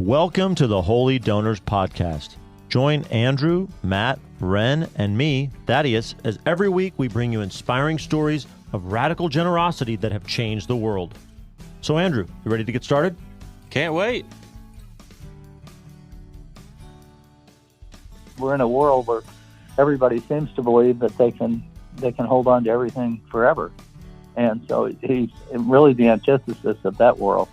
Welcome to the Holy Donors Podcast. Join Andrew, Matt, Ren, and me, Thaddeus, as every week we bring you inspiring stories of radical generosity that have changed the world. So Andrew, you ready to get started? Can't wait. We're in a world where everybody seems to believe that they can hold on to everything forever. And so he's really the antithesis of that world.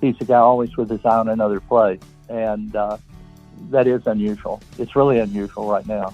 He's a guy always with his eye on another place. And that is unusual. It's really unusual right now.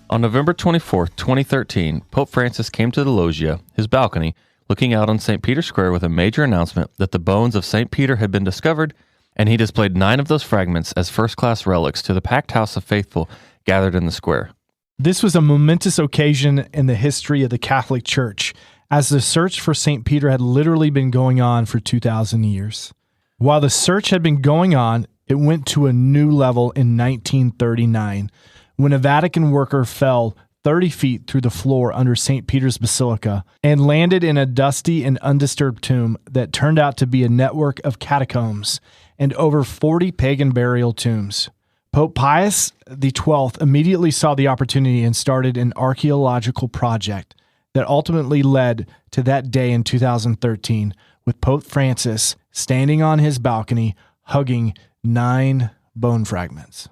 On November 24th, 2013, Pope Francis came to the loggia, his balcony, looking out on St. Peter's Square with a major announcement that the bones of St. Peter had been discovered, and he displayed 9 of those fragments as first-class relics to the packed house of faithful gathered in the square. This was a momentous occasion in the history of the Catholic Church, as the search for St. Peter had literally been going on for 2,000 years. While the search had been going on, it went to a new level in 1939, when a Vatican worker fell 30 feet through the floor under St. Peter's Basilica and landed in a dusty and undisturbed tomb that turned out to be a network of catacombs and over 40 pagan burial tombs. Pope Pius XII immediately saw the opportunity and started an archaeological project that ultimately led to that day in 2013, with Pope Francis standing on his balcony hugging 9 bone fragments.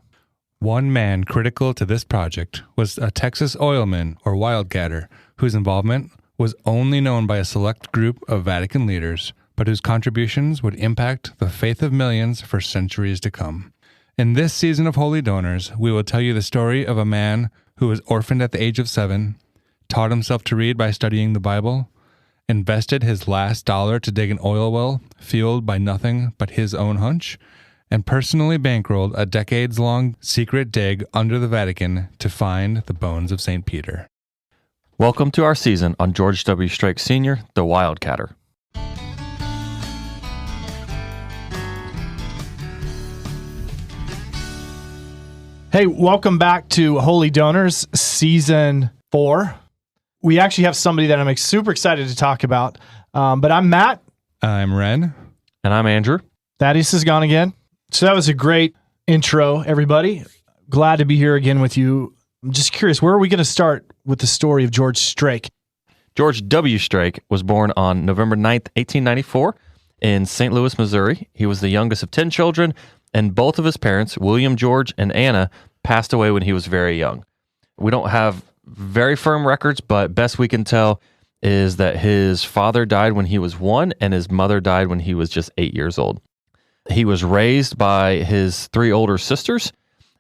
One man critical to this project was a Texas oilman, or Wildcatter, whose involvement was only known by a select group of Vatican leaders, but whose contributions would impact the faith of millions for centuries to come. In this season of Holy Donors, we will tell you the story of a man who was orphaned at the age of 7, taught himself to read by studying the Bible, invested his last dollar to dig an oil well fueled by nothing but his own hunch, and personally bankrolled a decades-long secret dig under the Vatican to find the bones of St. Peter. Welcome to our season on George W. Strake Sr., the Wildcatter. Hey, welcome back to Holy Donors, Season 4. We actually have somebody that I'm super excited to talk about, but I'm Matt. I'm Ren. And I'm Andrew. Thaddeus is gone again. So that was a great intro, everybody. Glad to be here again with you. I'm just curious, where are we going to start with the story of George Strake? George W. Strake was born on November 9th, 1894 in St. Louis, Missouri. He was the youngest of 10 children, and both of his parents, William George and Anna, passed away when he was very young. We don't have very firm records, but best we can tell is that his father died when he was 1 and his mother died when he was just 8 years old. He was raised by his 3 older sisters.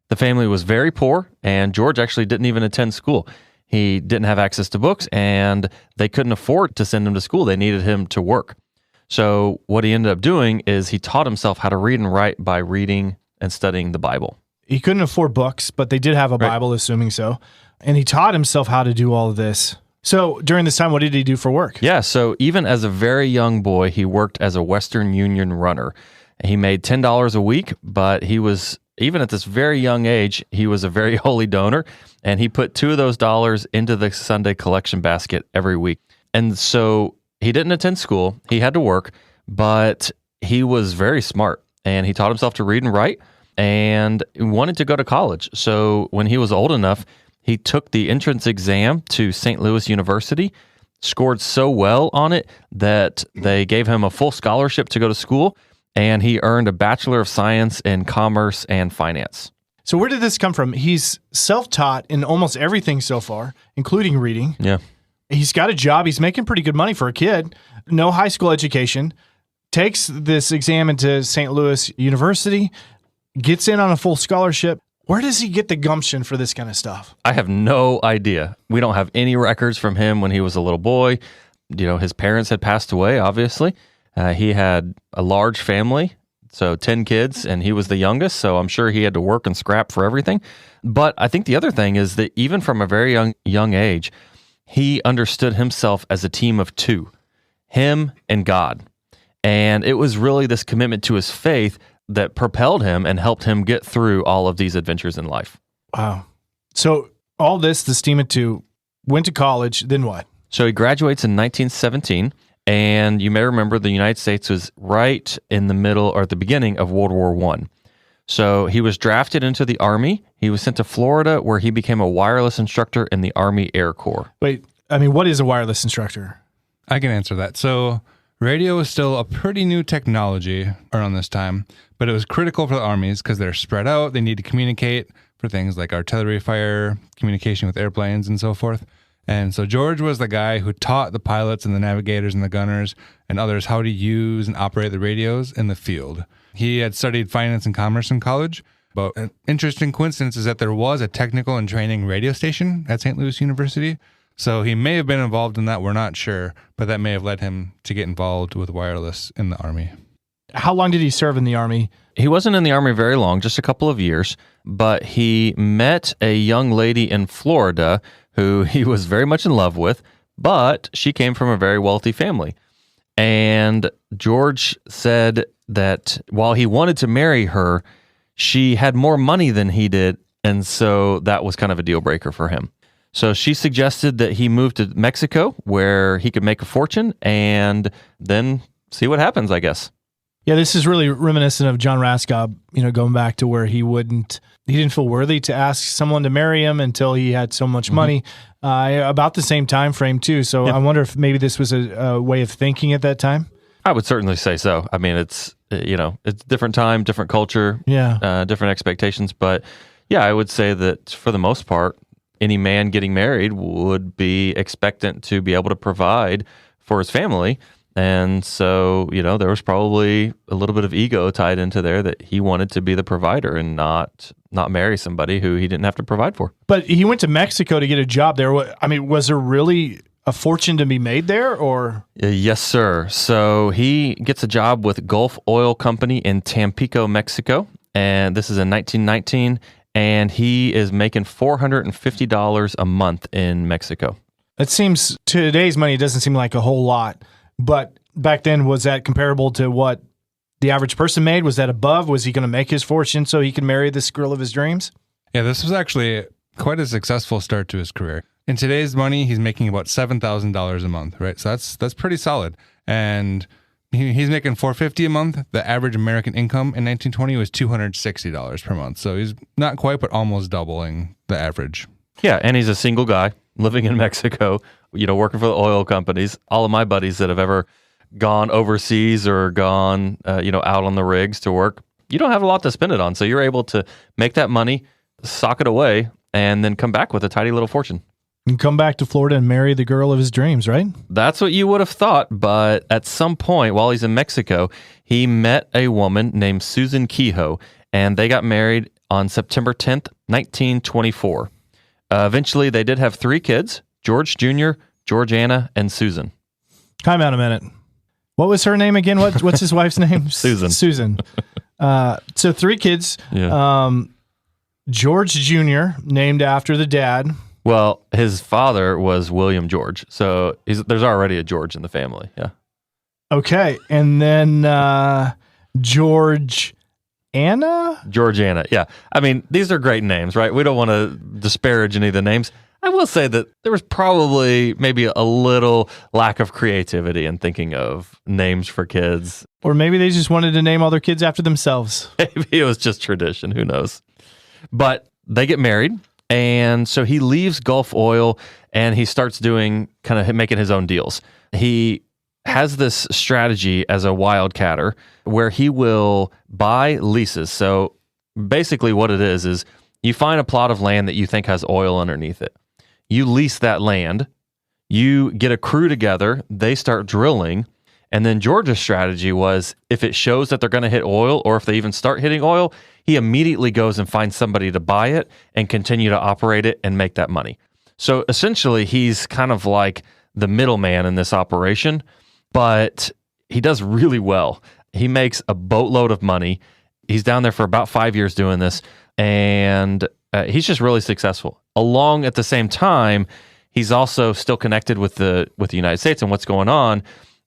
The family was very poor, and George actually didn't even attend school. He didn't have access to books, and they couldn't afford to send him to school. They needed him to work. So what he ended up doing is he taught himself how to read and write by reading and studying the Bible. He couldn't afford books, but they did have a Bible, assuming so. And he taught himself how to do all of this. So during this time, what did he do for work? Yeah, so even as a very young boy, he worked as a Western Union runner. He made $10 a week, but he was, even at this very young age, he was a very holy donor, and he put 2 of those dollars into the Sunday collection basket every week. And so he didn't attend school, he had to work, but he was very smart, and he taught himself to read and write, and wanted to go to college. So when he was old enough, he took the entrance exam to St. Louis University, scored so well on it that they gave him a full scholarship to go to school, and he earned a Bachelor of Science in Commerce and Finance. So where did this come from? He's self-taught in almost everything so far, including reading. Yeah. He's got a job. He's making pretty good money for a kid. No high school education. Takes this exam into St. Louis University, gets in on a full scholarship. Where does he get the gumption for this kind of stuff? I have no idea. We don't have any records from him when he was a little boy. You know, his parents had passed away, obviously. He had a large family, so 10 kids, and he was the youngest, so I'm sure he had to work and scrap for everything. But I think the other thing is that even from a very young age, he understood himself as a team of 2, him and God. And it was really this commitment to his faith that propelled him and helped him get through all of these adventures in life. Wow. So all this, the team of 2, went to college, then what? So he graduates in 1917, And you may remember the United States was right in the middle or at the beginning of World War I. So he was drafted into the Army. He was sent to Florida, where he became a wireless instructor in the Army Air Corps. Wait, I mean, what is a wireless instructor? I can answer that. So radio was still a pretty new technology around this time, but it was critical for the armies because they're spread out. They need to communicate for things like artillery fire, communication with airplanes, and so forth. And so George was the guy who taught the pilots and the navigators and the gunners and others how to use and operate the radios in the field. He had studied finance and commerce in college, but an interesting coincidence is that there was a technical and training radio station at St. Louis University. So he may have been involved in that, we're not sure, but that may have led him to get involved with wireless in the Army. How long did he serve in the Army? He wasn't in the Army very long, just a couple of years, but he met a young lady in Florida who he was very much in love with, but she came from a very wealthy family. And George said that while he wanted to marry her, she had more money than he did, and so that was kind of a deal breaker for him. So she suggested that he move to Mexico, where he could make a fortune and then see what happens, I guess. Yeah, this is really reminiscent of John Raskob, going back to where he didn't feel worthy to ask someone to marry him until he had so much money. About the same time frame too. So I wonder if maybe this was a way of thinking at that time. I would certainly say so. I mean, it's different time, different culture, different expectations. But yeah, I would say that for the most part, any man getting married would be expectant to be able to provide for his family. And so, there was probably a little bit of ego tied into there that he wanted to be the provider and not marry somebody who he didn't have to provide for. But he went to Mexico to get a job there. I mean, was there really a fortune to be made there, or? Yes, sir. So he gets a job with Gulf Oil Company in Tampico, Mexico. And this is in 1919. And he is making $450 a month in Mexico. It seems, to today's money, it doesn't seem like a whole lot. But back then, was that comparable to what the average person made? Was that above? Was he going to make his fortune so he could marry this girl of his dreams? Yeah, this was actually quite a successful start to his career. In today's money, he's making about $7,000 a month, right? So that's pretty solid. And he's making $450 a month. The average American income in 1920 was $260 per month. So he's not quite, but almost doubling the average. Yeah, and he's a single guy living in Mexico, working for the oil companies. All of my buddies that have ever gone overseas or gone, out on the rigs to work, you don't have a lot to spend it on. So you're able to make that money, sock it away, and then come back with a tidy little fortune. And come back to Florida and marry the girl of his dreams, right? That's what you would have thought, but at some point while he's in Mexico, he met a woman named Susan Kehoe, and they got married on September 10th, 1924. Eventually, they did have 3 kids, George Jr., Georgiana, and Susan. Time out a minute. What was her name again? What's his wife's name? Susan. Susan. So 3 kids. Yeah. George Jr., named after the dad. Well, his father was William George, so there's already a George in the family. Yeah. Okay, and then Georgiana. Georgiana. Yeah. I mean, these are great names, right? We don't want to disparage any of the names. I will say that there was probably maybe a little lack of creativity in thinking of names for kids. Or maybe they just wanted to name all their kids after themselves. Maybe it was just tradition. Who knows? But they get married. And so he leaves Gulf Oil and he starts doing kind of making his own deals. He has this strategy as a wildcatter where he will buy leases. So basically what it is you find a plot of land that you think has oil underneath it. You lease that land, you get a crew together, they start drilling. And then George's strategy was if it shows that they're going to hit oil or if they even start hitting oil, he immediately goes and finds somebody to buy it and continue to operate it and make that money. So essentially, he's kind of like the middleman in this operation, but he does really well. He makes a boatload of money. He's down there for about 5 years doing this, and he's just really successful. Along at the same time, he's also still connected with the United States and what's going on,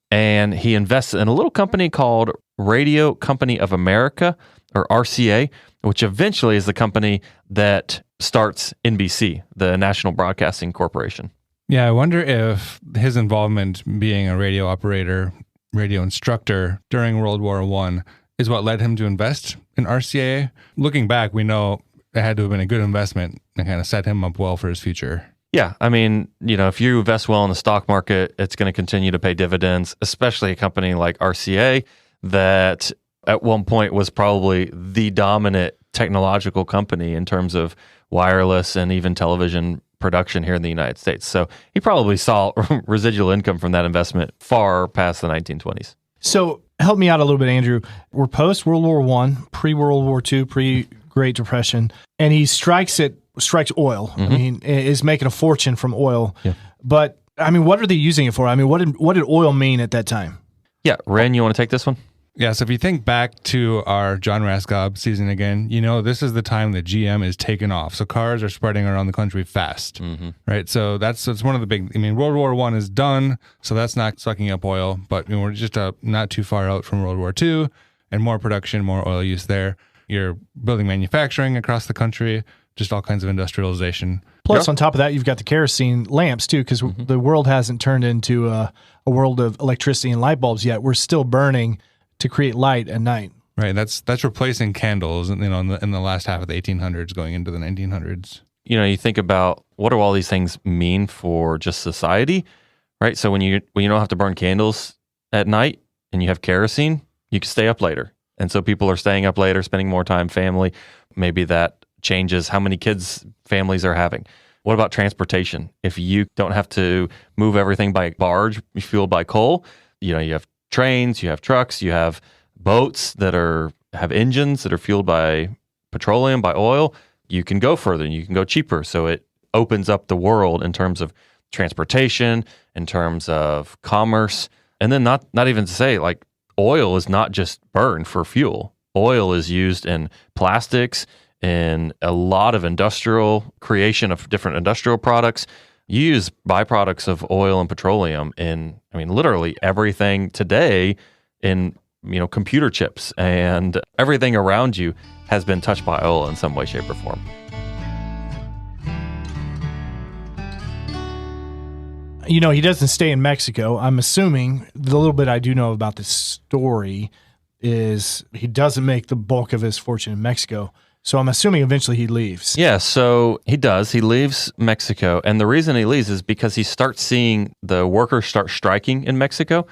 and he invests in a little company called Radio Company of America, or RCA, which eventually is the company that starts NBC, the National Broadcasting Corporation. Yeah, I wonder if his involvement being a radio operator, radio instructor during World War I is what led him to invest in RCAA. Looking back, we know it had to have been a good investment and kind of set him up well for his future. Yeah, I mean, if you invest well in the stock market, it's going to continue to pay dividends, especially a company like RCA that at one point was probably the dominant technological company in terms of wireless and even television production here in the United States. So he probably saw residual income from that investment far past the 1920s. So help me out a little bit, Andrew. We're post World War I, pre-World War II, pre-Great Depression, and he strikes oil. Mm-hmm. I mean, is making a fortune from oil. Yeah. But I mean, what are they using it for? I mean, what did oil mean at that time? Yeah, Ren, you want to take this one? Yeah, so if you think back to our John Raskob season again, this is the time that GM is taking off. So cars are spreading around the country fast, right? So that's one of the big, World War I is done, so that's not sucking up oil, but we're just not too far out from World War II, and more production, more oil use there. You're building manufacturing across the country, just all kinds of industrialization. Plus, on top of that, you've got the kerosene lamps, too, because the world hasn't turned into a world of electricity and light bulbs yet. We're still burning to create light at night. Right. That's replacing candles, in the last half of the 1800s going into the 1900s. You think about what do all these things mean for just society, right? So when you don't have to burn candles at night and you have kerosene, you can stay up later. And so people are staying up later, spending more time family. Maybe that changes how many kids families are having. What about transportation? If you don't have to move everything by barge, fueled by coal, you have trains, you have trucks, you have boats that have engines that are fueled by petroleum, by oil. You can go further and you can go cheaper. So it opens up the world in terms of transportation, in terms of commerce. And then not even to say, like, oil is not just burned for fuel. Oil is used in plastics, in a lot of industrial creation of different industrial products. You use byproducts of oil and petroleum in, literally everything today in, computer chips, and everything around you has been touched by oil in some way, shape, or form. He doesn't stay in Mexico. I'm assuming the little bit I do know about this story is he doesn't make the bulk of his fortune in Mexico. So I'm assuming eventually he leaves. Yeah, so he does. He leaves Mexico. And the reason he leaves is because he starts seeing the workers start striking in Mexico.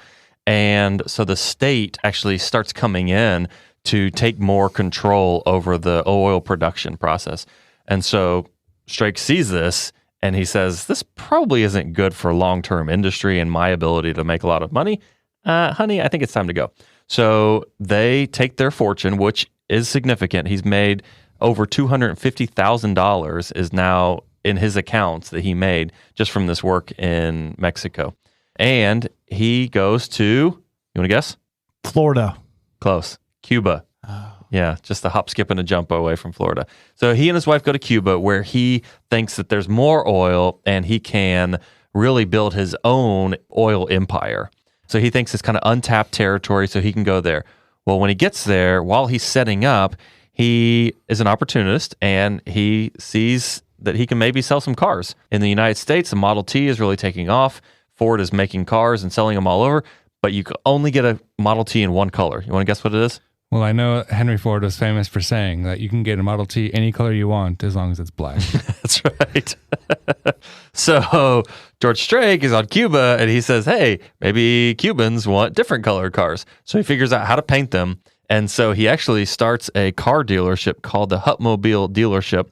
And so the state actually starts coming in to take more control over the oil production process. And so Strake sees this and he says, this probably isn't good for long-term industry and my ability to make a lot of money. Honey, I think it's time to go. So they take their fortune, which is significant. He's made over $250,000 is now in his accounts that he made just from this work in Mexico. And he goes to, you want to guess? Florida. Close. Cuba. Oh. Yeah, just a hop, skip, and a jump away from Florida. So he and his wife go to Cuba, where he thinks that there's more oil and he can really build his own oil empire. So he thinks it's kind of untapped territory, so he can go there. Well, when he gets there, while he's setting up, he is an opportunist and he sees that he can maybe sell some cars. In the United States, the Model T is really taking off. Ford is making cars and selling them all over, but you can only get a Model T in one color. You want to guess what it is? Well, I know Henry Ford was famous for saying that you can get a Model T any color you want as long as it's black. That's right. So George Strake is on Cuba and he says, hey, maybe Cubans want different colored cars. So he figures out how to paint them. And so he actually starts a car dealership called the Hutmobile dealership,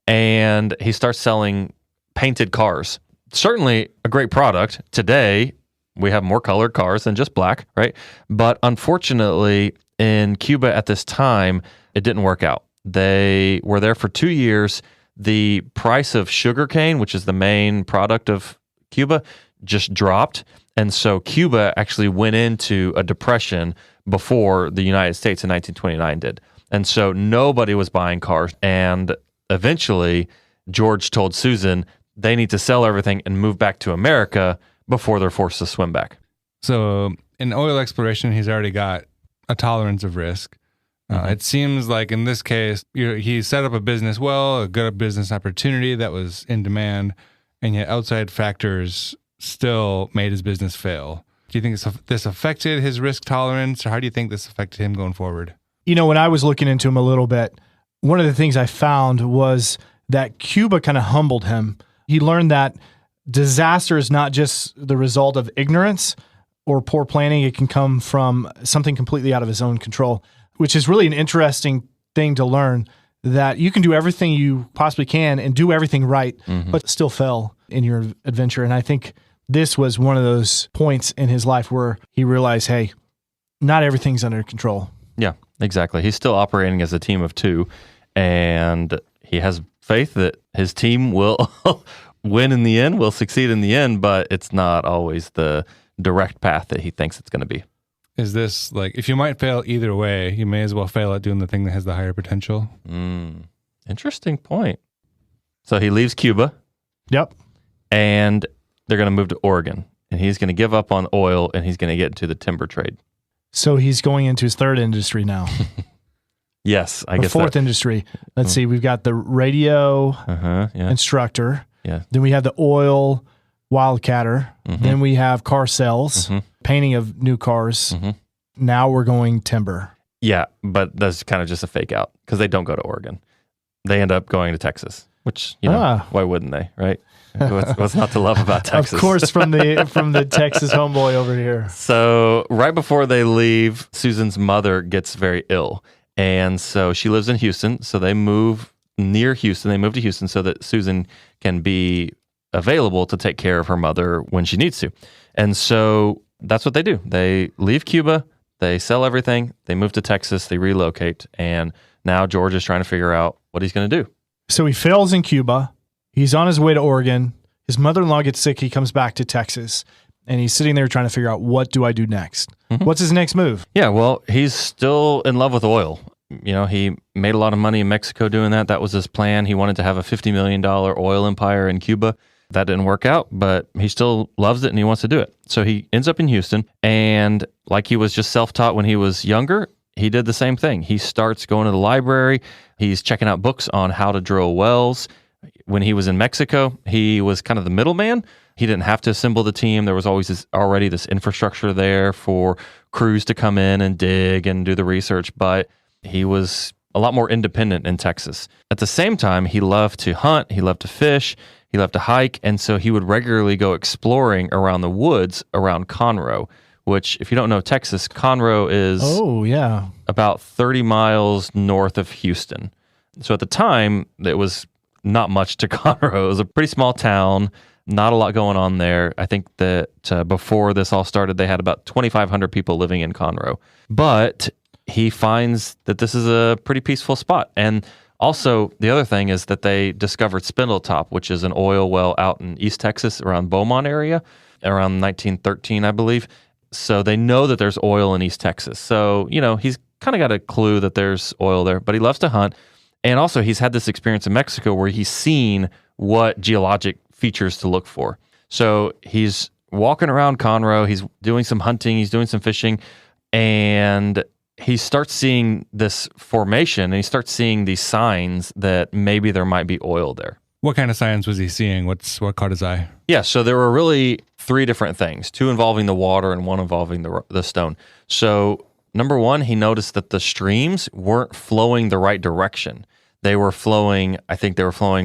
and he starts selling painted cars. Certainly a great product. Today, we have more colored cars than just black, right? But unfortunately, in Cuba at this time, it didn't work out. They were there for 2 years. The price of sugarcane, which is the main product of Cuba, just dropped. And so Cuba actually went into a depression before the United States in 1929 did. And so nobody was buying cars. And eventually, George told Susan they need to sell everything and move back to America before they're forced to swim back. So in oil exploration, he's already got a tolerance of risk. It seems like in this case, he set up a business well, a good business opportunity that was in demand, and yet outside factors still made his business fail. Do you think this affected his risk tolerance, or how do you think this affected him going forward? When I was looking into him a little bit, one of the things I found was that Cuba kind of humbled him. He learned that disaster is not just the result of ignorance or poor planning. It can come from something completely out of his own control, which is really an interesting thing to learn, that you can do everything you possibly can and do everything right, but still fail in your adventure. And I think this was one of those points in his life where he realized, hey, not everything's under control. Yeah, exactly. He's still operating as a team of two, and he has faith that his team will win in the end, will succeed in the end, but it's not always the direct path that he thinks it's going to be. Is this like, if you might fail either way, you may as well fail at doing the thing that has the higher potential? Interesting point. So he leaves Cuba. Yep. And they're going to move to Oregon, and he's going to give up on oil, and he's going to get into the timber trade. So he's going into his third industry now. Yes, I guess fourth industry. Let's see. We've got the radio instructor. Yeah. Then we have the oil Wildcatter. Then we have car sales, painting of new cars. Now we're going timber. Yeah, but that's kind of just a fake out because they don't go to Oregon. They end up going to Texas, which, why wouldn't they, right? What's not to love about Texas? Of course, from the Texas homeboy over here. So right before they leave, Susan's mother gets very ill. And so she lives in Houston. So they move near Houston. They move to Houston so that Susan can be available to take care of her mother when she needs to. And so that's what they do. They leave Cuba, they sell everything, they move to Texas, they relocate. And now George is trying to figure out what he's going to do. So he fails in Cuba. He's on his way to Oregon. His mother-in-law gets sick. He comes back to Texas. And he's sitting there trying to figure out, what do I do next? What's his next move? Yeah, well, he's still in love with oil. He made a lot of money in Mexico doing that. That was his plan. He wanted to have a $50 million oil empire in Cuba. That didn't work out, but he still loves it and he wants to do it. So he ends up in Houston, and like he was just self-taught when he was younger, he did the same thing. He starts going to the library. He's checking out books on how to drill wells. When he was in Mexico, he was kind of the middleman. He didn't have to assemble the team. There was always already this infrastructure there for crews to come in and dig and do the research, but he was a lot more independent in Texas. At the same time, he loved to hunt, he loved to fish, he loved to hike, and so he would regularly go exploring around the woods around Conroe, which, if you don't know Texas, Conroe is about 30 miles north of Houston. So at the time, it was not much to Conroe. It was a pretty small town. Not a lot going on there. I think that before this all started, they had about 2,500 people living in Conroe. But he finds that this is a pretty peaceful spot. And also, the other thing is that they discovered Spindletop, which is an oil well out in East Texas around Beaumont area, around 1913, I believe. So they know that there's oil in East Texas. So, he's kind of got a clue that there's oil there, but he loves to hunt. And also, he's had this experience in Mexico where he's seen what geologic features to look for. So he's walking around Conroe, he's doing some hunting, he's doing some fishing, and he starts seeing this formation, and he starts seeing these signs that maybe there might be oil there. What kind of signs was he seeing? What caught his eye? Yeah, so there were really three different things, two involving the water and one involving the stone. So number one, he noticed that the streams weren't flowing the right direction. They were flowing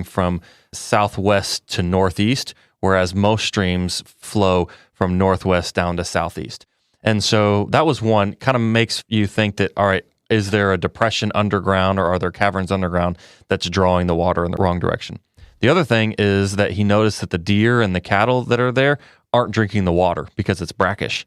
from southwest to northeast, whereas most streams flow from northwest down to southeast. And so that was one, kind of makes you think that, all right, is there a depression underground or are there caverns underground that's drawing the water in the wrong direction? The other thing is that he noticed that the deer and the cattle that are there aren't drinking the water because it's brackish.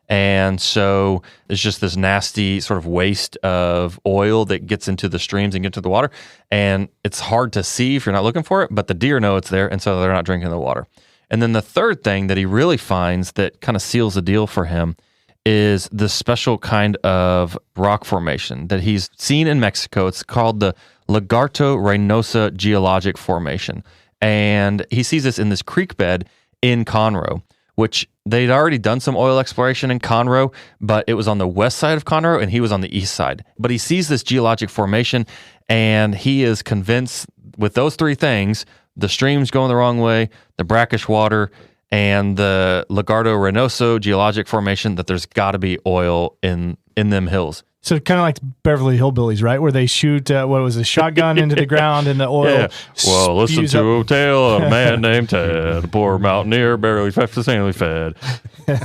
And so it's just this nasty sort of waste of oil that gets into the streams and get to the water. And it's hard to see if you're not looking for it, but the deer know it's there, and so they're not drinking the water. And then the third thing that he really finds that kind of seals the deal for him is this special kind of rock formation that he's seen in Mexico. It's called the Lagarto Reynosa Geologic Formation. And he sees this in this creek bed in Conroe, which they'd already done some oil exploration in Conroe, but it was on the west side of Conroe and he was on the east side. But he sees this geologic formation and he is convinced with those three things the streams going the wrong way, the brackish water, and the Lagardo-Reynoso geologic formation, that there's got to be oil in them hills. So kind of like Beverly Hillbillies, right? Where they shoot, a shotgun into the ground and the oil. Well, listen spews to up. a tale of a man named Ted, a poor mountaineer, barely sustainably fed.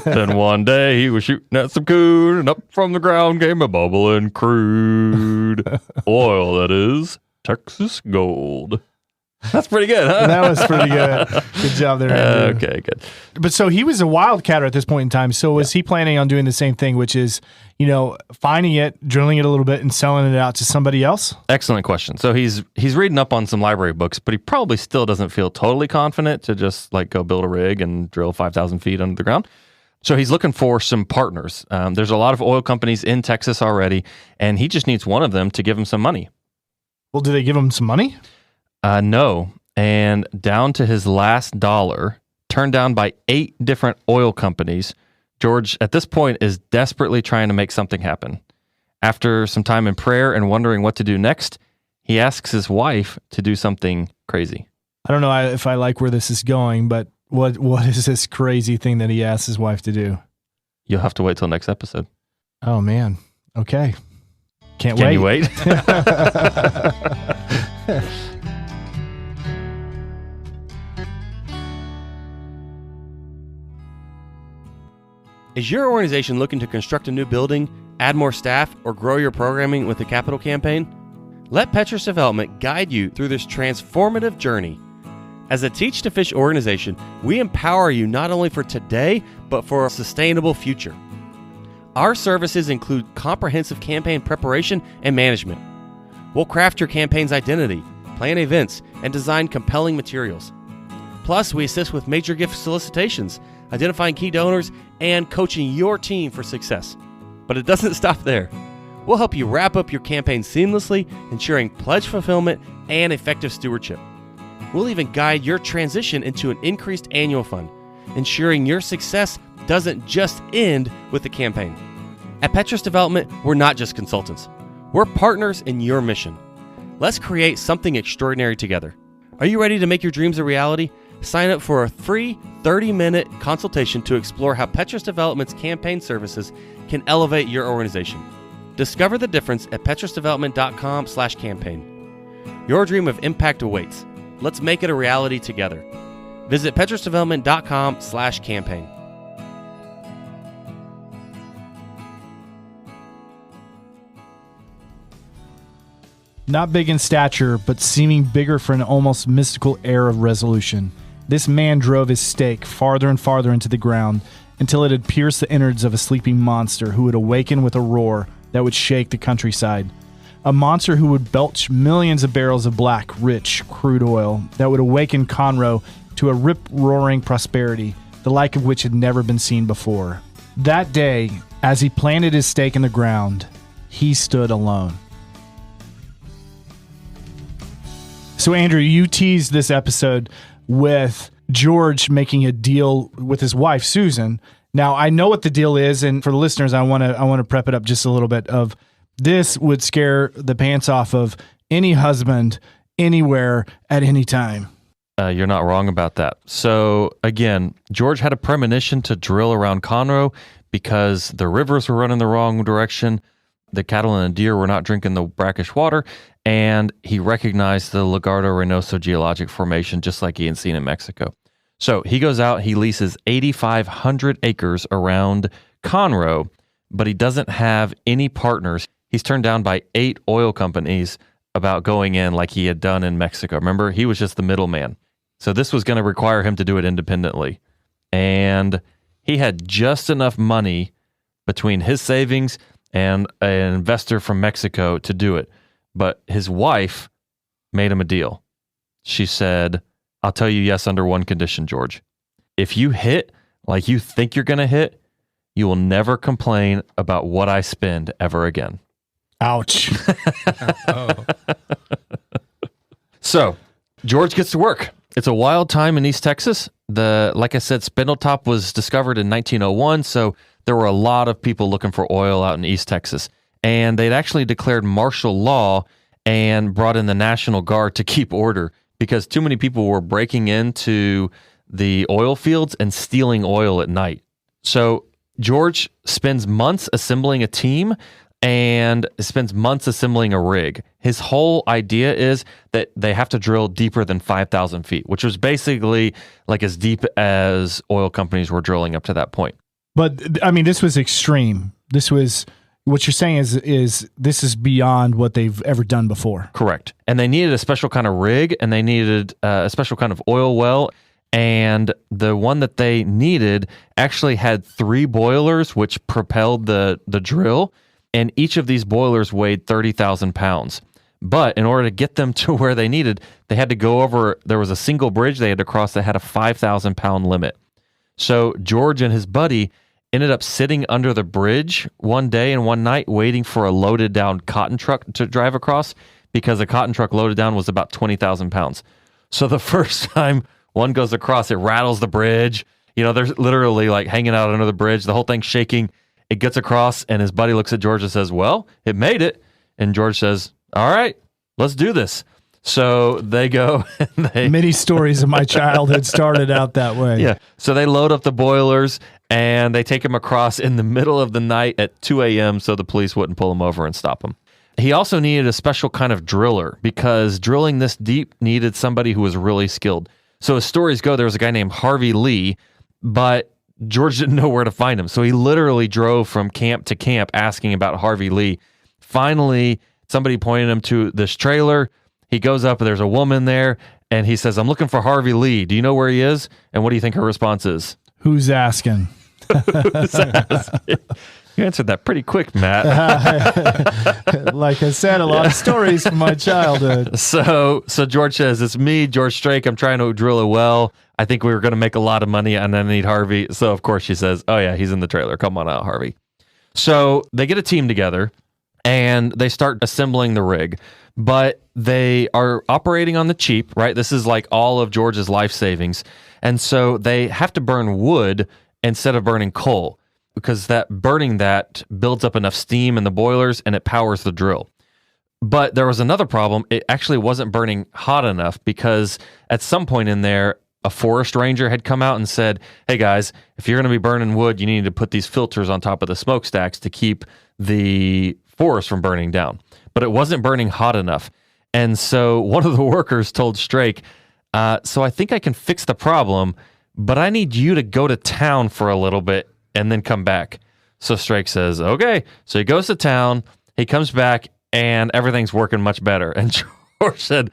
Then one day he was shooting at some coon, and up from the ground came a bubbling crude oil, that is Texas gold. That's pretty good, huh? That was pretty good. Good job there, Andrew. Okay, good. But so he was a wildcatter at this point in time. So was he planning on doing the same thing, which is, finding it, drilling it a little bit, and selling it out to somebody else? Excellent question. So he's reading up on some library books, but he probably still doesn't feel totally confident to just go build a rig and drill 5,000 feet under the ground. So he's looking for some partners. There's a lot of oil companies in Texas already, and he just needs one of them to give him some money. Well, do they give him some money? No. And down to his last dollar, turned down by 8 different oil companies, George, at this point, is desperately trying to make something happen. After some time in prayer and wondering what to do next, he asks his wife to do something crazy. I don't know if I like where this is going, but what is this crazy thing that he asks his wife to do? You'll have to wait till next episode. Oh, man. Okay. Can you wait? Is your organization looking to construct a new building, add more staff, or grow your programming with a capital campaign? Let Petrus Development guide you through this transformative journey. As a Teach to Fish organization, we empower you not only for today, but for a sustainable future. Our services include comprehensive campaign preparation and management. We'll craft your campaign's identity, plan events, and design compelling materials. Plus, we assist with major gift solicitations, identifying key donors, and coaching your team for success. But it doesn't stop there. We'll help you wrap up your campaign seamlessly, ensuring pledge fulfillment and effective stewardship. We'll even guide your transition into an increased annual fund, ensuring your success doesn't just end with the campaign. At Petrus Development, we're not just consultants. We're partners in your mission. Let's create something extraordinary together. Are you ready to make your dreams a reality? Sign up for a free 30-minute consultation to explore how Petrus Development's campaign services can elevate your organization. Discover the difference at petrusdevelopment.com/campaign. Your dream of impact awaits. Let's make it a reality together. Visit petrusdevelopment.com/campaign. Not big in stature, but seeming bigger for an almost mystical air of resolution. This man drove his stake farther and farther into the ground until it had pierced the innards of a sleeping monster who would awaken with a roar that would shake the countryside. A monster who would belch millions of barrels of black, rich, crude oil that would awaken Conroe to a rip-roaring prosperity, the like of which had never been seen before. That day, as he planted his stake in the ground, he stood alone. So, Andrew, you teased this episode with George making a deal with his wife, Susan. Now, I know what the deal is, and for the listeners, I want to prep it up just a little bit. Of this would scare the pants off of any husband anywhere at any time. You're not wrong about that. So, again, George had a premonition to drill around Conroe because the rivers were running the wrong direction. The cattle and the deer were not drinking the brackish water, and he recognized the Lagardo-Reynoso geologic formation just like he had seen in Mexico. So he goes out, he leases 8,500 acres around Conroe, but he doesn't have any partners. He's turned down by 8 oil companies about going in like he had done in Mexico. Remember, he was just the middleman. So this was going to require him to do it independently. And he had just enough money between his savings and an investor from Mexico to do it. But his wife made him a deal. She said, I'll tell you yes under one condition, George. If you hit like you think you're going to hit, you will never complain about what I spend ever again. Ouch. So George gets to work. It's a wild time in East Texas. Like I said, Spindletop was discovered in 1901, so there were a lot of people looking for oil out in East Texas. And they'd actually declared martial law and brought in the National Guard to keep order because too many people were breaking into the oil fields and stealing oil at night. So George spends months assembling a team and spends months assembling a rig. His whole idea is that they have to drill deeper than 5,000 feet, which was basically like as deep as oil companies were drilling up to that point. But I mean, this was extreme. This was what you're saying is this is beyond what they've ever done before. Correct. And they needed a special kind of rig, and they needed a special kind of oil well. And the one that they needed actually had 3 boilers, which propelled the drill. And each of these boilers weighed 30,000 pounds. But in order to get them to where they needed, they had to go over, there was a single bridge they had to cross that had a 5,000 pound limit. So George and his buddy ended up sitting under the bridge one day and one night waiting for a loaded down cotton truck to drive across, because a cotton truck loaded down was about 20,000 pounds. So the first time one goes across, it rattles the bridge. You know, they're literally like hanging out under the bridge, the whole thing's shaking. It gets across, and his buddy looks at George and says, well, it made it. And George says, all right, let's do this. So they go and they... Many stories of my childhood started out that way. Yeah. So they load up the boilers and they take him across in the middle of the night at 2 a.m. so the police wouldn't pull him over and stop him. He also needed a special kind of driller, because drilling this deep needed somebody who was really skilled. So as stories go, there was a guy named Harvey Lee, but George didn't know where to find him. So he literally drove from camp to camp asking about Harvey Lee. Finally, somebody pointed him to this trailer. He goes up and there's a woman there, and he says, I'm looking for Harvey Lee. Do you know where he is? And what do you think her response is? Who's asking? You answered that pretty quick, Matt. Like I said, a lot of stories from my childhood. So George says, it's me, George Strake. I'm trying to drill a well. I think we were going to make a lot of money, and I need Harvey. So, of course, she says, oh, yeah, he's in the trailer. Come on out, Harvey. So they get a team together, and they start assembling the rig. But they are operating on the cheap, right? This is like all of George's life savings. And so they have to burn wood instead of burning coal, because burning that builds up enough steam in the boilers and it powers the drill. But there was another problem. It actually wasn't burning hot enough, because at some point in there, a forest ranger had come out and said, hey guys, if you're going to be burning wood, you need to put these filters on top of the smokestacks to keep the forest from burning down. But it wasn't burning hot enough. And so one of the workers told Strake, so I think I can fix the problem, but I need you to go to town for a little bit and then come back. So Strake says, okay. So he goes to town, he comes back, and everything's working much better. And George said,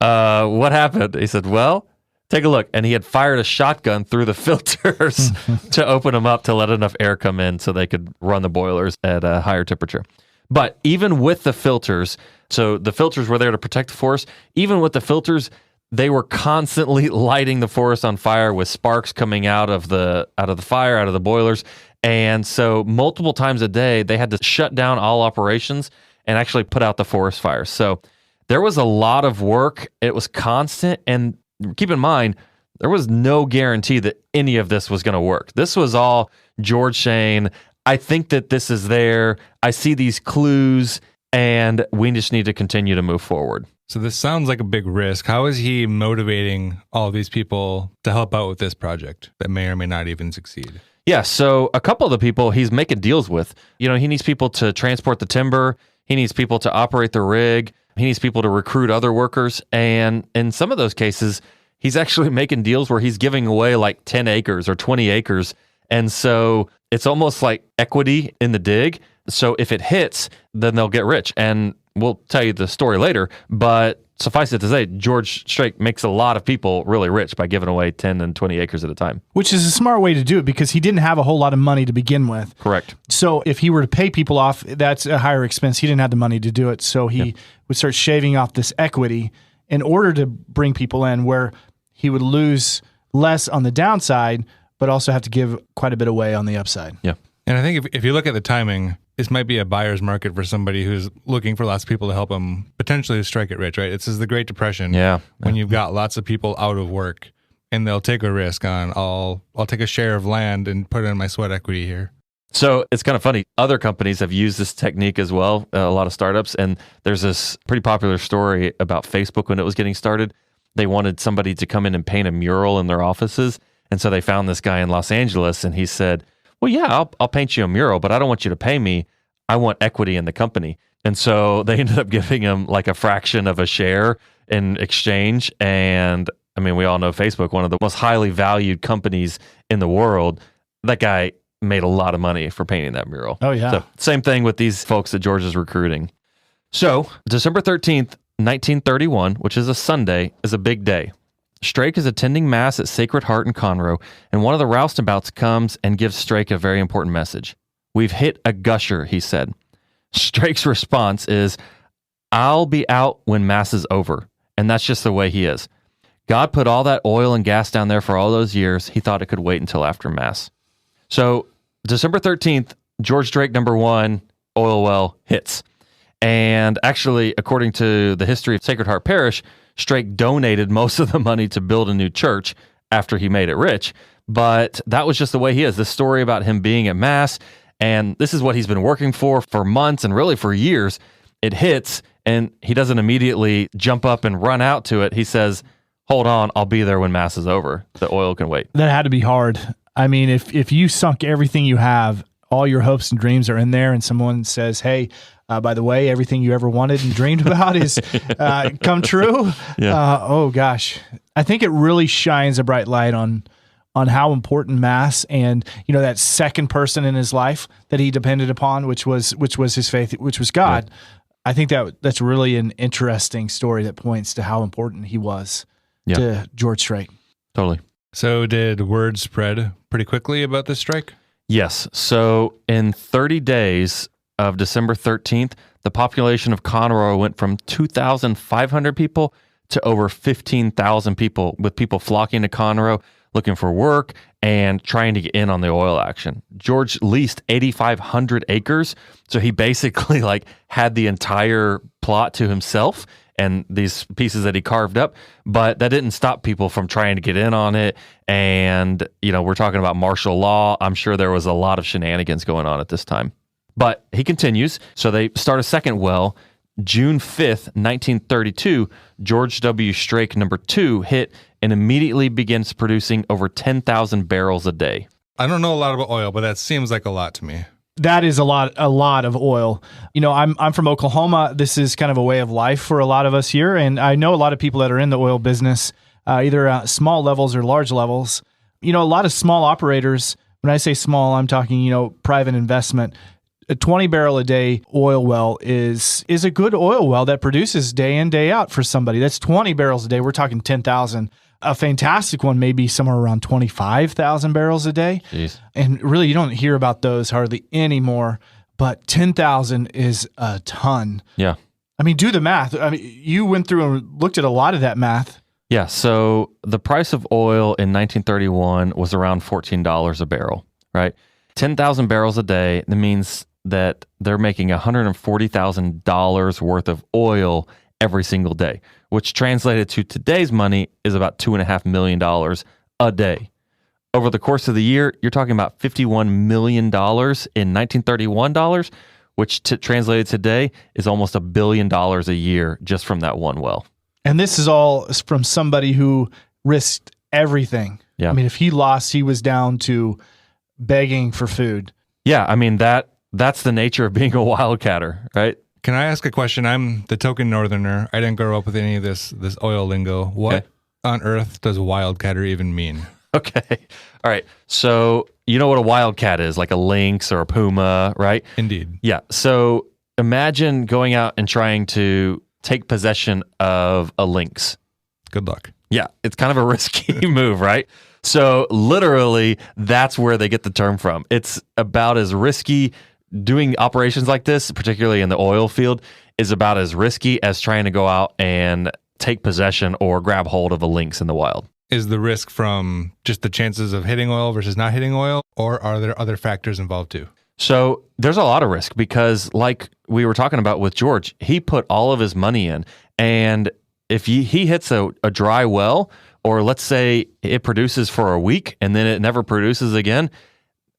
what happened? He said, well, take a look. And he had fired a shotgun through the filters to open them up to let enough air come in so they could run the boilers at a higher temperature. But even with the filters, so the filters were there to protect the forest, even with the filters, they were constantly lighting the forest on fire with sparks coming out of the fire, out of the boilers. And so multiple times a day, they had to shut down all operations and actually put out the forest fires. So there was a lot of work. It was constant. And keep in mind, there was no guarantee that any of this was going to work. This was all George saying, I think that this is there. I see these clues, and we just need to continue to move forward. So this sounds like a big risk. How is he motivating all these people to help out with this project that may or may not even succeed? Yeah, so a couple of the people he's making deals with, he needs people to transport the timber. He needs people to operate the rig. He needs people to recruit other workers. And in some of those cases, he's actually making deals where he's giving away like 10 acres or 20 acres. And so it's almost like equity in the dig. So if it hits, then they'll get rich. And we'll tell you the story later, but suffice it to say, George Strake makes a lot of people really rich by giving away 10 and 20 acres at a time. Which is a smart way to do it, because he didn't have a whole lot of money to begin with. Correct. So if he were to pay people off, that's a higher expense. He didn't have the money to do it. So he would start shaving off this equity in order to bring people in, where he would lose less on the downside, but also have to give quite a bit away on the upside. Yeah. And I think if you look at the timing, this might be a buyer's market for somebody who's looking for lots of people to help them potentially strike it rich, right? This is the Great Depression. Yeah. When you've got lots of people out of work, and they'll take a risk on, I'll take a share of land and put in my sweat equity here. So it's kind of funny. Other companies have used this technique as well, a lot of startups. And there's this pretty popular story about Facebook when it was getting started. they wanted somebody to come in and paint a mural in their offices. And so they found this guy in Los Angeles, and he said, well, yeah, I'll paint you a mural, but I don't want you to pay me. I want equity in the company. And so they ended up giving him like a fraction of a share in exchange. And I mean, we all know Facebook, one of the most highly valued companies in the world. That guy made a lot of money for painting that mural. Oh, yeah. So same thing with these folks that George is recruiting. So December 13th, 1931, which is a Sunday, is a big day. Strake is attending Mass at Sacred Heart in Conroe, and one of the roustabouts comes and gives Strake a very important message. We've hit a gusher, he said. Strake's response is, I'll be out when Mass is over. And that's just the way he is. God put all that oil and gas down there for all those years. He thought it could wait until after Mass. So December 13th, George Strake, number 1, oil well hits. And actually, according to the history of Sacred Heart Parish, Strake donated most of the money to build a new church after he made it rich. But that was just the way he is. This story about him being at Mass, and this is what he's been working for months and really for years. It hits, and he doesn't immediately jump up and run out to it. He says, hold on, I'll be there when Mass is over. The oil can wait. That had to be hard. I mean, if you sunk everything you have, all your hopes and dreams are in there, and someone says, hey, by the way, everything you ever wanted and dreamed about is come true. Yeah. Oh gosh. I think it really shines a bright light on how important Mass and, that second person in his life that he depended upon, which was his faith, which was God. Yeah. I think that's really an interesting story that points to how important he was to George Strake. Totally. So did word spread pretty quickly about this strike? Yes. So in 30 days of December 13th, the population of Conroe went from 2,500 people to over 15,000 people, with people flocking to Conroe, looking for work and trying to get in on the oil action. George leased 8,500 acres. So he basically had the entire plot to himself and these pieces that he carved up, but that didn't stop people from trying to get in on it. And, we're talking about martial law. I'm sure there was a lot of shenanigans going on at this time. But he continues. So they start a second well. June 5th, 1932, George W. Strake number 2 hit and immediately begins producing over 10,000 barrels a day. I don't know a lot about oil, but that seems like a lot to me. That is a lot of oil. I'm from Oklahoma. This is kind of a way of life for a lot of us here. And I know a lot of people that are in the oil business, either at small levels or large levels. A lot of small operators, when I say small, I'm talking, private investment. A 20 barrel a day oil well is a good oil well that produces day in, day out for somebody. That's 20 barrels a day. We're talking 10,000. A fantastic one may be somewhere around 25,000 barrels a day. Jeez. And really, you don't hear about those hardly anymore, but 10,000 is a ton. Yeah. I mean, do the math. I mean, you went through and looked at a lot of that math. Yeah. So the price of oil in 1931 was around $14 a barrel, right? 10,000 barrels a day. That means that they're making $140,000 worth of oil every single day, which translated to today's money is about $2.5 million a day. Over the course of the year, you're talking about $51 million in 1931 dollars, which translated today is almost $1 billion a year just from that one well. And this is all from somebody who risked everything. Yeah. I mean, if he lost, he was down to begging for food. Yeah. I mean, that's the nature of being a wildcatter, right? Can I ask a question? I'm the token northerner. I didn't grow up with any of this oil lingo. What on earth does wildcatter even mean? Okay. All right. So you know what a wildcat is, like a lynx or a puma, right? Indeed. Yeah. So imagine going out and trying to take possession of a lynx. Good luck. Yeah. It's kind of a risky move, right? So literally, that's where they get the term from. It's about as risky. Doing operations like this, particularly in the oil field, is about as risky as trying to go out and take possession or grab hold of a lynx in the wild. Is the risk from just the chances of hitting oil versus not hitting oil, or are there other factors involved too? So there's a lot of risk because, like we were talking about with George, he put all of his money in. And if he hits a dry well, or let's say it produces for a week and then it never produces again,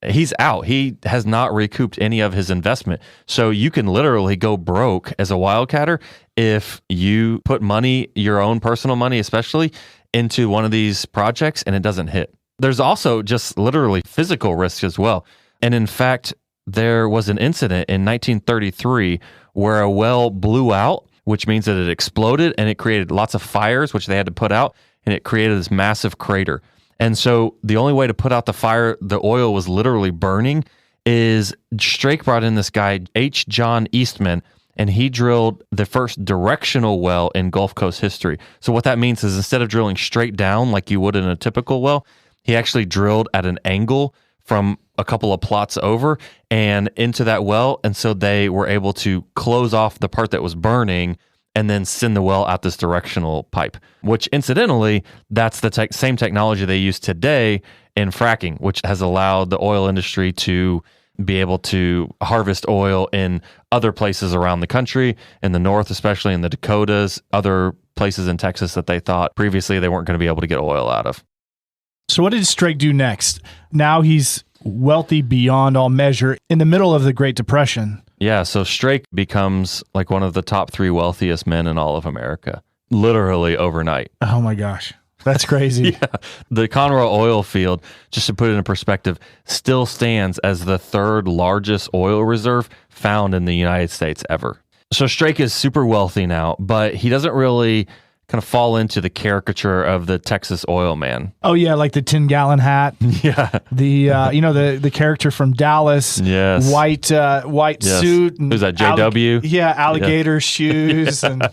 he's out. He has not recouped any of his investment. So you can literally go broke as a wildcatter if you put money, your own personal money especially, into one of these projects and it doesn't hit. There's also just literally physical risk as well. And in fact, there was an incident in 1933 where a well blew out, which means that it exploded and it created lots of fires, which they had to put out, and it created this massive crater. And so the only way to put out the fire, the oil was literally burning, is Strake brought in this guy, H. John Eastman, and he drilled the first directional well in Gulf Coast history. So what that means is instead of drilling straight down like you would in a typical well, he actually drilled at an angle from a couple of plots over and into that well. And so they were able to close off the part that was burning and then send the well out this directional pipe, which incidentally, that's the same technology they use today in fracking, which has allowed the oil industry to be able to harvest oil in other places around the country, in the north, especially in the Dakotas, other places in Texas that they thought previously they weren't going to be able to get oil out of. So what did Strake do next? Now he's wealthy beyond all measure in the middle of the Great Depression. Yeah, so Strake becomes like one of the top 3 wealthiest men in all of America, literally overnight. Oh my gosh, that's crazy. Yeah. The Conroe oil field, just to put it in perspective, still stands as the 3rd largest oil reserve found in the United States ever. So Strake is super wealthy now, but he doesn't really kind of fall into the caricature of the Texas oil man. Oh yeah, like the 10-gallon hat. Yeah. The the character from Dallas. Yes. White Yes. suit. And who's that, JW? Alligator shoes and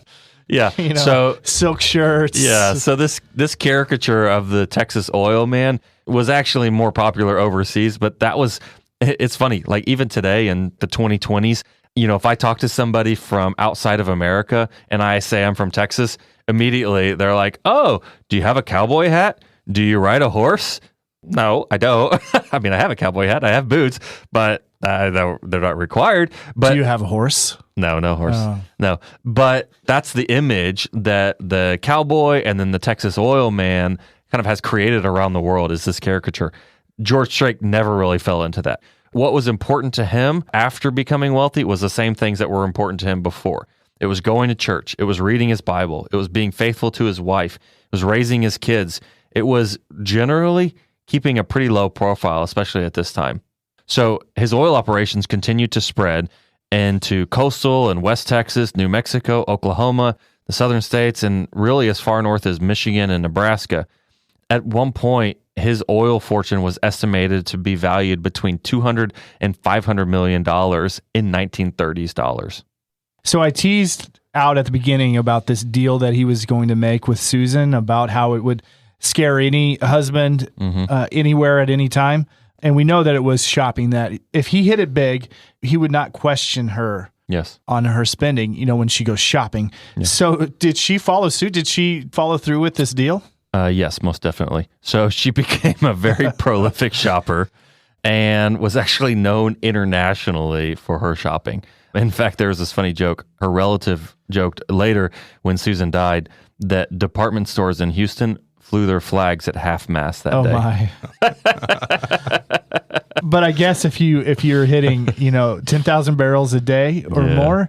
Yeah. so silk shirts. Yeah. So this caricature of the Texas oil man was actually more popular overseas, but it's funny. Like even today in the 2020s, if I talk to somebody from outside of America and I say I'm from Texas, immediately they're like, "Oh, do you have a cowboy hat? Do you ride a horse?" No, I don't. I mean, I have a cowboy hat. I have boots, but they're not required. But do you have a horse? No horse. No. But that's the image that the cowboy and then the Texas oil man kind of has created around the world, is this caricature. George Strake never really fell into that. What was important to him after becoming wealthy was the same things that were important to him before. It was going to church. It was reading his Bible. It was being faithful to his wife. It was raising his kids. It was generally keeping a pretty low profile, especially at this time. So his oil operations continued to spread into coastal and West Texas, New Mexico, Oklahoma, the southern states, and really as far north as Michigan and Nebraska. At one point, his oil fortune was estimated to be valued between $200 and $500 million in 1930s dollars. So I teased out at the beginning about this deal that he was going to make with Susan, about how it would scare any husband anywhere at any time. And we know that it was shopping, that if he hit it big, he would not question her on her spending, when she goes shopping. Yeah. So did she follow suit? Did she follow through with this deal? Yes, most definitely. So she became a very prolific shopper and was actually known internationally for her shopping. In fact, there was this funny joke. Her relative joked later when Susan died that department stores in Houston flew their flags at half-mast that day. Oh, my. But I guess if you're hitting, 10,000 barrels a day or more,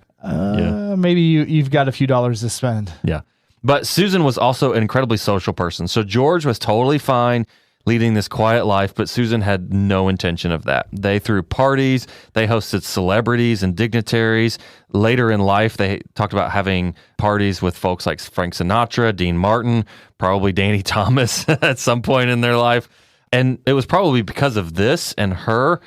maybe you've got a few dollars to spend. Yeah. But Susan was also an incredibly social person. So George was totally fine leading this quiet life, but Susan had no intention of that. They threw parties, they hosted celebrities and dignitaries. Later in life, they talked about having parties with folks like Frank Sinatra, Dean Martin, probably Danny Thomas at some point in their life. And it was probably because of this and her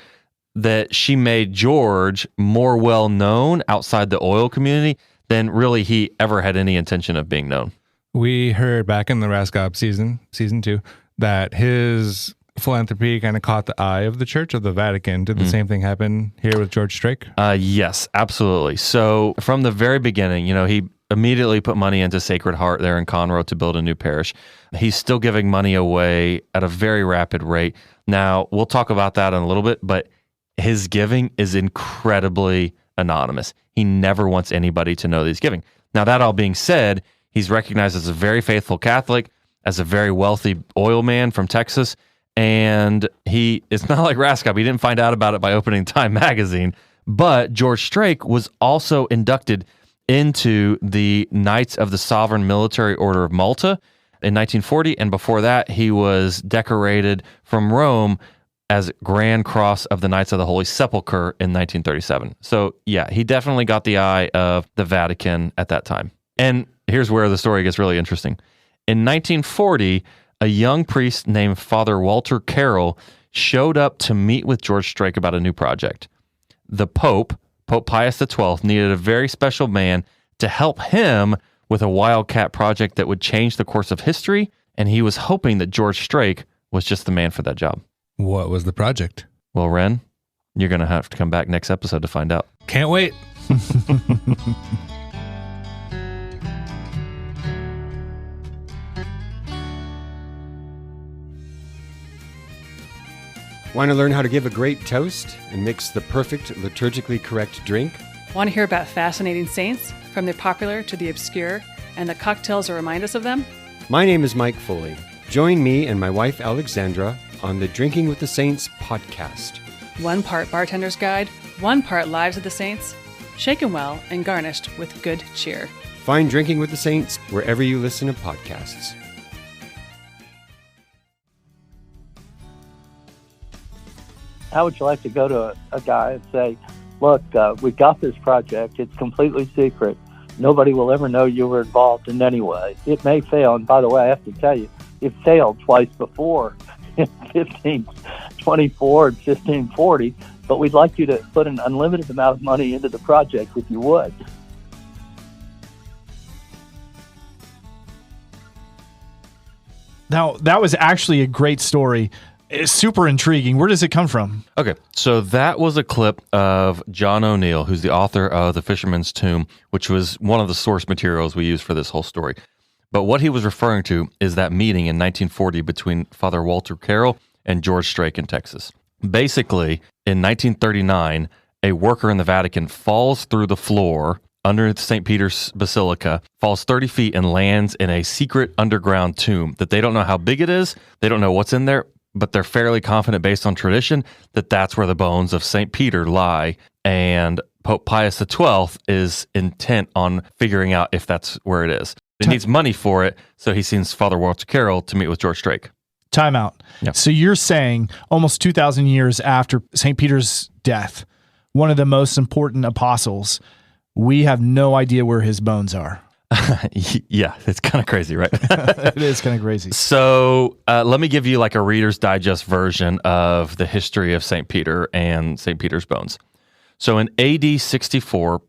that she made George more well known outside the oil community than really he ever had any intention of being known. We heard back in the Raskop season 2, that his philanthropy kind of caught the eye of the Church of the Vatican. Did the same thing happen here with George Strake? Yes, absolutely. So from the very beginning, he immediately put money into Sacred Heart there in Conroe to build a new parish. He's still giving money away at a very rapid rate. Now, we'll talk about that in a little bit, but his giving is incredibly anonymous. He never wants anybody to know that he's giving. Now, that all being said, he's recognized as a very faithful Catholic, as a very wealthy oil man from Texas, And it's not like Raskop. He didn't find out about it by opening Time magazine. But George Strake was also inducted into the Knights of the Sovereign Military Order of Malta in 1940. And before that, he was decorated from Rome as Grand Cross of the Knights of the Holy Sepulchre in 1937. So yeah, he definitely got the eye of the Vatican at that time. And here's where the story gets really interesting. In 1940, a young priest named Father Walter Carroll showed up to meet with George Strake about a new project. The Pope Pius XII, needed a very special man to help him with a Wildcat project that would change the course of history, and he was hoping that George Strake was just the man for that job. What was the project? Well, Ren, you're going to have to come back next episode to find out. Can't wait. Want to learn how to give a great toast and mix the perfect liturgically correct drink? Want to hear about fascinating saints, from the popular to the obscure, and the cocktails that remind us of them? My name is Mike Foley. Join me and my wife Alexandra on the Drinking with the Saints podcast. 1 part Bartender's Guide, 1 part Lives of the Saints, shaken well and garnished with good cheer. Find Drinking with the Saints wherever you listen to podcasts. How would you like to go to a guy and say, look, we've got this project. It's completely secret. Nobody will ever know you were involved in any way. It may fail. And by the way, I have to tell you, it failed twice before in 1524 and 1540. But we'd like you to put an unlimited amount of money into the project if you would. Now, that was actually a great story. It's super intriguing. Where does it come from? Okay, so that was a clip of John O'Neill, who's the author of The Fisherman's Tomb, which was one of the source materials we used for this whole story. But what he was referring to is that meeting in 1940 between Father Walter Carroll and George Strake in Texas. Basically, in 1939, a worker in the Vatican falls through the floor under St. Peter's Basilica, falls 30 feet and lands in a secret underground tomb that they don't know how big it is. They don't know what's in there, but they're fairly confident based on tradition that that's where the bones of St. Peter lie. And Pope Pius XII is intent on figuring out if that's where it is. He needs money for it, so he sends Father Walter Carroll to meet with George Strake. Time out. Yeah. So you're saying almost 2,000 years after St. Peter's death, one of the most important apostles, we have no idea where his bones are. Yeah, it's kind of crazy, right? It is kind of crazy. So let me give you like a Reader's Digest version of the history of St. Peter and St. Peter's bones. So in AD 64,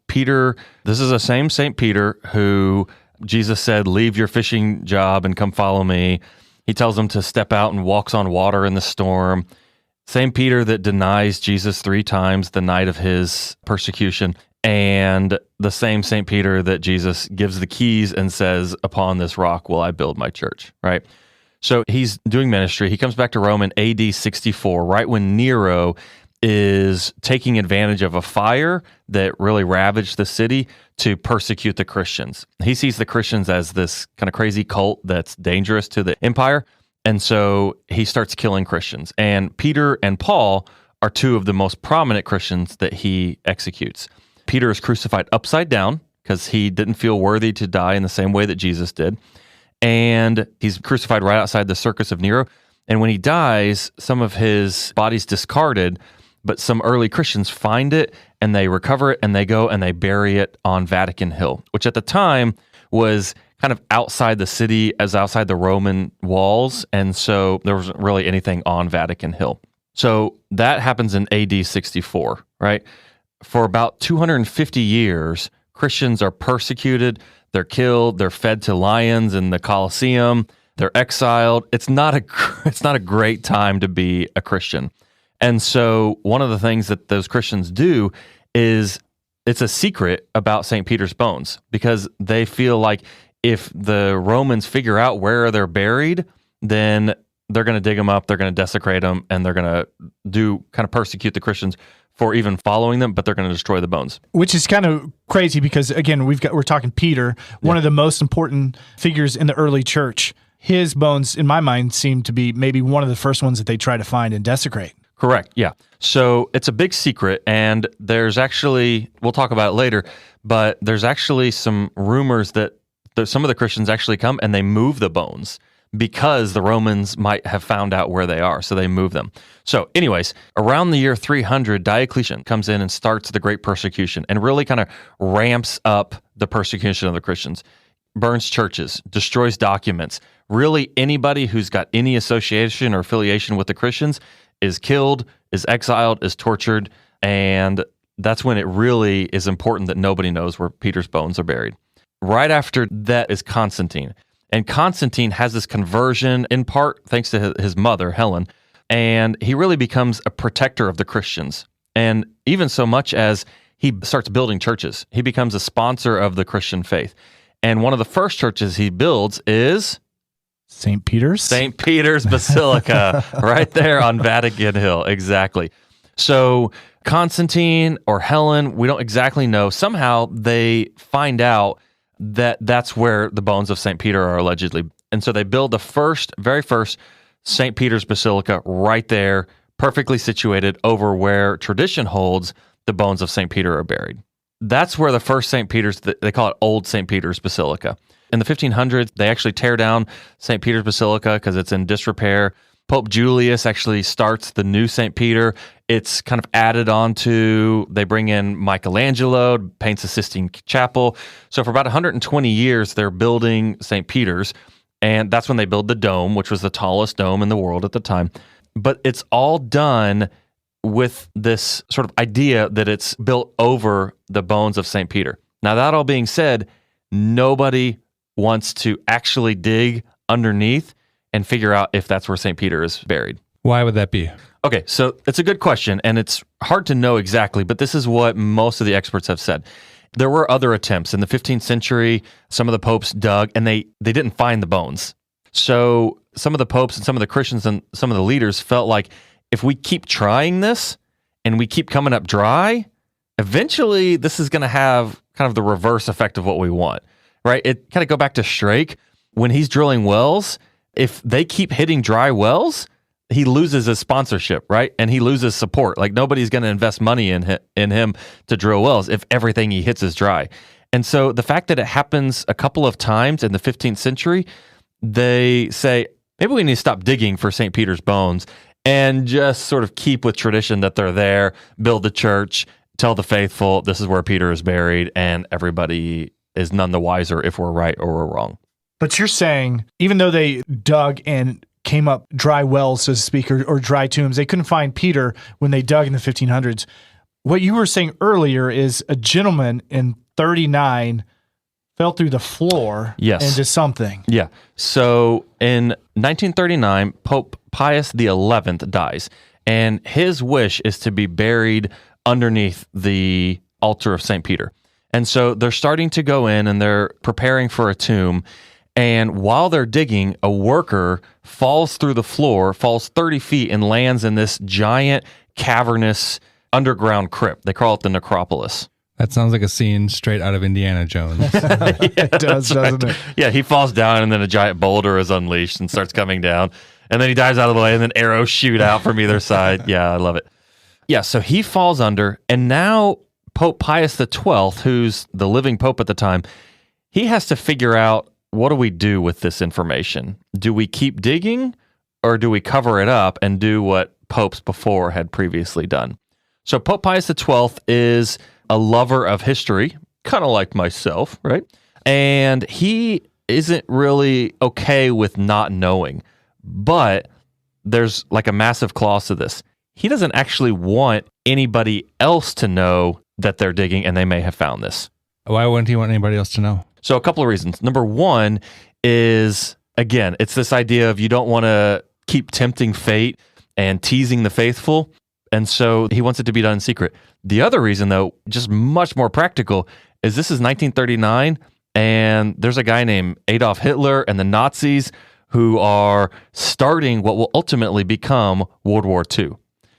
this is the same St. Peter who Jesus said, leave your fishing job and come follow me. He tells him to step out and walks on water in the storm. St. Peter that denies Jesus 3 times the night of his persecution. And the same St. Peter that Jesus gives the keys and says, upon this rock will I build my church, right? So he's doing ministry. He comes back to Rome in AD 64, right when Nero is taking advantage of a fire that really ravaged the city to persecute the Christians. He sees the Christians as this kind of crazy cult that's dangerous to the empire. And so he starts killing Christians. And Peter and Paul are 2 of the most prominent Christians that he executes. Peter is crucified upside down because he didn't feel worthy to die in the same way that Jesus did. And he's crucified right outside the Circus of Nero. And when he dies, some of his body's discarded, but some early Christians find it and they recover it and they go and they bury it on Vatican Hill, which at the time was kind of outside the city, as outside the Roman walls. And so there wasn't really anything on Vatican Hill. So that happens in AD 64, right? For about 250 years, Christians are persecuted, they're killed, they're fed to lions in the Colosseum, they're exiled. It's not a great time to be a Christian. And so one of the things that those Christians do is it's a secret about St. Peter's bones, because they feel like if the Romans figure out where they're buried, then they're going to dig them up, they're going to desecrate them, and they're going to persecute the Christians for even following them, but they're going to destroy the bones. Which is kind of crazy because, again, we're talking Peter, one of the most important figures in the early church. his bones, in my mind, seem to be maybe one of the first ones that they try to find and desecrate. Correct. Yeah. So it's a big secret, and there's actually, we'll talk about it later, but there's actually some rumors that some of the Christians actually come and they move the bones because the Romans might have found out where they are, so they move them. So anyways, around the year 300, Diocletian comes in and starts the Great Persecution and really kind of ramps up the persecution of the Christians. Burns churches, destroys documents. Really, anybody who's got any association or affiliation with the Christians is killed, is exiled, is tortured, and that's when it really is important that nobody knows where Peter's bones are buried. Right after that is Constantine. And Constantine has this conversion, in part thanks to his mother, Helen, and he really becomes a protector of the Christians. And even so much as he starts building churches, he becomes a sponsor of the Christian faith. And one of the first churches he builds is St. Peter's? St. Peter's Basilica, right there on Vatican Hill. Exactly. So Constantine or Helen, we don't exactly know. Somehow they find out that that's where the bones of St. Peter are allegedly. And so they build the very first St. Peter's Basilica right there, perfectly situated over where tradition holds the bones of St. Peter are buried. That's where the first St. Peter's, they call it Old St. Peter's Basilica. In the 1500s, they actually tear down St. Peter's Basilica because it's in disrepair. Pope Julius actually starts the new St. Peter. It's kind of added on to, they bring in Michelangelo, paints a Sistine Chapel. So for about 120 years, they're building St. Peter's, and that's when they build the dome, which was the tallest dome in the world at the time. But it's all done with this sort of idea that it's built over the bones of St. Peter. Now, that all being said, nobody wants to actually dig underneath and figure out if that's where St. Peter is buried. Why would that be? Okay, so it's a good question, and it's hard to know exactly, but this is what most of the experts have said. There were other attempts. In the 15th century, some of the popes dug, and they didn't find the bones. So some of the popes and some of the Christians and some of the leaders felt like if we keep trying this and we keep coming up dry, eventually this is going to have kind of the reverse effect of what we want, right? It kind of go back to Strake. When he's drilling wells, if they keep hitting dry wells, he loses his sponsorship, right? And he loses support. Like nobody's going to invest money in him to drill wells if everything he hits is dry. And so the fact that it happens a couple of times in the 15th century, they say, maybe we need to stop digging for St. Peter's bones and just sort of keep with tradition that they're there, build the church, tell the faithful this is where Peter is buried, and everybody is none the wiser if we're right or we're wrong. But you're saying, even though they dug and came up dry wells, so to speak, or dry tombs, they couldn't find Peter when they dug in the 1500s. What you were saying earlier is a gentleman in 39 fell through the floor into something. Yeah. So in 1939, Pope Pius XI dies, and his wish is to be buried underneath the altar of St. Peter. And so they're starting to go in and they're preparing for a tomb. And while they're digging, a worker falls through the floor, falls 30 feet, and lands in this giant, cavernous, underground crypt. They call it the necropolis. That sounds like a scene straight out of Indiana Jones. It does, doesn't it? Yeah, he falls down, and then a giant boulder is unleashed and starts coming down. And then he dives out of the way, and then arrows shoot out from either side. Yeah, I love it. Yeah, so he falls under, and now Pope Pius XII, who's the living pope at the time, he has to figure out, what do we do with this information? Do we keep digging, or do we cover it up and do what popes before had previously done? So Pope Pius XII is a lover of history, kind of like myself, right? And he isn't really okay with not knowing, but there's like a massive clause to this. He doesn't actually want anybody else to know that they're digging and they may have found this. Why wouldn't he want anybody else to know? So a couple of reasons. Number one is, again, it's this idea of you don't want to keep tempting fate and teasing the faithful. And so he wants it to be done in secret. The other reason, though, just much more practical, is this is 1939, and there's a guy named Adolf Hitler and the Nazis who are starting what will ultimately become World War II.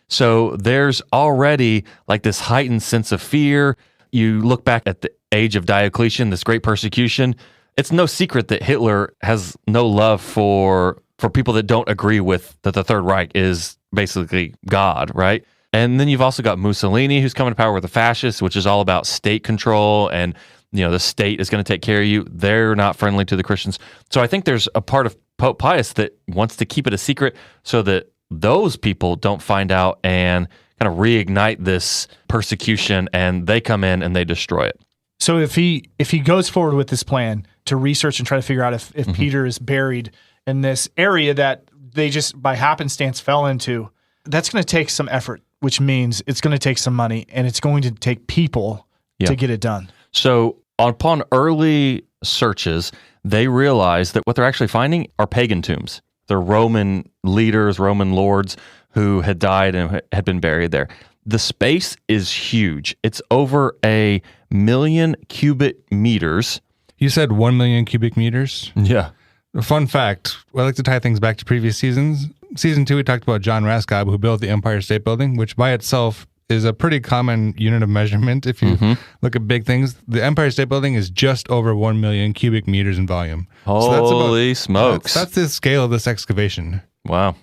So there's already like this heightened sense of fear. You look back at the age of Diocletian, this great persecution. it's no secret that Hitler has no love for people that don't agree with that the Third Reich is basically God, right? And then you've also got Mussolini, who's coming to power with the fascists, which is all about state control, and the state is going to take care of you. They're not friendly to the Christians. So I think there's a part of Pope Pius that wants to keep it a secret so that those people don't find out and kind of reignite this persecution, and they come in and they destroy it. So if he goes forward with this plan to research and try to figure out if Peter is buried in this area that they just by happenstance fell into, that's going to take some effort, which means it's going to take some money, and it's going to take people to get it done. So upon early searches, they realized that what they're actually finding are pagan tombs. They're Roman leaders, Roman lords who had died and had been buried there. The space is huge. It's over 1 million cubic meters. You said 1 million cubic meters? Yeah. A fun fact, I like to tie things back to previous seasons. Season 2, we talked about John Raskob, who built the Empire State Building, which by itself is a pretty common unit of measurement. If you look at big things, the Empire State Building is just over 1 million cubic meters in volume. Holy smokes. That's the scale of this excavation. Wow.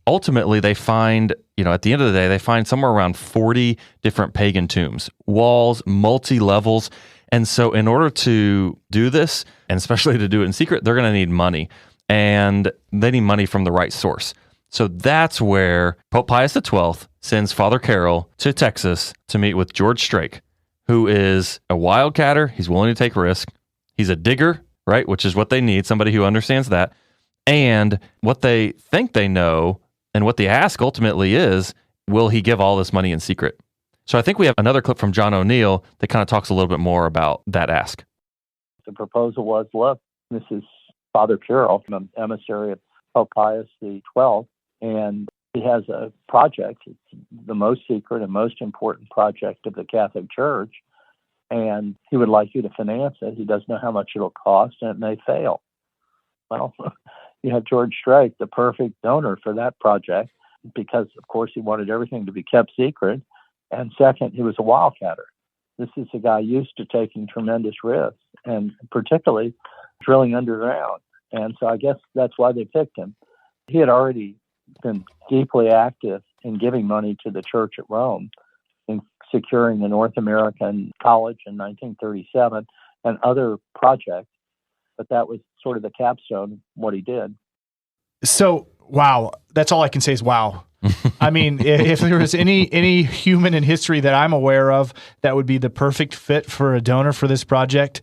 Ultimately, they find, at the end of the day, they find somewhere around 40 different pagan tombs, walls, multi-levels. And so in order to do this, and especially to do it in secret, they're going to need money. And they need money from the right source. So that's where Pope Pius XII sends Father Carroll to Texas to meet with George Strake, who is a wildcatter. He's willing to take risk. He's a digger, right? Which is what they need, somebody who understands that. And what they think they know and what the ask ultimately is, will he give all this money in secret? So I think we have another clip from John O'Neill that kind of talks a little bit more about that ask. The proposal was, look, this is Father Carroll, an emissary of Pope Pius XII, and he has a project. It's the most secret and most important project of the Catholic Church, and he would like you to finance it. He doesn't know how much it'll cost, and it may fail. Well, you have George Strake, the perfect donor for that project, because, of course, he wanted everything to be kept secret, and second, he was a wildcatter. This is a guy used to taking tremendous risks, and particularly drilling underground. And so I guess that's why they picked him. He had already been deeply active in giving money to the church at Rome, in securing the North American College in 1937 and other projects. But that was sort of the capstone of what he did. So, wow. That's all I can say is wow. I mean, if there was any human in history that I'm aware of that would be the perfect fit for a donor for this project,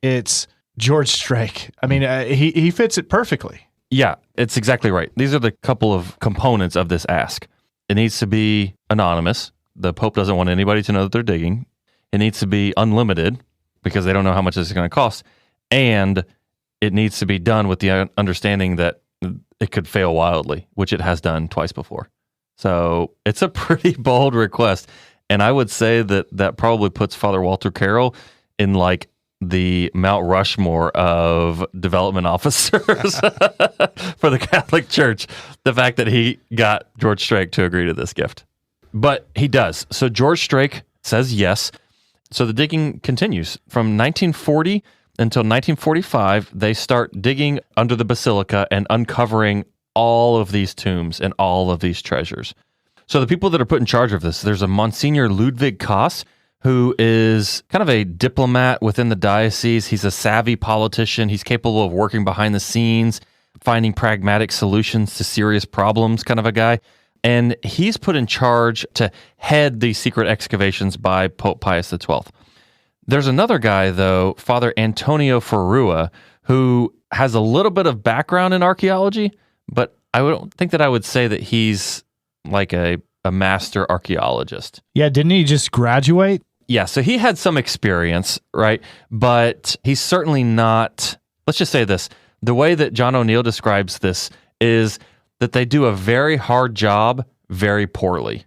it's George Strake. I mean, he fits it perfectly. Yeah, it's exactly right. These are the couple of components of this ask. It needs to be anonymous. The Pope doesn't want anybody to know that they're digging. It needs to be unlimited because they don't know how much this is going to cost. And it needs to be done with the understanding that it could fail wildly, which it has done twice before. So it's a pretty bold request. And I would say that probably puts Father Walter Carroll in like the Mount Rushmore of development officers for the Catholic Church. The fact that he got George Strake to agree to this gift. But he does. So George Strake says yes. So the digging continues. From 1940 until 1945, they start digging under the basilica and uncovering all of these tombs and all of these treasures. So the people that are put in charge of this, there's a Monsignor Ludwig Koss, who is kind of a diplomat within the diocese. He's a savvy politician. He's capable of working behind the scenes, finding pragmatic solutions to serious problems, kind of a guy. And he's put in charge to head these secret excavations by Pope Pius XII. There's another guy, though, Father Antonio Ferrua, who has a little bit of background in archaeology, but I don't think that I would say that he's like a master archaeologist. Yeah, didn't he just graduate? Yeah, so he had some experience, right? But he's certainly not, let's just say this, the way that John O'Neill describes this is that they do a very hard job very poorly,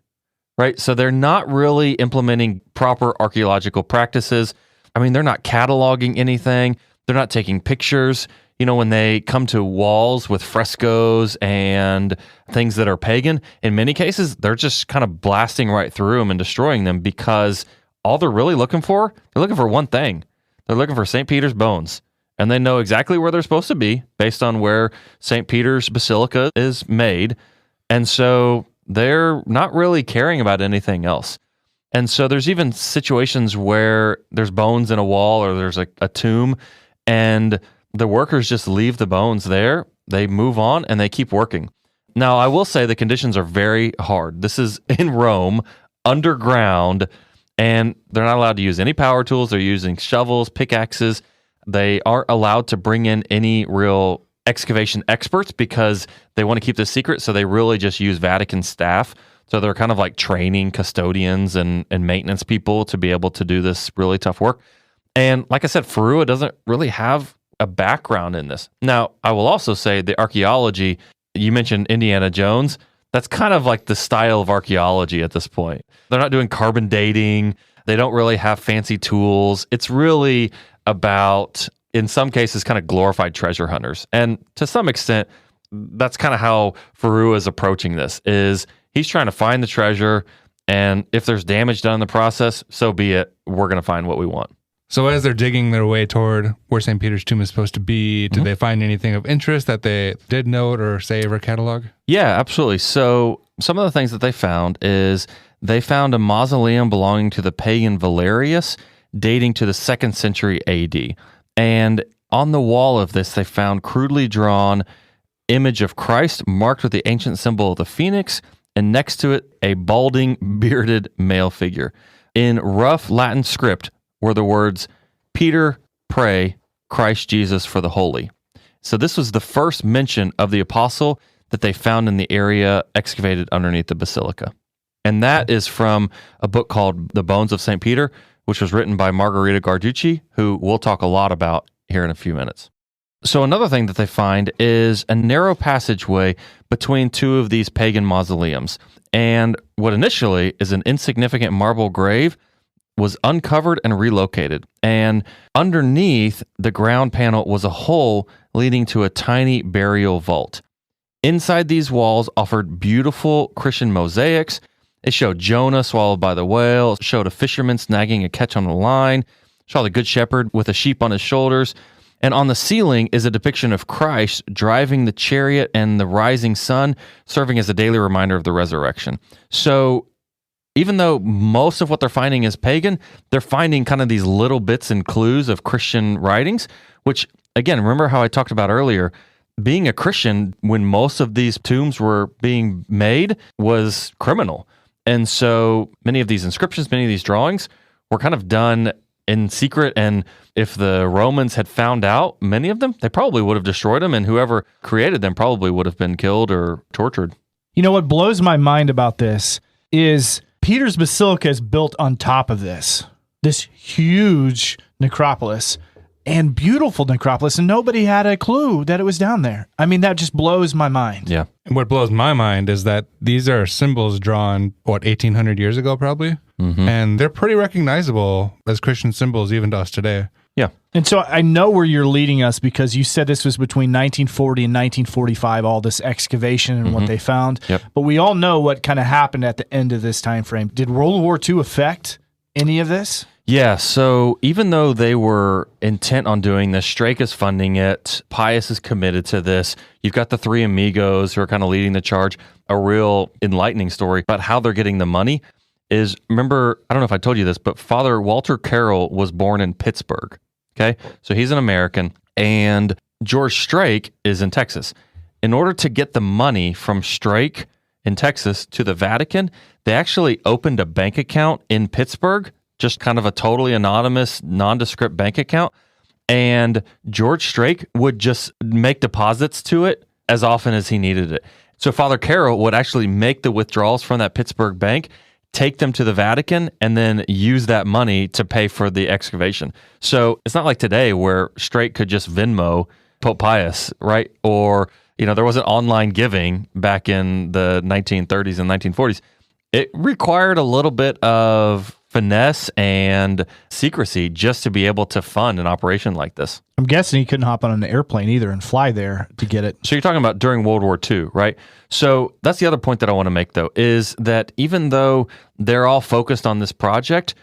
right? So they're not really implementing proper archaeological practices. I mean, they're not cataloging anything. They're not taking pictures. You know, when they come to walls with frescoes and things that are pagan, in many cases, they're just kind of blasting right through them and destroying them because all they're really looking for, they're looking for one thing. They're looking for St. Peter's bones. and they know exactly where they're supposed to be based on where St. Peter's Basilica is made. And so they're not really caring about anything else. And so there's even situations where there's bones in a wall or there's a tomb, and the workers just leave the bones there. They move on and they keep working. Now, I will say the conditions are very hard. This is in Rome, underground, and they're not allowed to use any power tools. They're using shovels, pickaxes. They aren't allowed to bring in any real excavation experts because they want to keep this secret. So they really just use Vatican staff. So they're kind of like training custodians and maintenance people to be able to do this really tough work. And like I said, Ferrua doesn't really have a background in this. Now, I will also say the archaeology, you mentioned Indiana Jones, that's kind of like the style of archaeology at this point. They're not doing carbon dating. They don't really have fancy tools. It's really about, in some cases, kind of glorified treasure hunters. And to some extent, that's kind of how Ferrua is approaching this, is he's trying to find the treasure, and if there's damage done in the process, so be it. We're going to find what we want. So as they're digging their way toward where St. Peter's tomb is supposed to be, did they find anything of interest that they did note or save or catalog? Yeah, absolutely. So some of the things that they found is they found a mausoleum belonging to the pagan Valerius dating to the 2nd century AD. And on the wall of this, they found crudely drawn image of Christ marked with the ancient symbol of the phoenix, and next to it, a balding, bearded male figure. In rough Latin script were the words, "Peter, pray, Christ Jesus for the holy." So this was the first mention of the apostle that they found in the area excavated underneath the basilica. And that is from a book called The Bones of St. Peter, which was written by Margherita Garducci, who we'll talk a lot about here in a few minutes. So another thing that they find is a narrow passageway between two of these pagan mausoleums. And what initially is an insignificant marble grave was uncovered and relocated. And underneath the ground panel was a hole leading to a tiny burial vault. Inside these walls offered beautiful Christian mosaics. It showed Jonah swallowed by the whale, showed a fisherman snagging a catch on the line, showed the good shepherd with a sheep on his shoulders. And on the ceiling is a depiction of Christ driving the chariot and the rising sun, serving as a daily reminder of the resurrection. So even though most of what they're finding is pagan, they're finding kind of these little bits and clues of Christian writings, which, again, remember how I talked about earlier, being a Christian when most of these tombs were being made was criminal. And so many of these inscriptions, many of these drawings were kind of done in secret. And if the Romans had found out many of them, they probably would have destroyed them, and whoever created them probably would have been killed or tortured. You know, what blows my mind about this is Peter's Basilica is built on top of this huge necropolis, and beautiful necropolis, and nobody had a clue that it was down there. I mean, that just blows my mind. Yeah. And what blows my mind is that these are symbols drawn, 1,800 years ago, probably? Mm-hmm. And they're pretty recognizable as Christian symbols even to us today. Yeah. And so I know where you're leading us, because you said this was between 1940 and 1945, all this excavation and what they found. Yep. But we all know what kind of happened at the end of this time frame. Did World War II affect any of this? Yeah, so even though they were intent on doing this, Strake is funding it, Pius is committed to this, you've got the three amigos who are kind of leading the charge. A real enlightening story about how they're getting the money is, remember, I don't know if I told you this, but Father Walter Carroll was born in Pittsburgh, okay? So he's an American, and George Strake is in Texas. In order to get the money from Strake in Texas to the Vatican, they actually opened a bank account in Pittsburgh, just kind of a totally anonymous, nondescript bank account. And George Strake would just make deposits to it as often as he needed it. So Father Carroll would actually make the withdrawals from that Pittsburgh bank, take them to the Vatican, and then use that money to pay for the excavation. So it's not like today where Strake could just Venmo Pope Pius, right? Or, you know, there wasn't online giving back in the 1930s and 1940s. It required a little bit of finesse and secrecy just to be able to fund an operation like this. I'm guessing he couldn't hop on an airplane either and fly there to get it. So you're talking about during World War II, right? So that's the other point that I want to make, though, is that even though they're all focused on this project,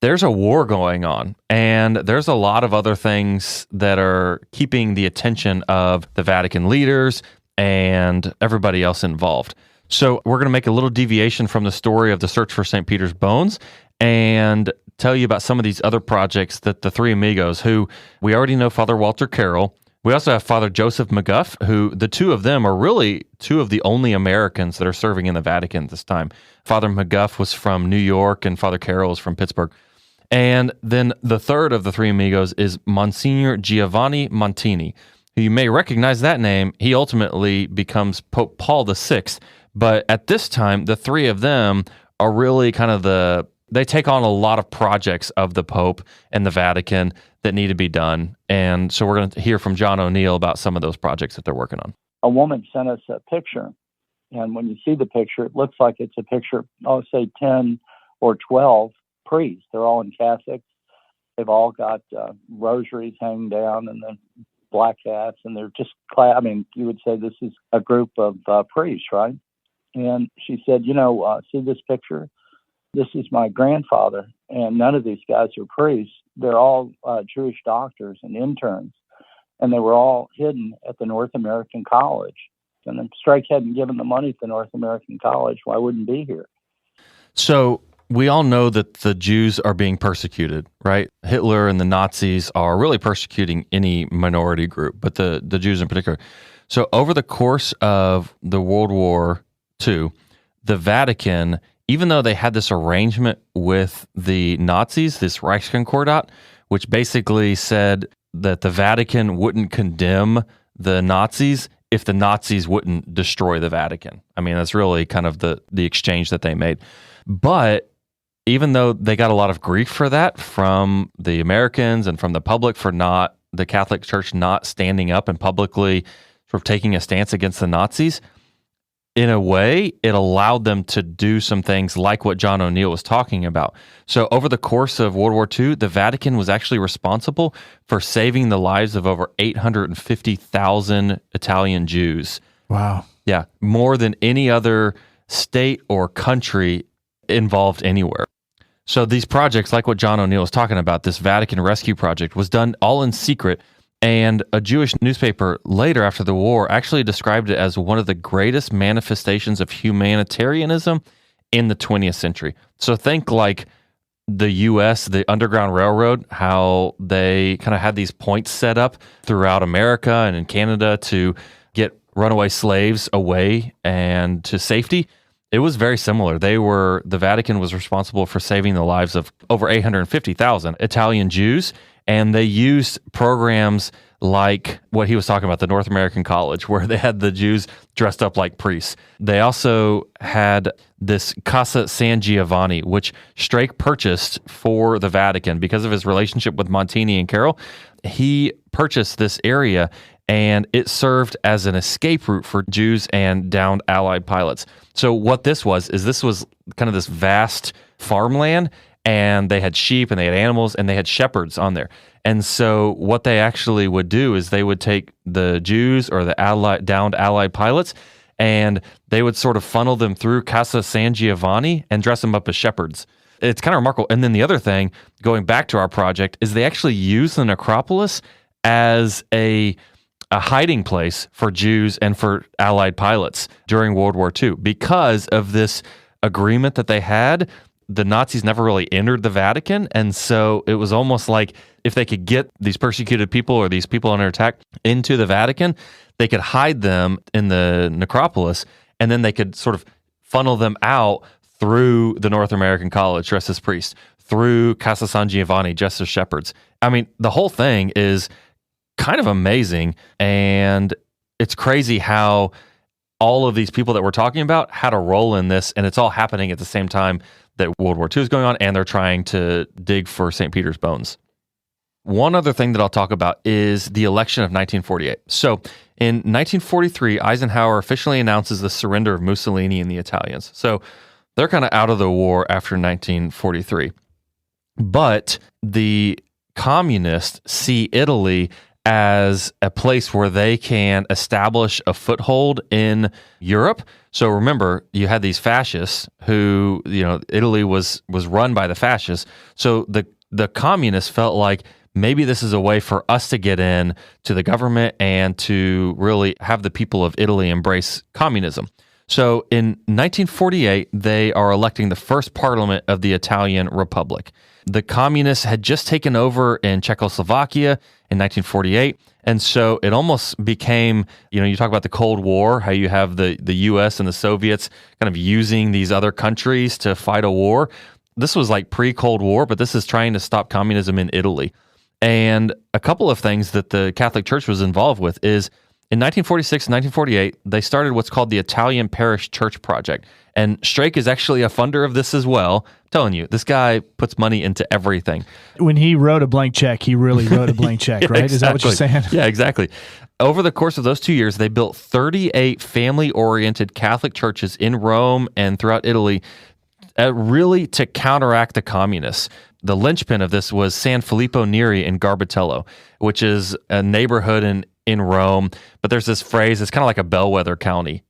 there's a war going on, and there's a lot of other things that are keeping the attention of the Vatican leaders and everybody else involved. So we're going to make a little deviation from the story of the search for St. Peter's bones and tell you about some of these other projects that the three amigos, who we already know Father Walter Carroll. We also have Father Joseph McGuff, who the two of them are really two of the only Americans that are serving in the Vatican at this time. Father McGuff was from New York and Father Carroll is from Pittsburgh. And then the third of the three amigos is Monsignor Giovanni Montini, who you may recognize that name. He ultimately becomes Pope Paul VI. But at this time, the three of them are really kind of they take on a lot of projects of the Pope and the Vatican that need to be done. And so we're going to hear from John O'Neill about some of those projects that they're working on. A woman sent us a picture, and when you see the picture, it looks like it's a picture, say 10 or 12 priests. They're all in cassocks. They've all got rosaries hanging down and then black hats, and they're just you would say this is a group of priests, right? And she said, see this picture? This is my grandfather, and none of these guys are priests. They're all Jewish doctors and interns, and they were all hidden at the North American College. And if Strake hadn't given the money to the North American College, why wouldn't be here? So we all know that the Jews are being persecuted, right? Hitler and the Nazis are really persecuting any minority group, but the Jews in particular. So over the course of the World War II, the Vatican, even though they had this arrangement with the Nazis, this Reichskonkordat, which basically said that the Vatican wouldn't condemn the Nazis if the Nazis wouldn't destroy the Vatican. I mean, that's really kind of the exchange that they made. But even though they got a lot of grief for that from the Americans and from the public for the Catholic Church not standing up and publicly sort of taking a stance against the Nazis, in a way, it allowed them to do some things like what John O'Neill was talking about. So over the course of World War II, the Vatican was actually responsible for saving the lives of over 850,000 Italian Jews. Wow. Yeah, more than any other state or country involved anywhere. So these projects, like what John O'Neill was talking about, this Vatican Rescue Project, was done all in secret. And a Jewish newspaper later after the war actually described it as one of the greatest manifestations of humanitarianism in the 20th century. So think like the U.S., the Underground Railroad, how they kind of had these points set up throughout America and in Canada to get runaway slaves away and to safety. It was very similar. The Vatican was responsible for saving the lives of over 850,000 Italian Jews. And they used programs like what he was talking about, the North American College, where they had the Jews dressed up like priests. They also had this Casa San Giovanni, which Strake purchased for the Vatican because of his relationship with Montini and Carroll. He purchased this area, and it served as an escape route for Jews and downed Allied pilots. So what this was kind of this vast farmland, and they had sheep and they had animals and they had shepherds on there. And so what they actually would do is they would take the Jews or the downed Allied pilots, and they would sort of funnel them through Casa San Giovanni and dress them up as shepherds. It's kind of remarkable. And then the other thing, going back to our project, is they actually used the necropolis as a hiding place for Jews and for Allied pilots during World War II. Because of this agreement that they had, the Nazis never really entered the Vatican, and so it was almost like if they could get these persecuted people or these people under attack into the Vatican, they could hide them in the necropolis, and then they could sort of funnel them out through the North American College dressed as priests, through Casa San Giovanni dressed as shepherds. I mean, the whole thing is kind of amazing, and it's crazy how all of these people that we're talking about had a role in this, and it's all happening at the same time that World War II is going on, and they're trying to dig for St. Peter's bones. One other thing that I'll talk about is the election of 1948. So in 1943, Eisenhower officially announces the surrender of Mussolini and the Italians. So they're kind of out of the war after 1943. But the communists see Italy as a place where they can establish a foothold in Europe. So remember, you had these fascists who, Italy was run by the fascists. So the communists felt like maybe this is a way for us to get in to the government and to really have the people of Italy embrace communism. So in 1948, they are electing the first parliament of the Italian Republic. The communists had just taken over in Czechoslovakia in 1948. And so it almost became, you talk about the Cold War, how you have the U.S. and the Soviets kind of using these other countries to fight a war. This was like pre-Cold War, but this is trying to stop communism in Italy. And a couple of things that the Catholic Church was involved with is in 1946 and 1948, they started what's called the Italian Parish Church Project. And Strake is actually a funder of this as well. I'm telling you, this guy puts money into everything. When he wrote a blank check, he really wrote a blank check, right? Exactly. Is that what you're saying? Yeah, exactly. Over the course of those 2 years, they built 38 family-oriented Catholic churches in Rome and throughout Italy, really to counteract the communists. The linchpin of this was San Filippo Neri in Garbatello, which is a neighborhood in Rome. But there's this phrase, it's kind of like a bellwether county.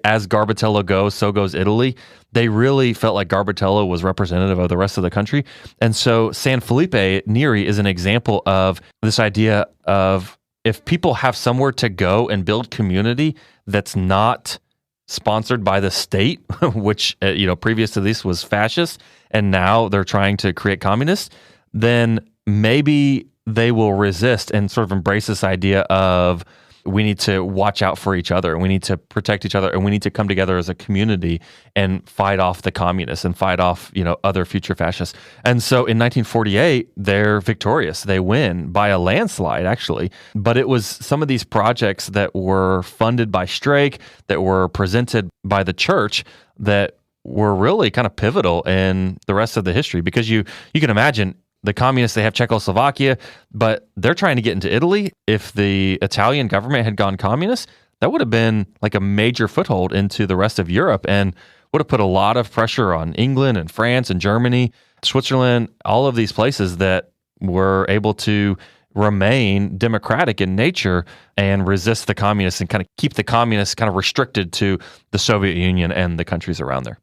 As Garbatello goes, so goes Italy. They really felt like Garbatello was representative of the rest of the country. And so San Filippo Neri is an example of this idea of if people have somewhere to go and build community that's not sponsored by the state, which, previous to this was fascist, and now they're trying to create communists, then maybe they will resist and sort of embrace this idea of we need to watch out for each other, and we need to protect each other, and we need to come together as a community and fight off the communists and fight off, other future fascists. And so in 1948, they're victorious. They win by a landslide, actually. But it was some of these projects that were funded by Strake, that were presented by the church, that were really kind of pivotal in the rest of the history, because you can imagine the communists, they have Czechoslovakia, but they're trying to get into Italy. If the Italian government had gone communist, that would have been like a major foothold into the rest of Europe and would have put a lot of pressure on England and France and Germany, Switzerland, all of these places that were able to remain democratic in nature and resist the communists and kind of keep the communists kind of restricted to the Soviet Union and the countries around there.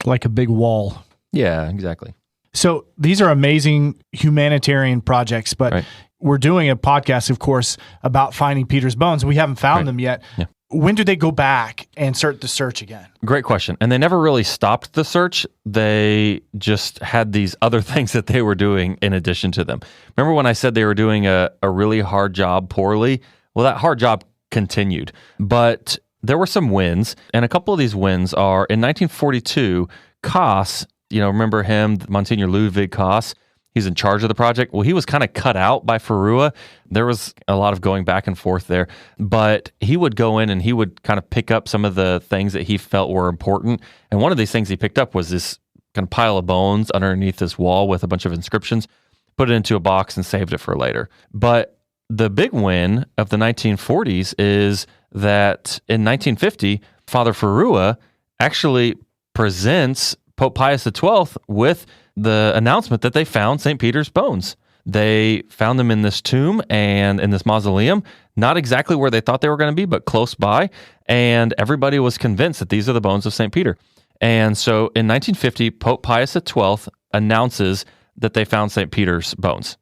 Like a big wall. Yeah, exactly. So these are amazing humanitarian projects, but Right. We're doing a podcast, of course, about finding Peter's bones. We haven't found Right. them yet. Yeah. When do they go back and start the search again? Great question. And they never really stopped the search. They just had these other things that they were doing in addition to them. Remember when I said they were doing a really hard job poorly? Well, that hard job continued. But there were some wins, and a couple of these wins are in 1942, Koss, remember him, Monsignor Ludwig Koss? He's in charge of the project. Well, he was kind of cut out by Ferrua. There was a lot of going back and forth there, but he would go in and he would kind of pick up some of the things that he felt were important. And one of these things he picked up was this kind of pile of bones underneath this wall with a bunch of inscriptions, put it into a box and saved it for later. But the big win of the 1940s is that in 1950, Father Ferrua actually presents Pope Pius XII with the announcement that they found St. Peter's bones. They found them in this tomb and in this mausoleum, not exactly where they thought they were going to be, but close by. And everybody was convinced that these are the bones of St. Peter. And so in 1950, Pope Pius XII announces that they found St. Peter's bones.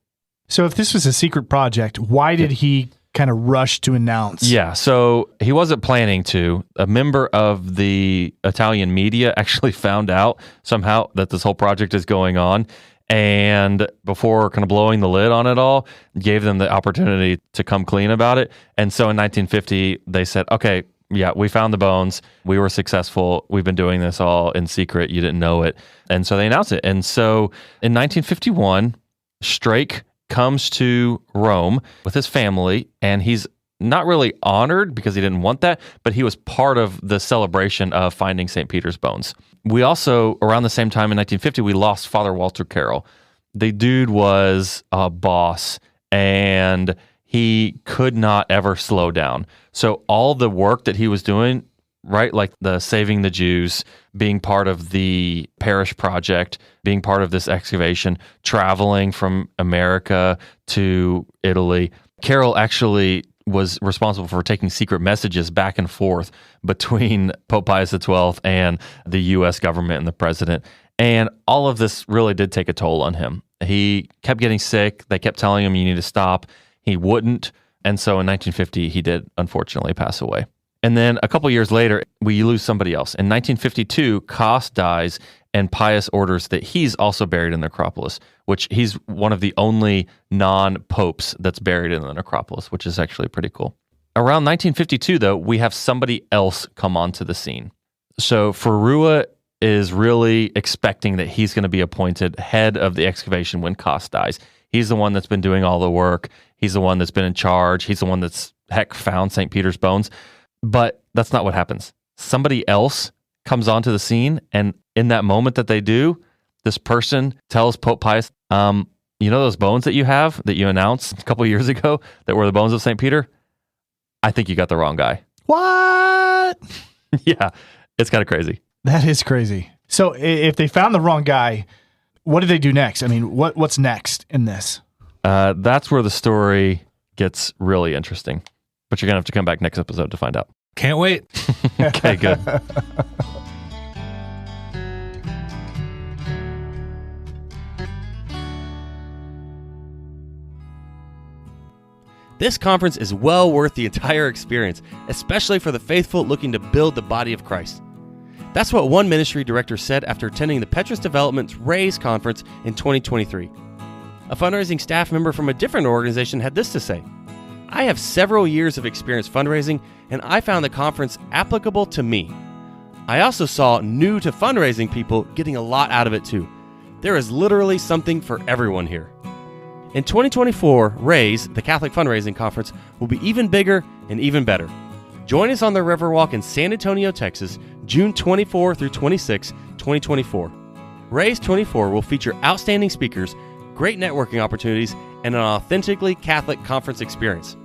So if this was a secret project, why did he kind of rush to announce? Yeah, so he wasn't planning to. A member of the Italian media actually found out somehow that this whole project is going on, and before kind of blowing the lid on it all, gave them the opportunity to come clean about it. And so in 1950, they said, okay, yeah, we found the bones. We were successful. We've been doing this all in secret. You didn't know it. And so they announced it. And so in 1951, Strake comes to Rome with his family, and he's not really honored because he didn't want that, but he was part of the celebration of finding St. Peter's bones. We also, around the same time in 1950, we lost Father Walter Carroll. The dude was a boss, and he could not ever slow down. So all the work that he was doing, right, like the saving the Jews, being part of the parish project, being part of this excavation, traveling from America to Italy, Carol actually was responsible for taking secret messages back and forth between Pope Pius XII and the U.S. government and the president. And all of this really did take a toll on him. He kept getting sick. They kept telling him, you need to stop. He wouldn't. And so in 1950, he did unfortunately pass away. And then a couple years later, we lose somebody else. In 1952, Cos dies, and Pius orders that he's also buried in the necropolis, which he's one of the only non-popes that's buried in the necropolis, which is actually pretty cool. Around 1952, though, we have somebody else come onto the scene. So Ferrua is really expecting that he's going to be appointed head of the excavation when Cos dies. He's the one that's been doing all the work. He's the one that's been in charge. He's the one that's, found St. Peter's bones. But that's not what happens. Somebody else comes onto the scene, and in that moment that they do, this person tells Pope Pius, you know those bones that you have that you announced a couple years ago that were the bones of St. Peter? I think you got the wrong guy. What? Yeah, it's kind of crazy. That is crazy. So if they found the wrong guy, what do they do next? I mean, what's next in this? That's where the story gets really interesting. But you're going to have to come back next episode to find out. Can't wait. Okay, good. This conference is well worth the entire experience, especially for the faithful looking to build the body of Christ. That's what one ministry director said after attending the Petrus Development's RAISE conference in 2023. A fundraising staff member from a different organization had this to say: I have several years of experience fundraising, and I found the conference applicable to me. I also saw new to fundraising people getting a lot out of it too. There is literally something for everyone here. In 2024, RAISE, the Catholic Fundraising Conference, will be even bigger and even better. Join us on the Riverwalk in San Antonio, Texas, June 24 through 26, 2024. RAISE 24 will feature outstanding speakers, great networking opportunities, and an authentically Catholic conference experience.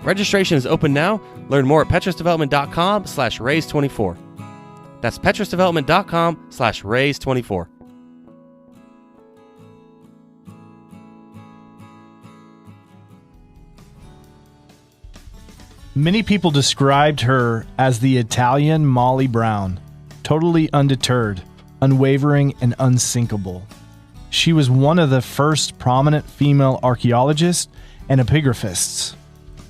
Registration is open now. Learn more at petrusdevelopment.com/raise24. That's petrusdevelopment.com/raise24. Many people described her as the Italian Molly Brown, totally undeterred, unwavering, and unsinkable. She was one of the first prominent female archaeologists and epigraphists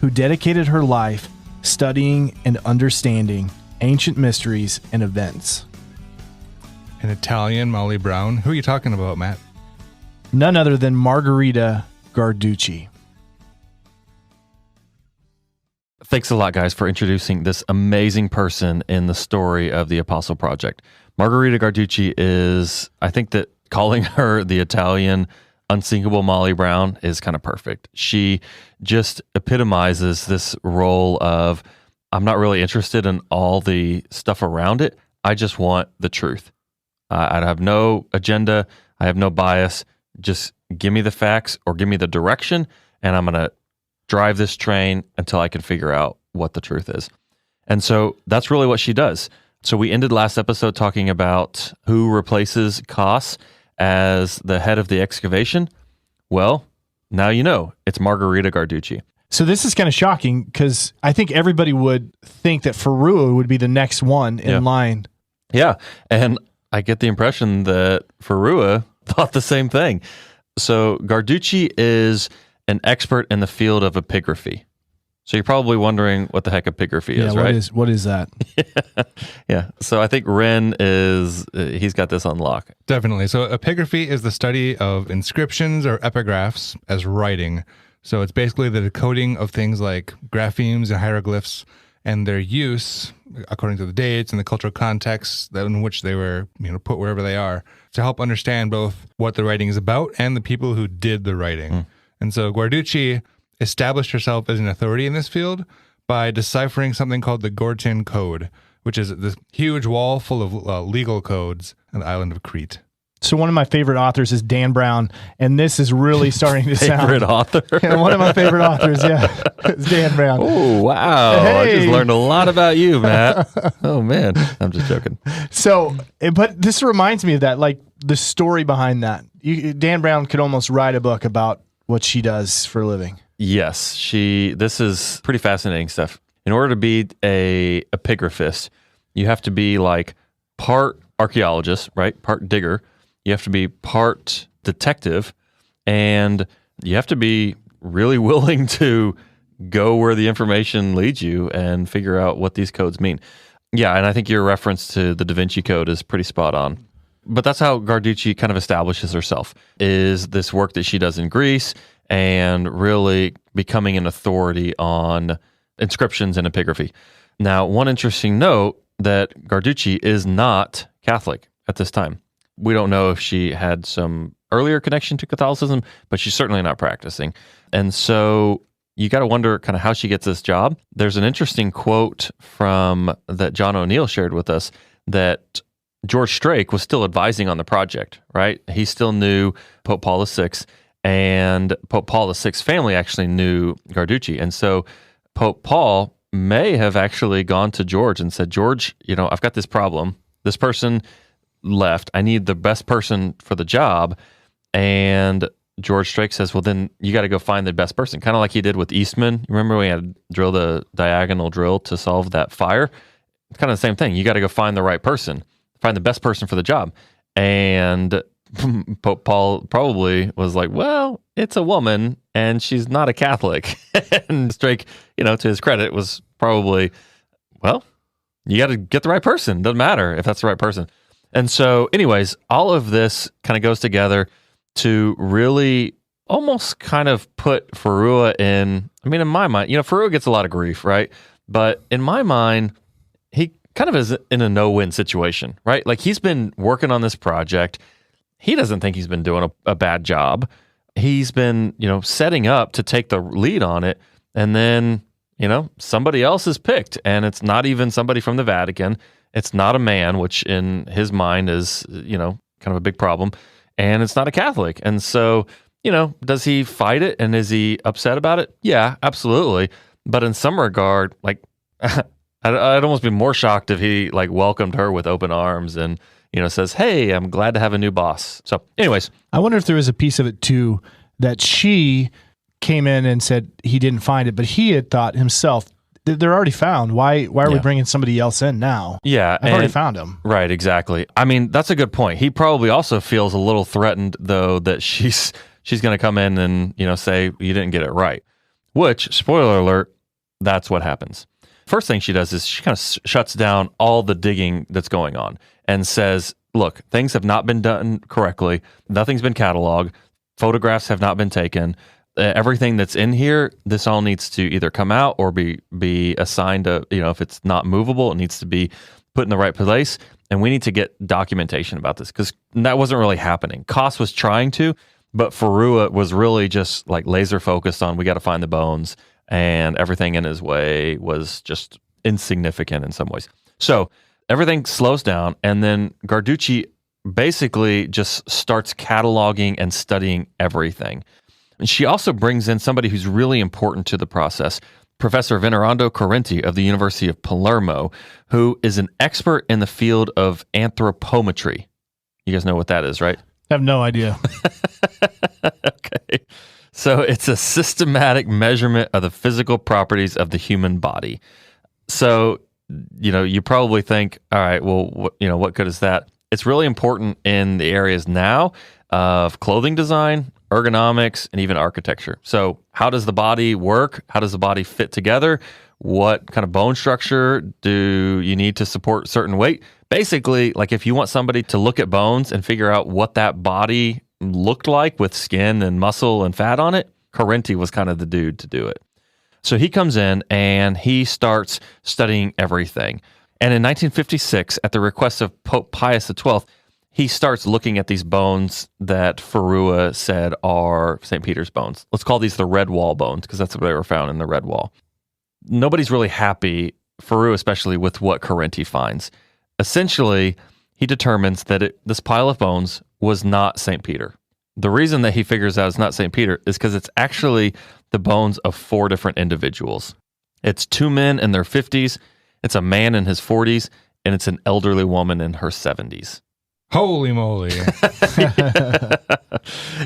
who dedicated her life studying and understanding ancient mysteries and events. An Italian Molly Brown? Who are you talking about, Matt? None other than Margherita Garducci. Thanks a lot, guys, for introducing this amazing person in the story of the Apostle Project. Margherita Garducci is, I think that calling her the Italian unsinkable Molly Brown is kind of perfect. She just epitomizes this role of, I'm not really interested in all the stuff around it. I just want the truth. I have no agenda. I have no bias. Just give me the facts or give me the direction, and I'm going to drive this train until I can figure out what the truth is. And so that's really what she does. So we ended last episode talking about who replaces Cos as the head of the excavation. Well, now you know, it's Margherita Garducci. So this is kind of shocking because I think everybody would think that Ferrua would be the next one in line. Yeah, and I get the impression that Ferrua thought the same thing. So Garducci is an expert in the field of epigraphy. So you're probably wondering what the heck epigraphy is, right? What is that? Yeah. So I think Ren he's got this on lock. Definitely. So epigraphy is the study of inscriptions or epigraphs as writing. So it's basically the decoding of things like graphemes and hieroglyphs and their use according to the dates and the cultural context in which they were, put wherever they are, to help understand both what the writing is about and the people who did the writing. And so Garducci established herself as an authority in this field by deciphering something called the Gortin Code, which is this huge wall full of legal codes on the island of Crete. So one of my favorite authors is Dan Brown, and this is really starting to sound... Favorite author? Yeah, one of my favorite authors, is Dan Brown. Oh, wow. Hey. I just learned a lot about you, Matt. Oh, man. I'm just joking. So, but this reminds me of that, like the story behind that. Dan Brown could almost write a book about what she does for a living. Yes, this is pretty fascinating stuff. In order to be a epigraphist, you have to be like part archaeologist, right? Part digger. You have to be part detective, and you have to be really willing to go where the information leads you and figure out what these codes mean. Yeah, and I think your reference to the Da Vinci Code is pretty spot on. But that's how Garducci kind of establishes herself, is this work that she does in Greece and really becoming an authority on inscriptions and epigraphy. Now, one interesting note that Garducci is not Catholic at this time. We don't know if she had some earlier connection to Catholicism, but she's certainly not practicing. And so you got to wonder kind of how she gets this job. There's an interesting quote that John O'Neill shared with us that George Strake was still advising on the project, right? He still knew Pope Paul VI, and Pope Paul VI's family actually knew Garducci. And so Pope Paul may have actually gone to George and said, George, I've got this problem. This person left. I need the best person for the job. And George Strake says, well, then you got to go find the best person. Kind of like he did with Eastman. Remember we had to drill the diagonal drill to solve that fire? It's kind of the same thing. You got to go find the right person, find the best person for the job. And Pope Paul probably was like, well, it's a woman and she's not a Catholic. And Strake, to his credit, was probably, well, you got to get the right person. Doesn't matter if that's the right person. And so anyways, all of this kind of goes together to really almost kind of put Farua in my mind, Farua gets a lot of grief, right? But in my mind, he kind of is in a no-win situation, right? Like he's been working on this project. He doesn't think he's been doing a bad job. He's been, setting up to take the lead on it. And then, somebody else is picked, and it's not even somebody from the Vatican. It's not a man, which in his mind is, kind of a big problem. And it's not a Catholic. And so, does he fight it? And is he upset about it? Yeah, absolutely. But in some regard, like, I'd almost be more shocked if he like welcomed her with open arms and, says, hey, I'm glad to have a new boss. So anyways. I wonder if there was a piece of it too, that she came in and said he didn't find it, but he had thought himself, they're already found. Why are we bringing somebody else in now? Yeah. I've already found him. Right, exactly. That's a good point. He probably also feels a little threatened, though, that she's going to come in and, say, you didn't get it right. Which, spoiler alert, that's what happens. First thing she does is she kind of shuts down all the digging that's going on and says, look, things have not been done correctly. Nothing's been cataloged. Photographs have not been taken. Everything that's in here, this all needs to either come out or be assigned to, if it's not movable, it needs to be put in the right place. And we need to get documentation about this because that wasn't really happening. Koss was trying to, but Farua was really just like laser focused on, we got to find the bones, and everything in his way was just insignificant in some ways. So everything slows down, and then Garducci basically just starts cataloging and studying everything. And she also brings in somebody who's really important to the process, Professor Venerando Correnti of the University of Palermo, who is an expert in the field of anthropometry. You guys know what that is, right? I have no idea. Okay. So it's a systematic measurement of the physical properties of the human body. So, you probably think, all right, well, what good is that? It's really important in the areas now of clothing design, ergonomics, and even architecture. So how does the body work? How does the body fit together? What kind of bone structure do you need to support certain weight? Basically, like if you want somebody to look at bones and figure out what that body looked like with skin and muscle and fat on it, Correnti was kind of the dude to do it. So he comes in and he starts studying everything. And in 1956, at the request of Pope Pius XII, he starts looking at these bones that Farua said are St. Peter's bones. Let's call these the red wall bones because that's what they were found in the red wall. Nobody's really happy, Farua especially, with what Correnti finds. Essentially, he determines that this pile of bones was not St. Peter. The reason that he figures out it's not St. Peter is because it's actually the bones of 4 different individuals. It's 2 men in their 50s, it's a man in his 40s, and it's an elderly woman in her 70s. Holy moly.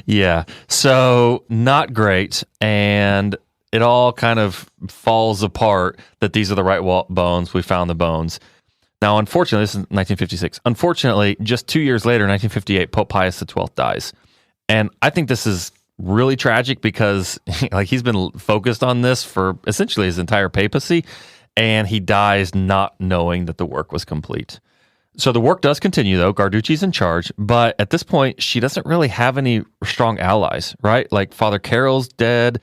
Yeah. So not great. And it all kind of falls apart that these are the right bones. We found the bones. Now, unfortunately, this is 1956. Unfortunately, just 2 years later, 1958, Pope Pius XII dies. And I think this is really tragic because like he's been focused on this for essentially his entire papacy, and he dies not knowing that the work was complete. So the work does continue, though. Garducci's in charge, but at this point, she doesn't really have any strong allies, right? Like Father Carroll's dead,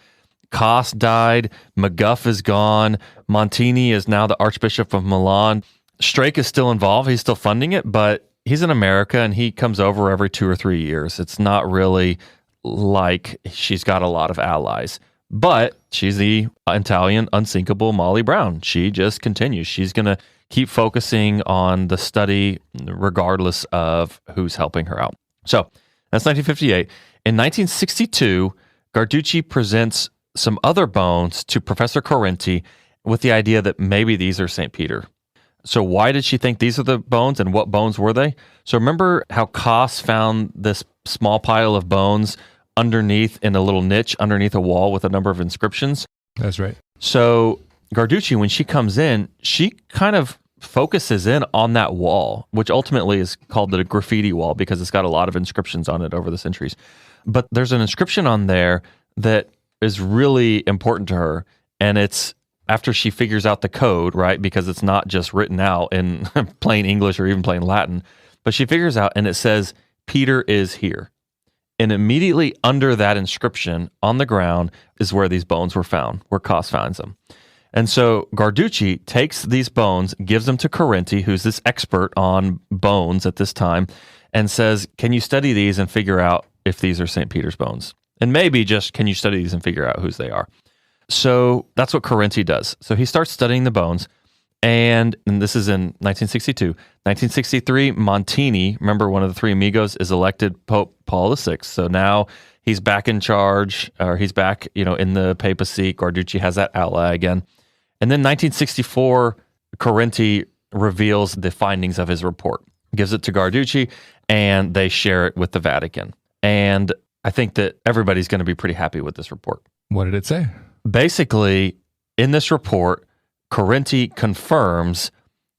Koss died, McGuff is gone, Montini is now the Archbishop of Milan. Strake is still involved. He's still funding it, but he's in America, and he comes over every 2 or 3 years. It's not really like she's got a lot of allies. But she's the Italian unsinkable Molly Brown. She just continues. She's going to keep focusing on the study regardless of who's helping her out. So that's 1958. In 1962, Garducci presents some other bones to Professor Correnti with the idea that maybe these are St. Peter. So why did she think these are the bones, and what bones were they? So remember how Koss found this small pile of bones underneath in a little niche underneath a wall with a number of inscriptions? That's right. So Garducci, when she comes in, she kind of focuses in on that wall, which ultimately is called the graffiti wall because it's got a lot of inscriptions on it over the centuries. But there's an inscription on there that is really important to her, and it's after she figures out the code, right? Because it's not just written out in plain English or even plain Latin, but she figures out, and it says, Peter is here. And immediately under that inscription on the ground is where these bones were found, where Koss finds them. And so Garducci takes these bones, gives them to Correnti, who's this expert on bones at this time, and says, can you study these and figure out if these are St. Peter's bones? And maybe just, can you study these and figure out whose they are? So that's what Correnti does. So he starts studying the bones, and this is in 1962. 1963, Montini, remember one of the three amigos, is elected Pope Paul VI. So now he's back in charge, or he's back, in the papacy. Garducci has that ally again. And then 1964, Correnti reveals the findings of his report, gives it to Garducci, and they share it with the Vatican. And I think that everybody's going to be pretty happy with this report. What did it say? Basically, in this report, Correnti confirms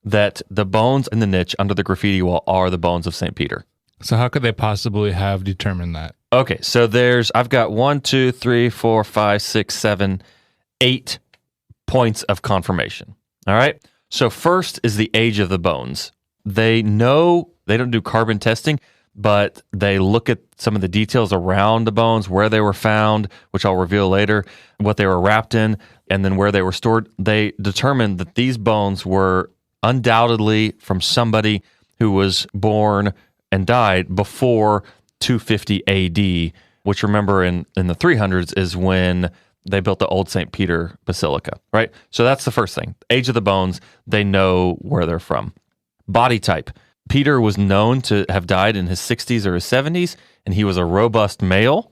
that the bones in the niche under the graffiti wall are the bones of St. Peter. So how could they possibly have determined that? Okay, so I've got 1, 2, 3, 4, 5, 6, 7, 8 points of confirmation. All right. So first is the age of the bones. They know they don't do carbon testing, but they look at some of the details around the bones, where they were found, which I'll reveal later, what they were wrapped in, and then where they were stored. They determined that these bones were undoubtedly from somebody who was born and died before 250 AD, which remember in the 300s is when they built the old St. Peter Basilica, right? So that's the first thing. Age of the bones, they know where they're from. Body type. Peter was known to have died in his 60s or his 70s, and he was a robust male,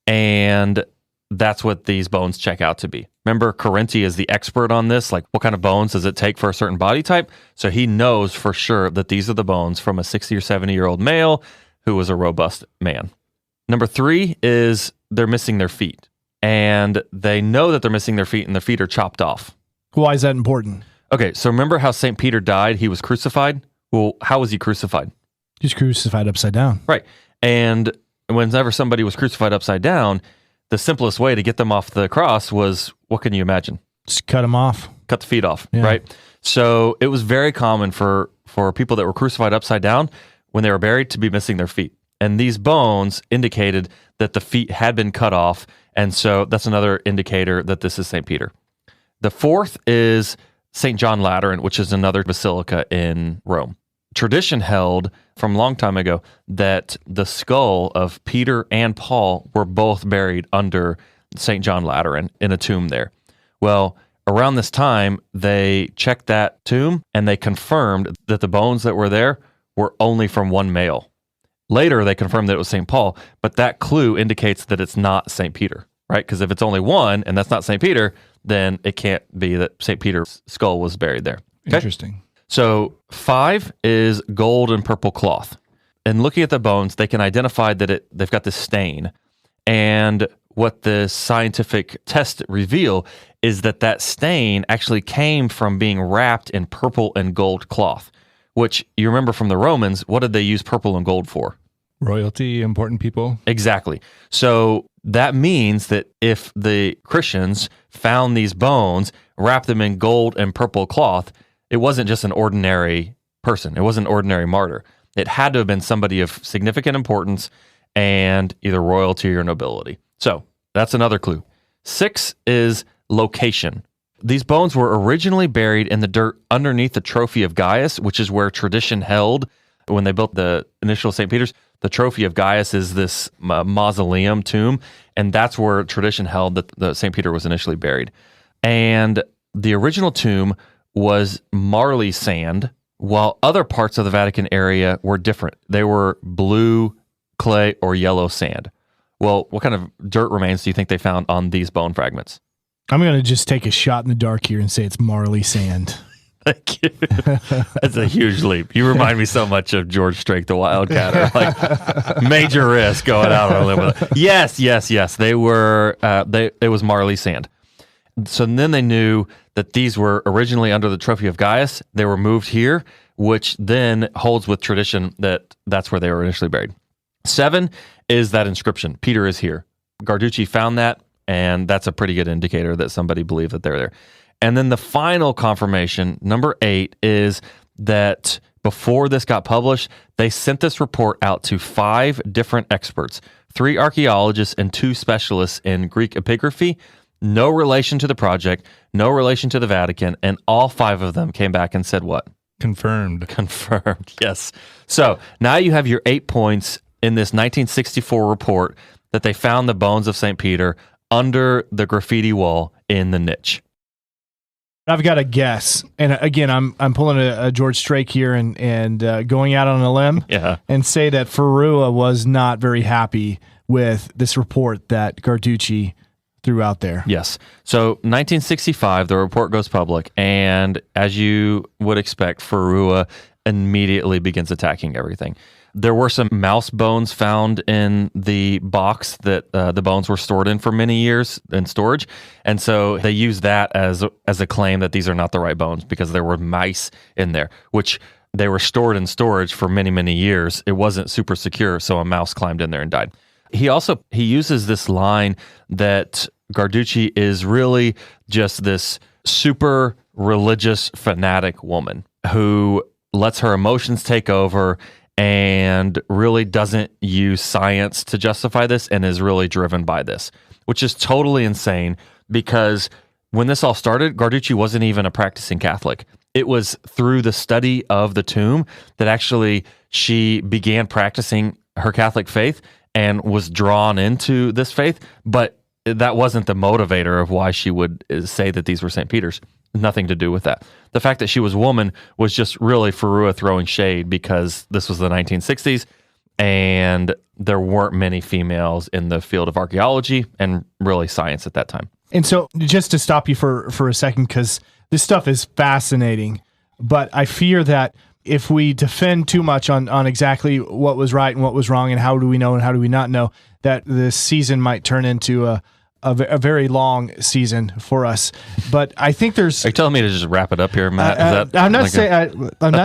and that's what these bones check out to be. Remember, Correnti is the expert on this, like what kind of bones does it take for a certain body type? So he knows for sure that these are the bones from a 60 or 70-year-old male who was a robust man. Number 3 is they're missing their feet, and they know that they're missing their feet, and their feet are chopped off. Why is that important? Okay, so remember how St. Peter died? He was crucified? Well, how was he crucified? He's crucified upside down. Right. And whenever somebody was crucified upside down, the simplest way to get them off the cross was, what can you imagine? Just cut them off. Cut the feet off, Yeah. right? So it was very common for people that were crucified upside down when they were buried to be missing their feet. And these bones indicated that the feet had been cut off. And so that's another indicator that this is St. Peter. The fourth is St. John Lateran, which is another basilica in Rome. Tradition held from a long time ago that the skull of Peter and Paul were both buried under St. John Lateran in a tomb there. Well, around this time, they checked that tomb and they confirmed that the bones that were there were only from one male. Later, they confirmed that it was St. Paul, but that clue indicates that it's not St. Peter, right? Because if it's only one and that's not St. Peter, then it can't be that St. Peter's skull was buried there. Okay? Interesting. So 5 is gold and purple cloth. and looking at the bones, they can identify that they've got this stain. And what the scientific tests reveal is that stain actually came from being wrapped in purple and gold cloth, which you remember from the Romans, what did they use purple and gold for? Royalty, important people. Exactly. So that means that if the Christians found these bones, wrapped them in gold and purple cloth, it wasn't just an ordinary person. It wasn't an ordinary martyr. It had to have been somebody of significant importance and either royalty or nobility. So that's another clue. 6 is location. These bones were originally buried in the dirt underneath the Trophy of Gaius, which is where tradition held when they built the initial St. Peter's. The Trophy of Gaius is this mausoleum tomb, and that's where tradition held that the St. Peter was initially buried. And the original tomb was marley sand, while other parts of the Vatican area were different. They were blue, clay, or yellow sand. Well, what kind of dirt remains do you think they found on these bone fragments? I'm going to just take a shot in the dark here and say it's marley sand. Thank you. That's a huge leap. You remind me so much of George Strake, the Wildcatter. Like, major risk going out on a limb with it. Yes. They were. It was marley sand. So then they knew that these were originally under the Trophy of Gaius. They were moved here, which then holds with tradition that that's where they were initially buried. 7 is that inscription. Peter is here. Garducci found that, and that's a pretty good indicator that somebody believed that they're there. And then the final confirmation, number 8, is that before this got published, they sent this report out to 5 different experts, 3 archaeologists and 2 specialists in Greek epigraphy. No relation to the project, no relation to the Vatican, and all 5 of them came back and said what? Confirmed, yes. So now you have your 8 points in this 1964 report that they found the bones of St. Peter under the graffiti wall in the niche. I've got a guess, and again, I'm pulling a George Strake here and going out on a limb, and say that Ferrua was not very happy with this report that Garducci threw out there. Yes. So 1965, the report goes public, and as you would expect, Ferrua immediately begins attacking everything. There were some mouse bones found in the box that the bones were stored in for many years in storage. And so they used that as a claim that these are not the right bones because there were mice in there, which they were stored in storage for many, many years. It wasn't super secure, so a mouse climbed in there and died. He uses this line that Garducci is really just this super religious fanatic woman who lets her emotions take over and really doesn't use science to justify this and is really driven by this, which is totally insane because when this all started, Garducci wasn't even a practicing Catholic. It was through the study of the tomb that actually she began practicing her Catholic faith and was drawn into this faith, but that wasn't the motivator of why she would say that these were St. Peter's. Nothing to do with that. The fact that she was a woman was just really Ferrua throwing shade because this was the 1960s and there weren't many females in the field of archaeology and really science at that time. And so just to stop you for a second, because this stuff is fascinating, but I fear that if we defend too much on exactly what was right and what was wrong and how do we know and how do we not know, that this season might turn into a very long season for us. But I think there's... Are you telling me to just wrap it up here, Matt? I'm not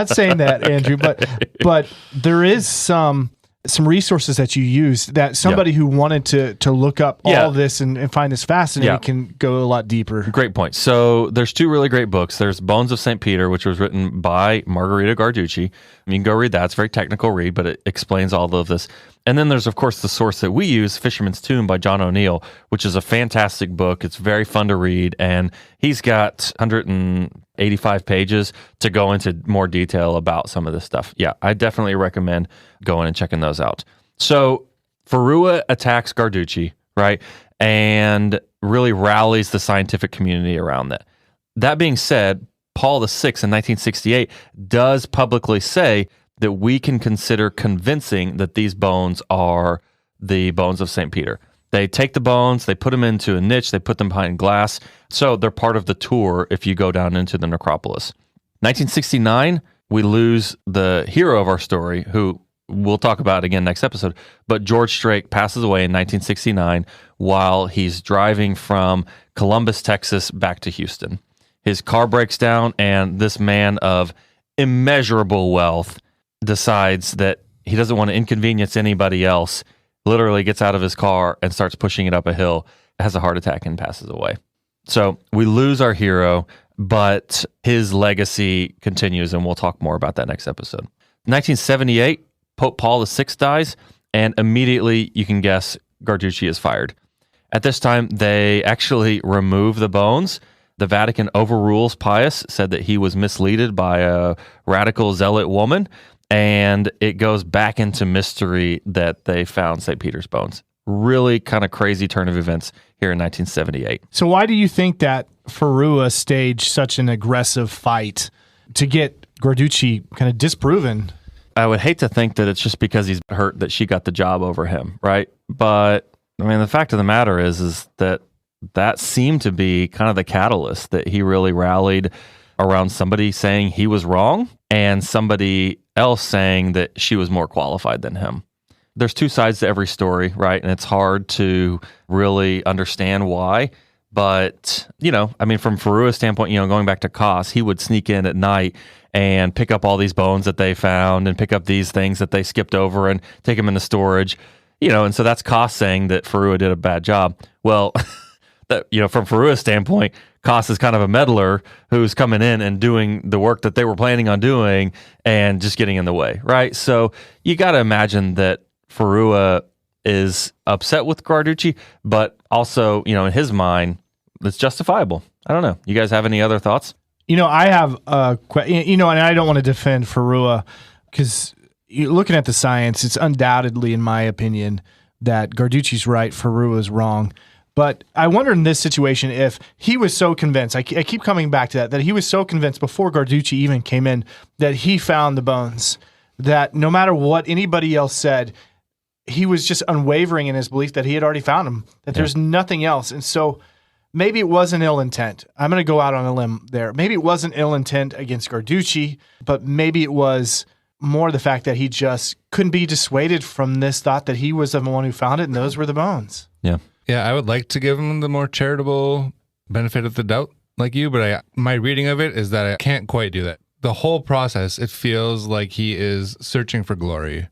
saying that, Andrew, but there is some resources that you use that somebody who wanted to look up all this and find this fascinating can go a lot deeper. Great point. So there's 2 really great books. There's Bones of St. Peter, which was written by Margherita Garducci. You can go read that. It's a very technical read, but it explains all of this. And then there's, of course, the source that we use, Fisherman's Tomb by John O'Neill, which is a fantastic book. It's very fun to read, and he's got 185 pages to go into more detail about some of this stuff. Yeah, I definitely recommend going and checking those out. So Ferrua attacks Garducci, right, and really rallies the scientific community around that. That being said, Paul VI in 1968 does publicly say that we can consider convincing that these bones are the bones of St. Peter. They take the bones, they put them into a niche, they put them behind glass, so they're part of the tour if you go down into the necropolis. 1969, we lose the hero of our story, who we'll talk about it again next episode. But George Strake passes away in 1969 while he's driving from Columbus, Texas, back to Houston. His car breaks down, and this man of immeasurable wealth decides that he doesn't want to inconvenience anybody else, literally gets out of his car and starts pushing it up a hill, has a heart attack, and passes away. So we lose our hero, but his legacy continues, and we'll talk more about that next episode. 1978, Pope Paul VI dies, and immediately you can guess Garducci is fired. At this time, they actually remove the bones. The Vatican overrules Pius, said that he was misleaded by a radical zealot woman, and it goes back into mystery that they found St. Peter's bones. Really kind of crazy turn of events here in 1978. So why do you think that Ferrua staged such an aggressive fight to get Garducci kind of disproven? I would hate to think that it's just because he's hurt that she got the job over him, right? But I mean, the fact of the matter is that seemed to be kind of the catalyst that he really rallied around somebody saying he was wrong and somebody else saying that she was more qualified than him. There's two sides to every story, right? And it's hard to really understand why. But, I mean, from Ferrua's standpoint, going back to Koss, he would sneak in at night and pick up all these bones that they found and pick up these things that they skipped over and take them into storage, and so that's Koss saying that Ferrua did a bad job. Well, from Ferrua's standpoint, Koss is kind of a meddler who's coming in and doing the work that they were planning on doing and just getting in the way, right? So you got to imagine that Ferrua is upset with Garducci, but also, in his mind, it's justifiable. I don't know. You guys have any other thoughts? I have and I don't want to defend Ferrua because looking at the science, it's undoubtedly, in my opinion, that Garducci's right, Ferrua's wrong. But I wonder in this situation if he was so convinced, I keep coming back to that he was so convinced before Garducci even came in that he found the bones, that no matter what anybody else said, he was just unwavering in his belief that he had already found them, that there's nothing else. And so maybe it wasn't ill intent. I'm going to go out on a limb there. Maybe it wasn't ill intent against Garducci, but maybe it was more the fact that he just couldn't be dissuaded from this thought that he was the one who found it and those were the bones. Yeah. Yeah, I would like to give him the more charitable benefit of the doubt like you, but my reading of it is that I can't quite do that. The whole process, it feels like he is searching for glory,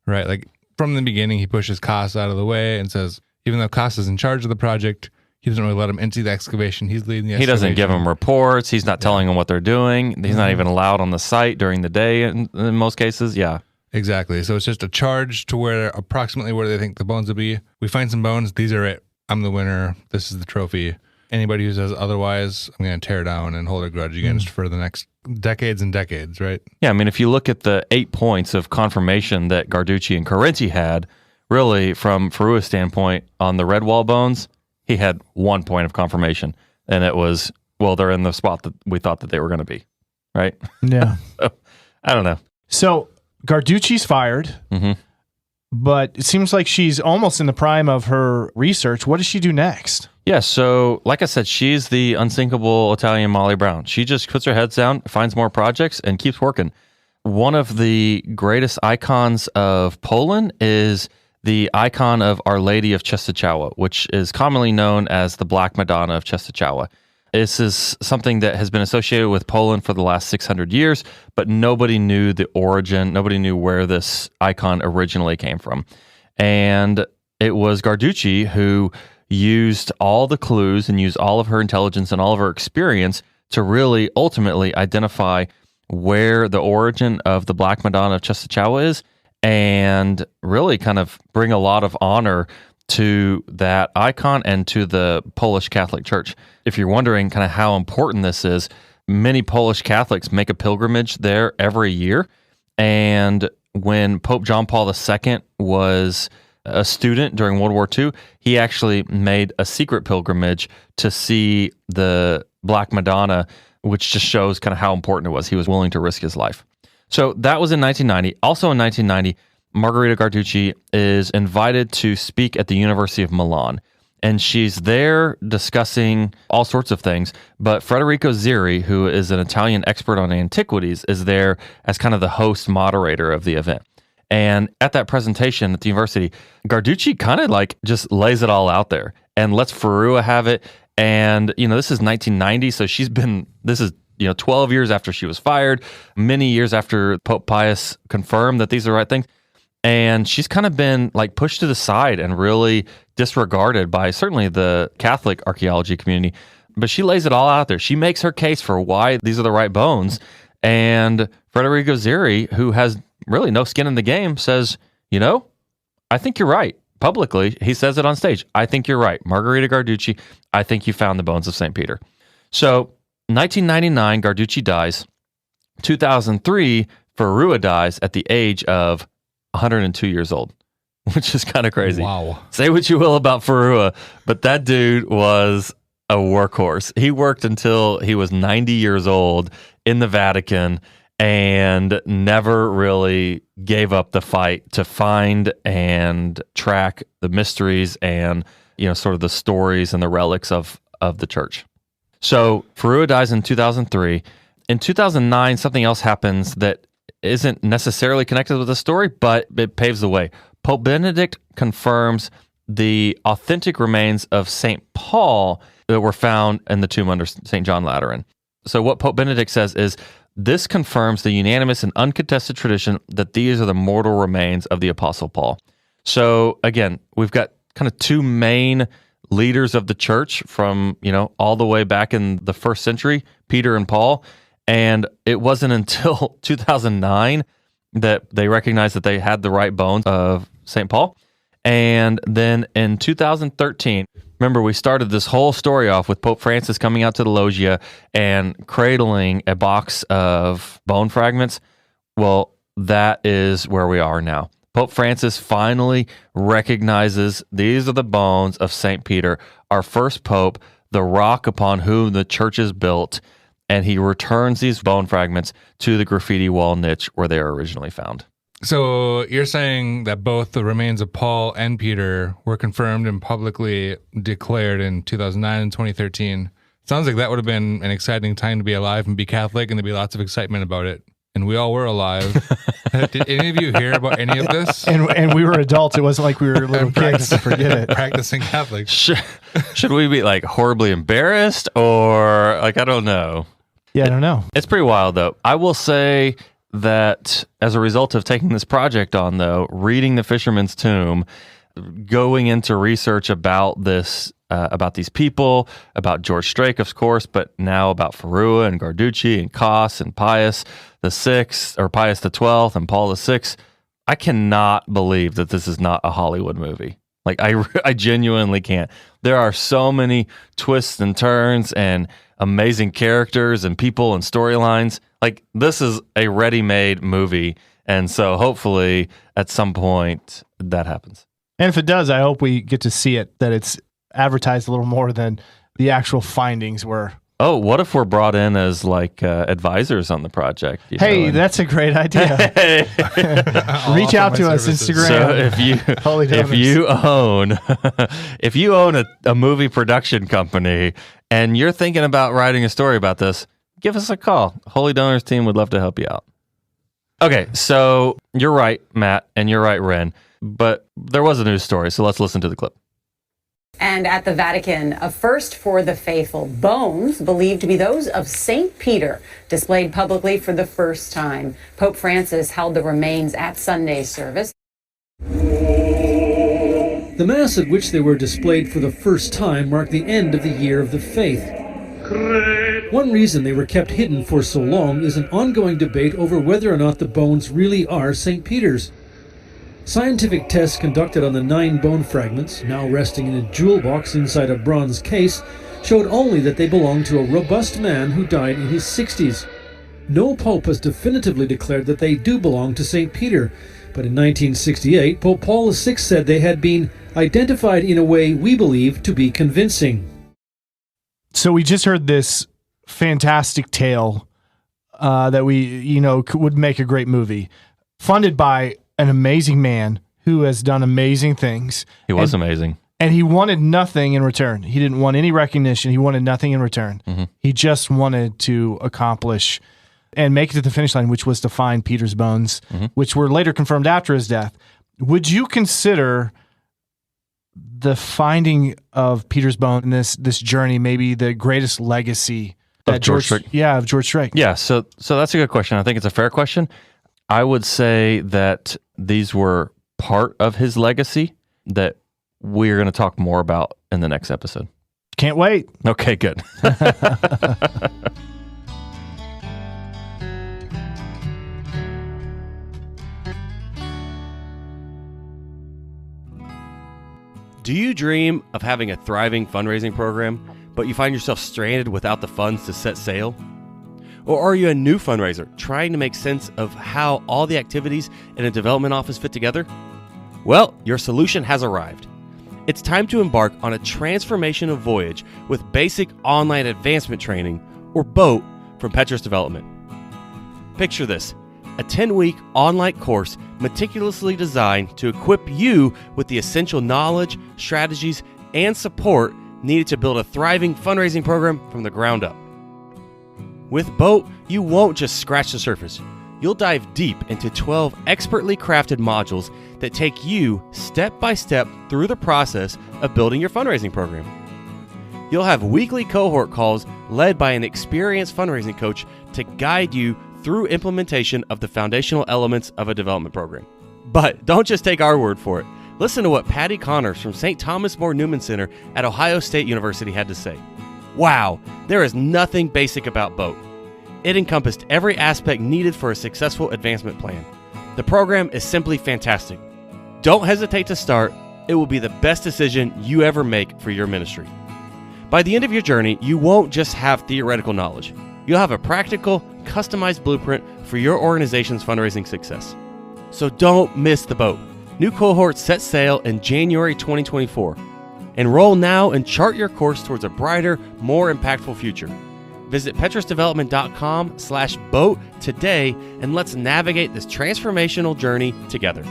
right? Like from the beginning, he pushes Koss out of the way and says, even though Koss is in charge of the project, he doesn't really let him into the excavation. He's leading the excavation. He doesn't give them reports. He's not telling them what they're doing. He's not even allowed on the site during the day in most cases. Yeah. Exactly. So it's just a charge to approximately where they think the bones will be. We find some bones. These are it. I'm the winner. This is the trophy. Anybody who says otherwise, I'm going to tear down and hold a grudge against for the next decades and decades, right? Yeah, I mean, if you look at the 8 points of confirmation that Garducci and Carenti had, really, from Ferrua's standpoint, on the red wall bones, he had 1 point of confirmation, and it was, well, they're in the spot that we thought that they were going to be, right? Yeah. So, I don't know. So Garducci's fired, but it seems like she's almost in the prime of her research. What does she do next? Yeah, so like I said, she's the unsinkable Italian Molly Brown. She just puts her head down, finds more projects, and keeps working. One of the greatest icons of Poland is the icon of Our Lady of Częstochowa, which is commonly known as the Black Madonna of Częstochowa. This is something that has been associated with Poland for the last 600 years, but nobody knew the origin, nobody knew where this icon originally came from. And it was Garducci who used all the clues and used all of her intelligence and all of her experience to really ultimately identify where the origin of the Black Madonna of Częstochowa is and really kind of bring a lot of honor to that icon and to the Polish Catholic Church. If you're wondering kind of how important this is, many Polish Catholics make a pilgrimage there every year. And when Pope John Paul II was a student during World War II, he actually made a secret pilgrimage to see the Black Madonna, which just shows kind of how important it was. He was willing to risk his life. So that was in 1990. Also in 1990, Margherita Garducci is invited to speak at the University of Milan. And she's there discussing all sorts of things. But Federico Zeri, who is an Italian expert on antiquities, is there as kind of the host moderator of the event. And at that presentation at the university, Garducci kind of like just lays it all out there and lets Farua have it. And, this is 1990, so this is 12 years after she was fired, many years after Pope Pius confirmed that these are the right things. And she's kind of been like pushed to the side and really disregarded by certainly the Catholic archaeology community. But she lays it all out there. She makes her case for why these are the right bones. And Federico Zeri, who has really no skin in the game, says, I think you're right. Publicly, he says it on stage. I think you're right. Margherita Garducci, I think you found the bones of St. Peter. So 1999, Garducci dies. 2003, Farua dies at the age of 102 years old, which is kind of crazy. Wow. Say what you will about Farua, but that dude was a workhorse. He worked until he was 90 years old in the Vatican and never really gave up the fight to find and track the mysteries and, sort of the stories and the relics of the church. So Farua dies in 2003. In 2009, something else happens that isn't necessarily connected with the story, but it paves the way. Pope Benedict confirms the authentic remains of St. Paul that were found in the tomb under St. John Lateran. So what Pope Benedict says is, this confirms the unanimous and uncontested tradition that these are the mortal remains of the Apostle Paul. So again, we've got kind of two main leaders of the church from, all the way back in the first century, Peter and Paul. And it wasn't until 2009 that they recognized that they had the right bones of St. Paul. And then in 2013, remember, we started this whole story off with Pope Francis coming out to the loggia and cradling a box of bone fragments. Well, that is where we are now. Pope Francis finally recognizes these are the bones of St. Peter, our first pope, the rock upon whom the church is built, and he returns these bone fragments to the graffiti wall niche where they were originally found. So you're saying that both the remains of Paul and Peter were confirmed and publicly declared in 2009 and 2013. Sounds like that would have been an exciting time to be alive and be Catholic, and there'd be lots of excitement about it. And we all were alive. Did any of you hear about any of this? And we were adults. It wasn't like we were little kids to forget it. Practicing Catholic. Should we be like horribly embarrassed or like, I don't know. Yeah, I don't know. It's pretty wild though. I will say that as a result of taking this project on though, reading The Fisherman's Tomb, going into research about this, about these people, about George Strake, of course, but now about Farua and Garducci and Kos and Pius the Sixth, or Pius the 12th and Paul the Sixth. I cannot believe that this is not a Hollywood movie. Like I genuinely can't. There are so many twists and turns and amazing characters and people and storylines. Like this is a ready-made movie, and so hopefully at some point that happens. And if it does, I hope we get to see it, that it's advertised a little more than the actual findings were. Oh, what if we're brought in as like advisors on the project? Hey, that's a great idea. Reach out to us, Instagram. So if you own a movie production company and you're thinking about writing a story about this, give us a call. Holy Donors team would love to help you out. Okay, so you're right, Matt, and you're right, Ren. But there was a news story, so let's listen to the clip. And at the Vatican, a first for the faithful. Bones believed to be those of St. Peter, displayed publicly for the first time. Pope Francis held the remains at Sunday's service. The Mass at which they were displayed for the first time marked the end of the year of the faith. One reason they were kept hidden for so long is an ongoing debate over whether or not the bones really are St. Peter's. Scientific tests conducted on the 9 bone fragments, now resting in a jewel box inside a bronze case, showed only that they belonged to a robust man who died in his 60s. No pope has definitively declared that they do belong to St. Peter, but in 1968, Pope Paul VI said they had been identified in a way we believe to be convincing. So we just heard this fantastic tale that we, would make a great movie, funded by an amazing man who has done amazing things. He was amazing. And he wanted nothing in return. He didn't want any recognition. He wanted nothing in return. Mm-hmm. He just wanted to accomplish and make it to the finish line, which was to find Peter's bones, which were later confirmed after his death. Would you consider the finding of Peter's bone in this journey maybe the greatest legacy of George Strake? Yeah, of George Strake. Yeah, so that's a good question. I think it's a fair question. I would say that these were part of his legacy that we're going to talk more about in the next episode. Can't wait. Okay, good. Do you dream of having a thriving fundraising program, but you find yourself stranded without the funds to set sail? Or are you a new fundraiser trying to make sense of how all the activities in a development office fit together? Well, your solution has arrived. It's time to embark on a transformational voyage with basic online advancement training, or BOAT, from Petrus Development. Picture this, a 10-week online course meticulously designed to equip you with the essential knowledge, strategies, and support needed to build a thriving fundraising program from the ground up. With BOAT, you won't just scratch the surface. You'll dive deep into 12 expertly crafted modules that take you step by step through the process of building your fundraising program. You'll have weekly cohort calls led by an experienced fundraising coach to guide you through implementation of the foundational elements of a development program. But don't just take our word for it. Listen to what Patty Connors from St. Thomas More Newman Center at Ohio State University had to say. Wow, there is nothing basic about BOAT. It encompassed every aspect needed for a successful advancement plan. The program is simply fantastic. Don't hesitate to start. It will be the best decision you ever make for your ministry. By the end of your journey, you won't just have theoretical knowledge. You'll have a practical, customized blueprint for your organization's fundraising success. So don't miss the boat. New cohorts set sail in January 2024. Enroll now and chart your course towards a brighter, more impactful future. Visit petrusdevelopment.com/boat today and let's navigate this transformational journey together.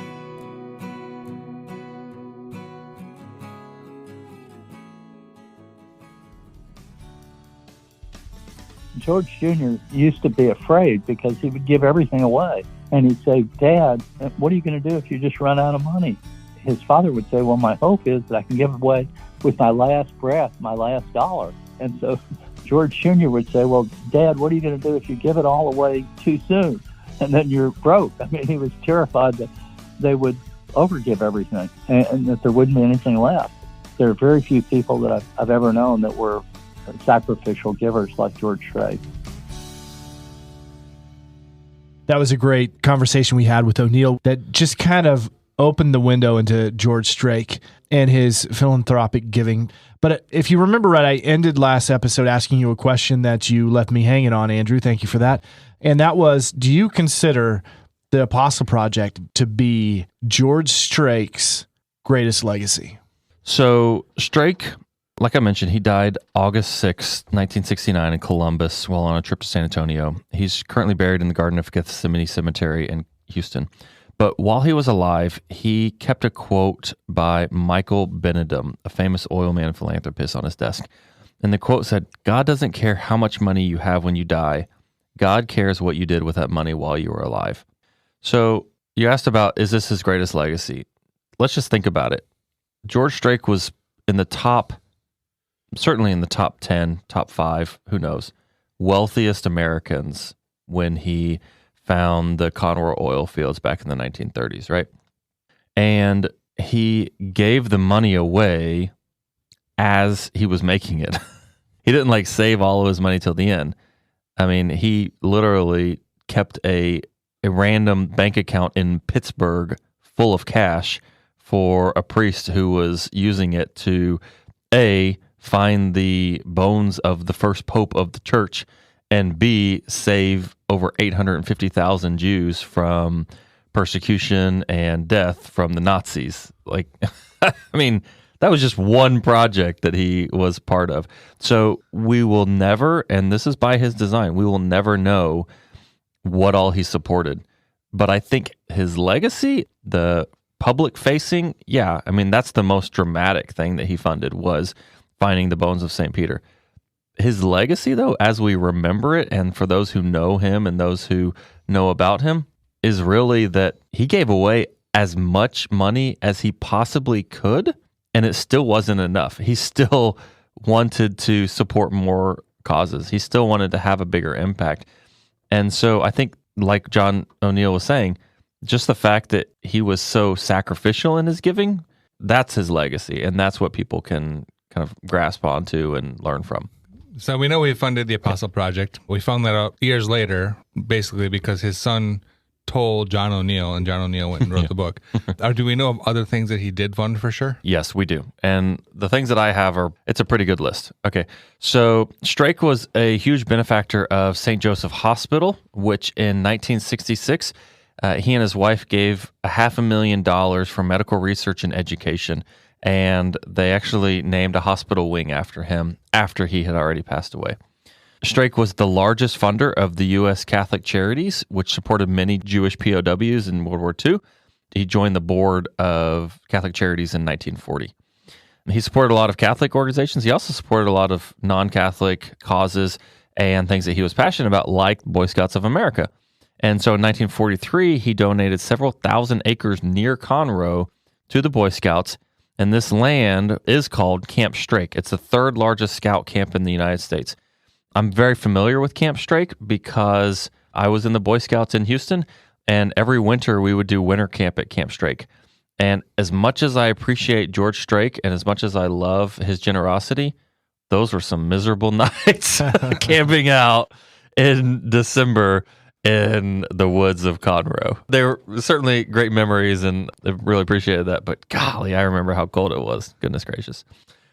George Jr. used to be afraid because he would give everything away. And he'd say, Dad, what are you going to do if you just run out of money? His father would say, well, my hope is that I can give away with my last breath, my last dollar. And so George Jr. would say, well, Dad, what are you going to do if you give it all away too soon? And then you're broke. I mean, he was terrified that they would overgive everything and that there wouldn't be anything left. There are very few people that I've ever known that were sacrificial givers like George Strake. That was a great conversation we had with O'Neill that just kind of opened the window into George Strake and his philanthropic giving. But if you remember right, I ended last episode asking you a question that you left me hanging on, Andrew. Thank you for that. And that was, do you consider the Apostle Project to be George Strake's greatest legacy? So Strake, like I mentioned, he died August 6, 1969 in Columbus while on a trip to San Antonio. He's currently buried in the Garden of Gethsemane Cemetery in Houston. But while he was alive, he kept a quote by Michael Benedum, a famous oil man philanthropist, on his desk. And the quote said, God doesn't care how much money you have when you die. God cares what you did with that money while you were alive. So you asked about, is this his greatest legacy? Let's just think about it. George Strake was in the top, certainly in the top 10, top 5, who knows, wealthiest Americans when he found the Conroe oil fields back in the 1930s, right? And he gave the money away as he was making it. He didn't save all of his money till the end. I mean, he literally kept a random bank account in Pittsburgh full of cash for a priest who was using it to, A, find the bones of the first pope of the church, and B, save over 850,000 Jews from persecution and death from the Nazis. I mean, that was just one project that he was part of. So we will never, and this is by his design, we will never know what all he supported. But I think his legacy, the public facing, yeah, I mean, that's the most dramatic thing that he funded was finding the bones of St. Peter. his legacy, though, as we remember it, and for those who know him and those who know about him, is really that he gave away as much money as he possibly could, and it still wasn't enough. He still wanted to support more causes. He still wanted to have a bigger impact. And so I think, like John O'Neill was saying, just the fact that he was so sacrificial in his giving, that's his legacy, and that's what people can kind of grasp onto and learn from. So we know he funded the Apostle Project. We found that out years later, basically because his son told John O'Neill, and John O'Neill went and wrote the book. Do we know of other things that he did fund for sure? Yes, we do. And the things that I have it's a pretty good list. Okay, so Strake was a huge benefactor of St. Joseph Hospital, which in 1966, he and his wife gave $500,000 for medical research and education, and they actually named a hospital wing after him after he had already passed away. Strake was the largest funder of the U.S. Catholic Charities, which supported many Jewish POWs in World War II. He joined the board of Catholic Charities in 1940. He supported a lot of Catholic organizations. He also supported a lot of non-Catholic causes and things that he was passionate about, like Boy Scouts of America. And so in 1943, he donated several thousand acres near Conroe to the Boy Scouts, and this land is called Camp Strake. It's the third largest scout camp in the United States. I'm very familiar with Camp Strake because I was in the Boy Scouts in Houston, and every winter we would do winter camp at Camp Strake. And as much as I appreciate George Strake and as much as I love his generosity, those were some miserable nights camping out in December in the woods of Conroe. They were certainly great memories, and I really appreciated that. But golly, I remember how cold it was. Goodness gracious.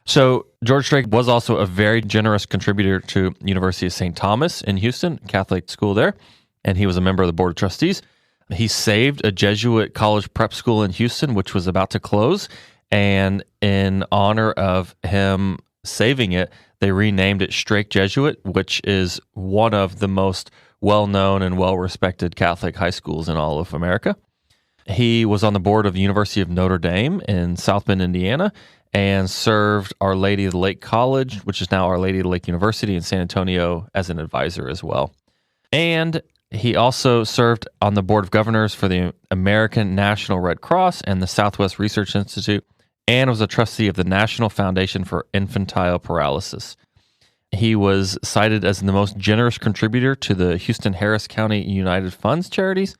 So George Strake was also a very generous contributor to University of St. Thomas in Houston, Catholic school there, and he was a member of the Board of Trustees. He saved a Jesuit college prep school in Houston, which was about to close, and in honor of him saving it, they renamed it Strake Jesuit, which is one of the most well-known and well-respected Catholic high schools in all of America. He was on the board of the University of Notre Dame in South Bend, Indiana, and served Our Lady of the Lake College, which is now Our Lady of the Lake University in San Antonio, as an advisor as well. And he also served on the board of governors for the American National Red Cross and the Southwest Research Institute, and was a trustee of the National Foundation for Infantile Paralysis. He was cited as the most generous contributor to the Houston-Harris County United Funds charities.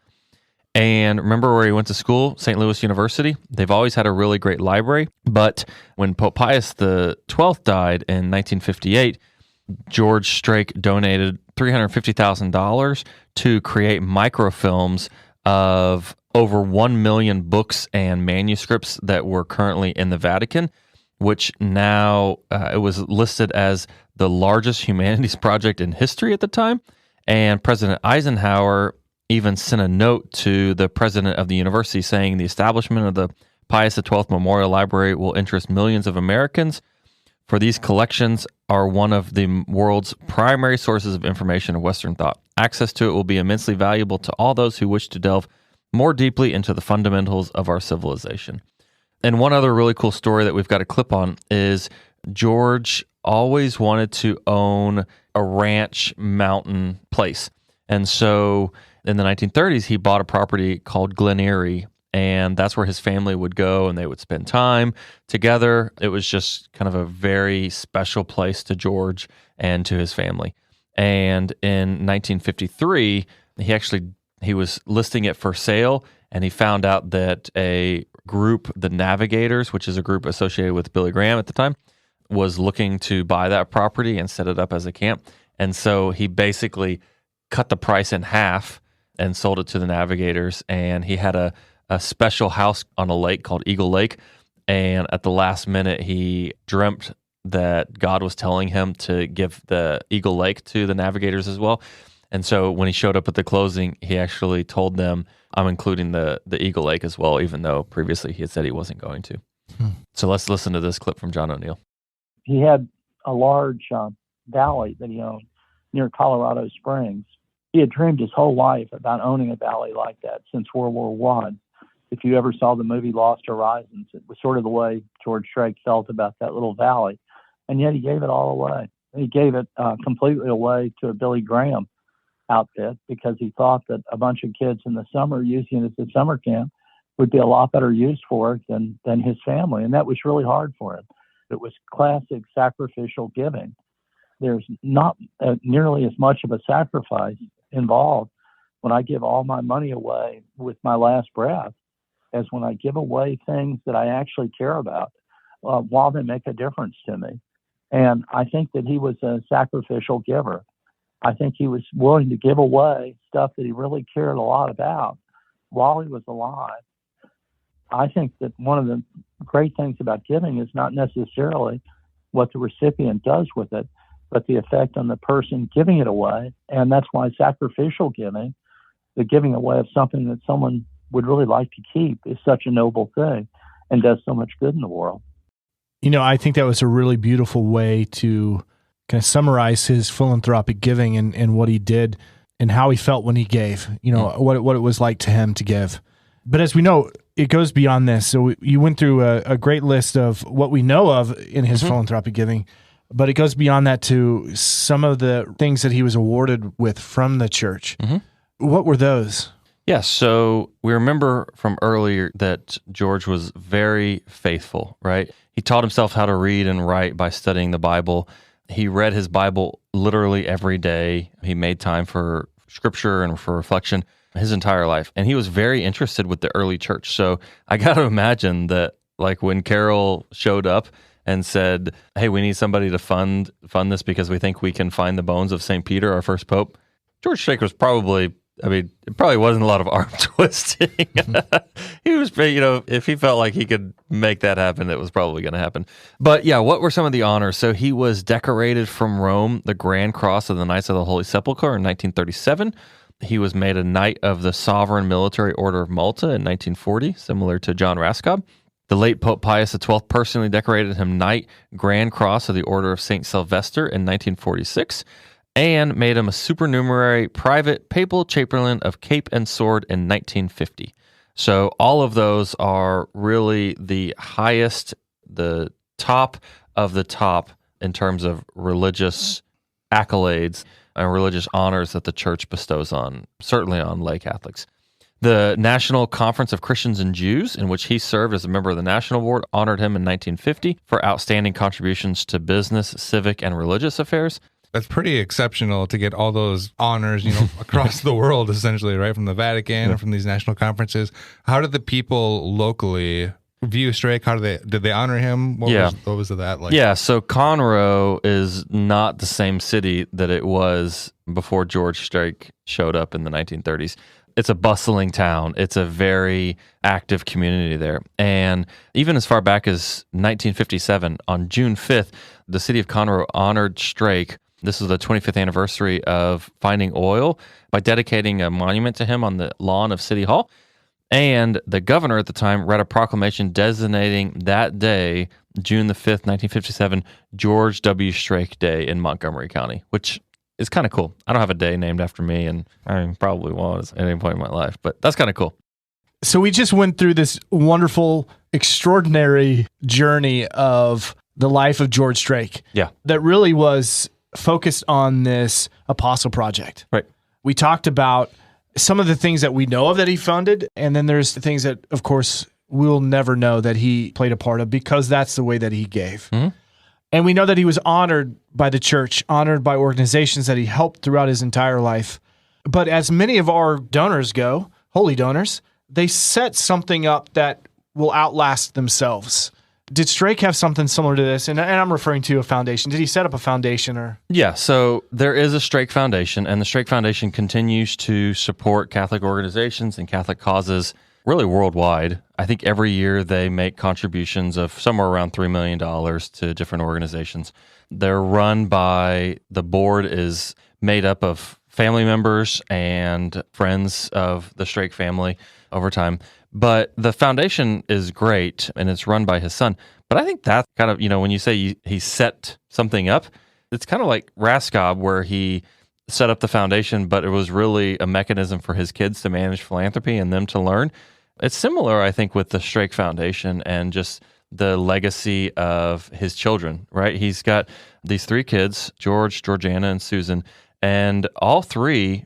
And remember where he went to school? St. Louis University. They've always had a really great library. But when Pope Pius XII died in 1958, George Strake donated $350,000 to create microfilms of over 1 million books and manuscripts that were currently in the Vatican, which now it was listed as the largest humanities project in history at the time. And President Eisenhower even sent a note to the president of the university saying the establishment of the Pius XII Memorial Library will interest millions of Americans, for these collections are one of the world's primary sources of information of Western thought. Access to it will be immensely valuable to all those who wish to delve more deeply into the fundamentals of our civilization. And one other really cool story that we've got a clip on is George always wanted to own a ranch mountain place. And so in the 1930s, he bought a property called Glen Erie, and that's where his family would go and they would spend time together. It was just kind of a very special place to George and to his family. And in 1953, he was listing it for sale, and he found out that a group, the Navigators, which is a group associated with Billy Graham at the time, was looking to buy that property and set it up as a camp. And so he basically cut the price in half and sold it to the Navigators. And he had a special house on a lake called Eagle Lake. And at the last minute, he dreamt that God was telling him to give the Eagle Lake to the Navigators as well. And so when he showed up at the closing, he actually told them, I'm including the Eagle Lake as well, even though previously he had said he wasn't going to. So let's listen to this clip from John O'Neill. He had a large valley that he owned near Colorado Springs. He had dreamed his whole life about owning a valley like that since World War I. If you ever saw the movie Lost Horizons, it was sort of the way George Strake felt about that little valley. And yet he gave it all away. he gave it completely away to a Billy Graham outfit because he thought that a bunch of kids in the summer using it as a summer camp would be a lot better used for it than his family. And that was really hard for him. It was classic sacrificial giving. There's not nearly as much of a sacrifice involved when I give all my money away with my last breath as when I give away things that I actually care about while they make a difference to me. And I think that he was a sacrificial giver. I think he was willing to give away stuff that he really cared a lot about while he was alive. I think that one of the great things about giving is not necessarily what the recipient does with it, but the effect on the person giving it away. And that's why sacrificial giving, the giving away of something that someone would really like to keep, is such a noble thing and does so much good in the world. You know, I think that was a really beautiful way to kind of summarize his philanthropic giving and what he did and how he felt when he gave, you know, what it was like to him to give. But as we know, it goes beyond this. So you went through a great list of what we know of in his philanthropic giving, but it goes beyond that to some of the things that he was awarded with from the church. What were those? Yeah, so we remember from earlier that George was very faithful, right? He taught himself how to read and write by studying the Bible. He read his Bible literally every day. He made time for scripture and for reflection his entire life. And he was very interested with the early church. So I got to imagine that, like, when Carol showed up and said, hey, we need somebody to fund this because we think we can find the bones of St. Peter, our first pope, George Strake was probably, I mean, it probably wasn't a lot of arm twisting. He was, you know, if he felt like he could make that happen, it was probably going to happen. But yeah, what were some of the honors? So he was decorated from Rome, the Grand Cross of the Knights of the Holy Sepulchre in 1937. He was made a Knight of the Sovereign Military Order of Malta in 1940, similar to John Raskob. The late Pope Pius XII personally decorated him Knight Grand Cross of the Order of St. Sylvester in 1946, and made him a supernumerary private papal chamberlain of Cape and Sword in 1950. So all of those are really the highest, the top of the top in terms of religious accolades and religious honors that the church bestows on, certainly on lay Catholics. The National Conference of Christians and Jews, in which he served as a member of the National Board, honored him in 1950 for outstanding contributions to business, civic, and religious affairs. That's pretty exceptional to get all those honors, you know, across the world, essentially, right? From the Vatican and from these national conferences. How did the people locally view Strake? How did they honor him? What was that like? Yeah, so Conroe is not the same city that it was before George Strake showed up in the 1930s. It's a bustling town. It's a very active community there. And even as far back as 1957, on June 5th, the city of Conroe honored Strake. This is the 25th anniversary of finding oil by dedicating a monument to him on the lawn of City Hall. And the governor at the time read a proclamation designating that day, June the 5th, 1957, George W. Strake Day in Montgomery County, which is kind of cool. I don't have a day named after me, and I probably won't at any point in my life, but that's kind of cool. So we just went through this wonderful, extraordinary journey of the life of George Strake. Yeah. That really was focused on this apostle project. Right. We talked about some of the things that we know of that he funded, and then there's the things that, of course, we'll never know that he played a part of because that's the way that he gave. Mm-hmm. And we know that he was honored by the church, honored by organizations that he helped throughout his entire life. But as many of our donors go, holy donors, they set something up that will outlast themselves. Did Strake have something similar to this? And I'm referring to a foundation. Did he set up a foundation? Or Yeah, so there is a Strake Foundation, and the Strake Foundation continues to support Catholic organizations and Catholic causes really worldwide. I think every year they make contributions of somewhere around $3 million to different organizations. They're run by, the board is made up of family members and friends of the Strake family over time. But the foundation is great, and it's run by his son. But I think that kind of, you know, when you say he set something up, it's kind of like Raskob, where he set up the foundation, but it was really a mechanism for his kids to manage philanthropy and them to learn. It's similar, I think, with the Strake Foundation and just the legacy of his children, right? He's got these 3 kids, George, Georgiana, and Susan, and all 3,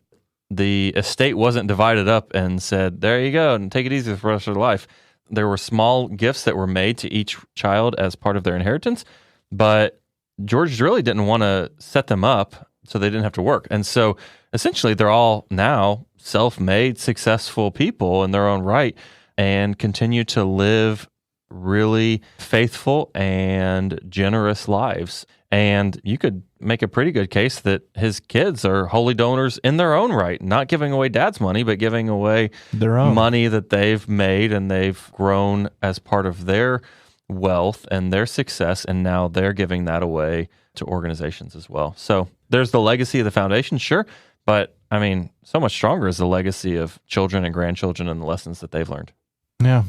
the estate wasn't divided up and said, there you go, and take it easy for the rest of their life. There were small gifts that were made to each child as part of their inheritance, but George really didn't want to set them up so they didn't have to work. And so essentially they're all now self-made, successful people in their own right and continue to live really faithful and generous lives. And you could make a pretty good case that his kids are holy donors in their own right, not giving away dad's money, but giving away their own money that they've made and they've grown as part of their wealth and their success. And now they're giving that away to organizations as well. So there's the legacy of the foundation, sure. But I mean, so much stronger is the legacy of children and grandchildren and the lessons that they've learned. Yeah.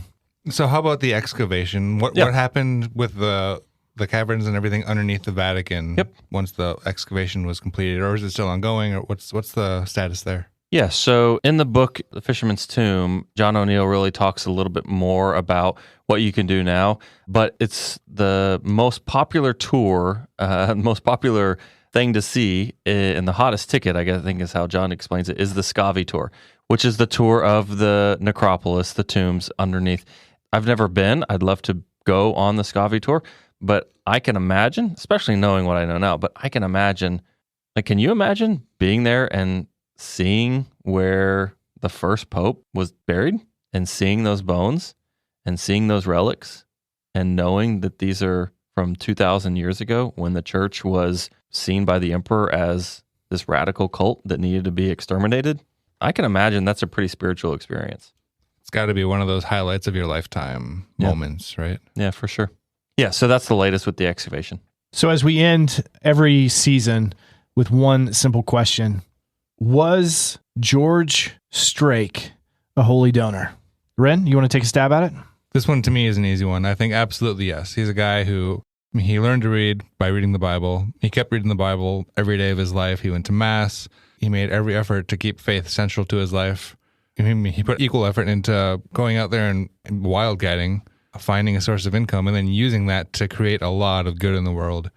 So how about the excavation? What happened with the caverns and everything underneath the Vatican once the excavation was completed, or is it still ongoing, or what's the status there? Yeah, so in the book, The Fisherman's Tomb, John O'Neill really talks a little bit more about what you can do now, but it's the most popular tour, most popular thing to see, and the hottest ticket, I think is how John explains it, is the Scavi tour, which is the tour of the necropolis, the tombs underneath. I've never been. I'd love to go on the Scavi tour, but I can imagine, especially knowing what I know now, but I can imagine, like, can you imagine being there and seeing where the first pope was buried and seeing those bones and seeing those relics and knowing that these are from 2,000 years ago when the church was seen by the emperor as this radical cult that needed to be exterminated? I can imagine that's a pretty spiritual experience. It's got to be one of those highlights of your lifetime moments, right? Yeah, for sure. Yeah, so that's the latest with the excavation. So as we end every season with one simple question, was George Strake a holy donor? Ren, you want to take a stab at it? This one to me is an easy one. I think absolutely yes. He's a guy who, he learned to read by reading the Bible. He kept reading the Bible every day of his life. He went to Mass. He made every effort to keep faith central to his life. He put equal effort into going out there and wildcatting, finding a source of income, and then using that to create a lot of good in the world.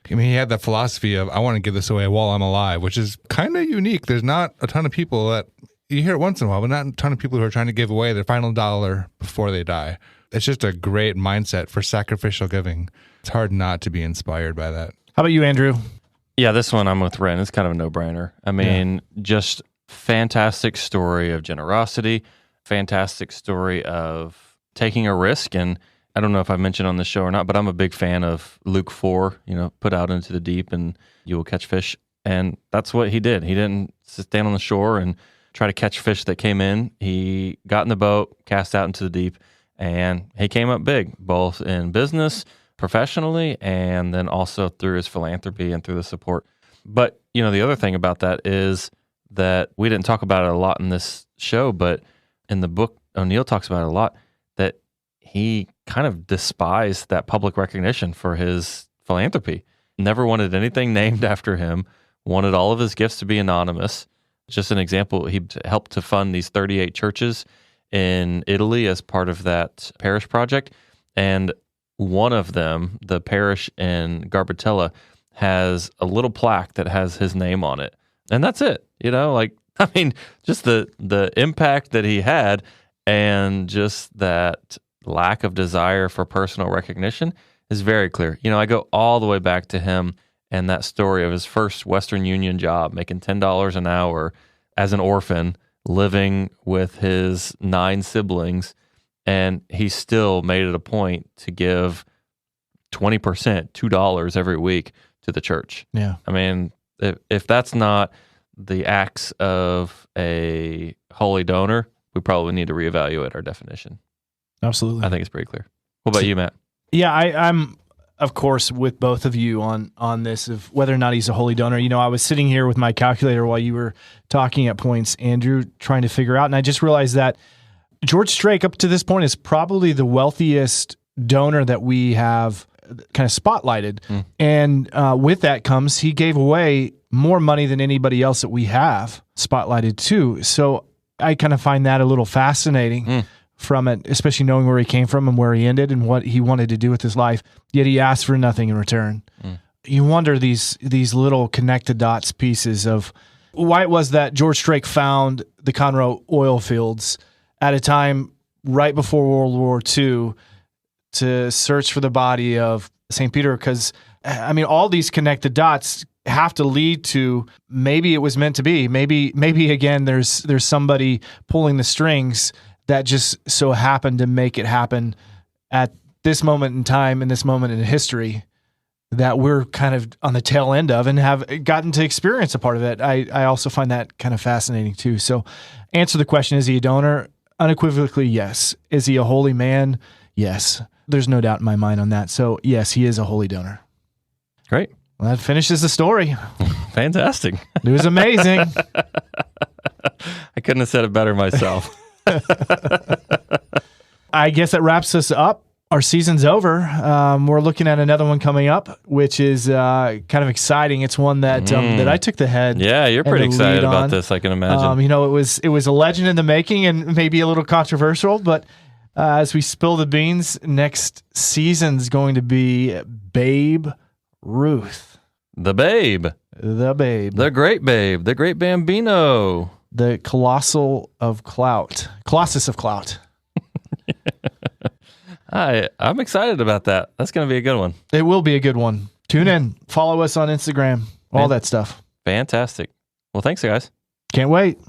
I mean, he had that philosophy of, I want to give this away while I'm alive, which is kind of unique. There's not a ton of people that, you hear it once in a while, but not a ton of people who are trying to give away their final dollar before they die. It's just a great mindset for sacrificial giving. It's hard not to be inspired by that. How about you, Andrew? Yeah, this one I'm with Ren. It's kind of a no-brainer. I mean, just fantastic story of generosity, fantastic story of taking a risk. And I don't know if I've mentioned on this show or not, but I'm a big fan of Luke 4, put out into the deep and you will catch fish. And that's what he did. He didn't stand on the shore and try to catch fish that came in. He got in the boat, cast out into the deep, and he came up big, both in business, professionally, and then also through his philanthropy and through the support. But, the other thing about that is that we didn't talk about it a lot in this show, but in the book, O'Neill talks about it a lot, that he kind of despised that public recognition for his philanthropy. Never wanted anything named after him, wanted all of his gifts to be anonymous. Just an example, he helped to fund these 38 churches in Italy as part of that parish project. And one of them, the parish in Garbatella, has a little plaque that has his name on it. And that's it. Just the impact that he had and just that lack of desire for personal recognition is very clear. I go all the way back to him and that story of his first Western Union job, making $10 an hour as an orphan, living with his 9 siblings, and he still made it a point to give 20%, $2 every week to the church. Yeah. I mean, if that's not the acts of a holy donor, we probably need to reevaluate our definition. Absolutely. I think it's pretty clear. What about you, Matt? Yeah, I'm of course with both of you on this of whether or not he's a holy donor. I was sitting here with my calculator while you were talking at points, Andrew, trying to figure out, and I just realized that George Strake up to this point is probably the wealthiest donor that we have kind of spotlighted. And with that comes, he gave away more money than anybody else that we have spotlighted too. So I kind of find that a little fascinating from it, especially knowing where he came from and where he ended and what he wanted to do with his life. Yet he asked for nothing in return. You wonder these little connected dots pieces of why it was that George Strake found the Conroe oil fields at a time right before World War II to search for the body of St. Peter. Because, I mean, all these connected dots have to lead to maybe it was meant to be. Maybe again, there's somebody pulling the strings that just so happened to make it happen at this moment in time, in this moment in history, that we're kind of on the tail end of and have gotten to experience a part of it. I also find that kind of fascinating too. So answer the question, is he a donor? Unequivocally, yes. Is he a holy man? Yes. There's no doubt in my mind on that. So yes, he is a holy donor. Great. Well, that finishes the story. Fantastic. It was amazing. I couldn't have said it better myself. I guess that wraps us up. Our season's over. We're looking at another one coming up, which is kind of exciting. It's one that that I took the head. Yeah, you're pretty excited about this, I can imagine. You know, it was a legend in the making and maybe a little controversial, but as we spill the beans, next season's going to be Babe Ruth. The Babe. The Babe. The Great Babe. The Great Bambino. The Colossus of Clout. I'm excited about that. That's going to be a good one. It will be a good one. Tune in. Follow us on Instagram. All that stuff. Fantastic. Well, thanks, guys. Can't wait.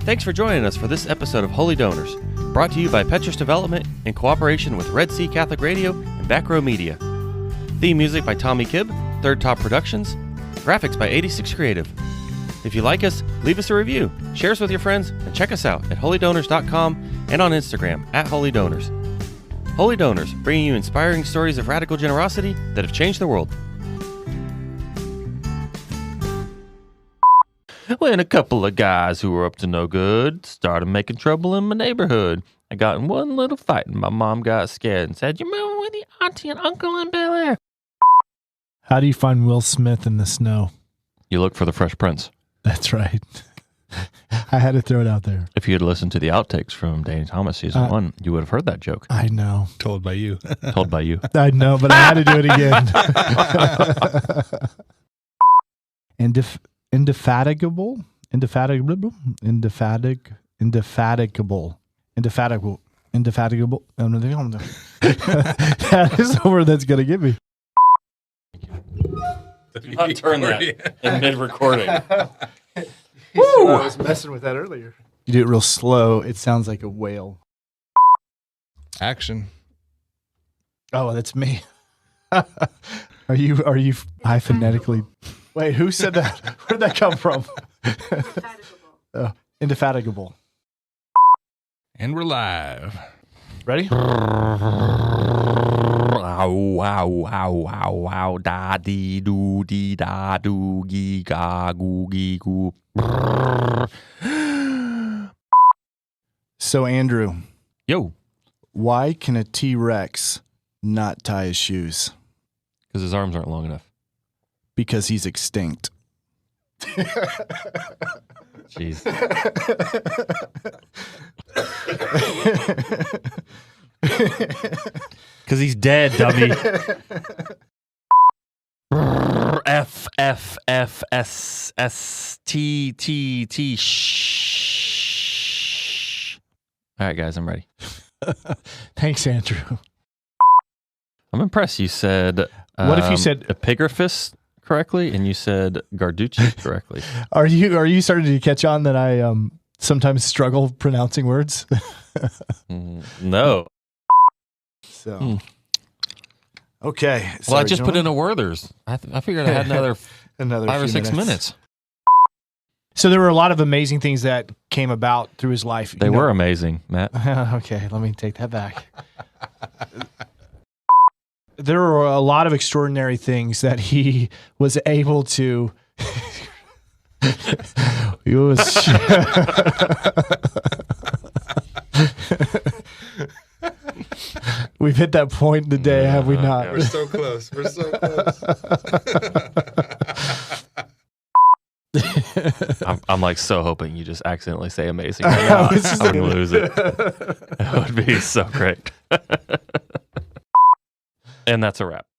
Thanks for joining us for this episode of Holy Donors, brought to you by Petrus Development in cooperation with Red Sea Catholic Radio and Back Row Media. Theme music by Tommy Kibb, Third Top Productions. Graphics by 86 Creative. If you like us, leave us a review, share us with your friends, and check us out at holydonors.com and on Instagram at holydonors. Holy Donors, bringing you inspiring stories of radical generosity that have changed the world. When a couple of guys who were up to no good started making trouble in my neighborhood, I got in one little fight and my mom got scared and said, "You're moving with your auntie and uncle in Bel Air." How do you find Will Smith in the snow? You look for the Fresh Prince. That's right. I had to throw it out there. If you had listened to the outtakes from Danny Thomas season 1, you would have heard that joke. I know. Told by you. Told by you. I know, but I had to do it again. Indefatigable. Indefatigable. That is the word that's going to get me. Do not turn that in mid-recording. Woo! I was messing with that earlier. You do it real slow. It sounds like a whale. Action. Oh, that's me. Are you phonetically? Wait, who said that? Where'd that come from? Indefatigable. And we're live. Ready? Wow, da dee doo dee da doo gee ga goo gee goo. So, Andrew. Yo. Why can a T-Rex not tie his shoes? Because his arms aren't long enough. Because he's extinct. Jeez. Because he's dead, dummy. F F F S S T T T. Shh. All right, guys, I'm ready. Thanks, Andrew. I'm impressed. You said. What if you said epigraphus correctly, and you said Garducci correctly? Are you starting to catch on that I sometimes struggle pronouncing words? No. So. Okay. Well, Sorry, I just put gentlemen. in a Werther's. I figured I had another 5 or 6 minutes. So there were a lot of amazing things that came about through his life. They were amazing, Matt. Okay, let me take that back. There were a lot of extraordinary things that he was able to. He was. We've hit that point in the day, have we not? We're so close. We're so close. I'm like so hoping you just accidentally say amazing right now. I would lose it. It would be so great. And that's a wrap.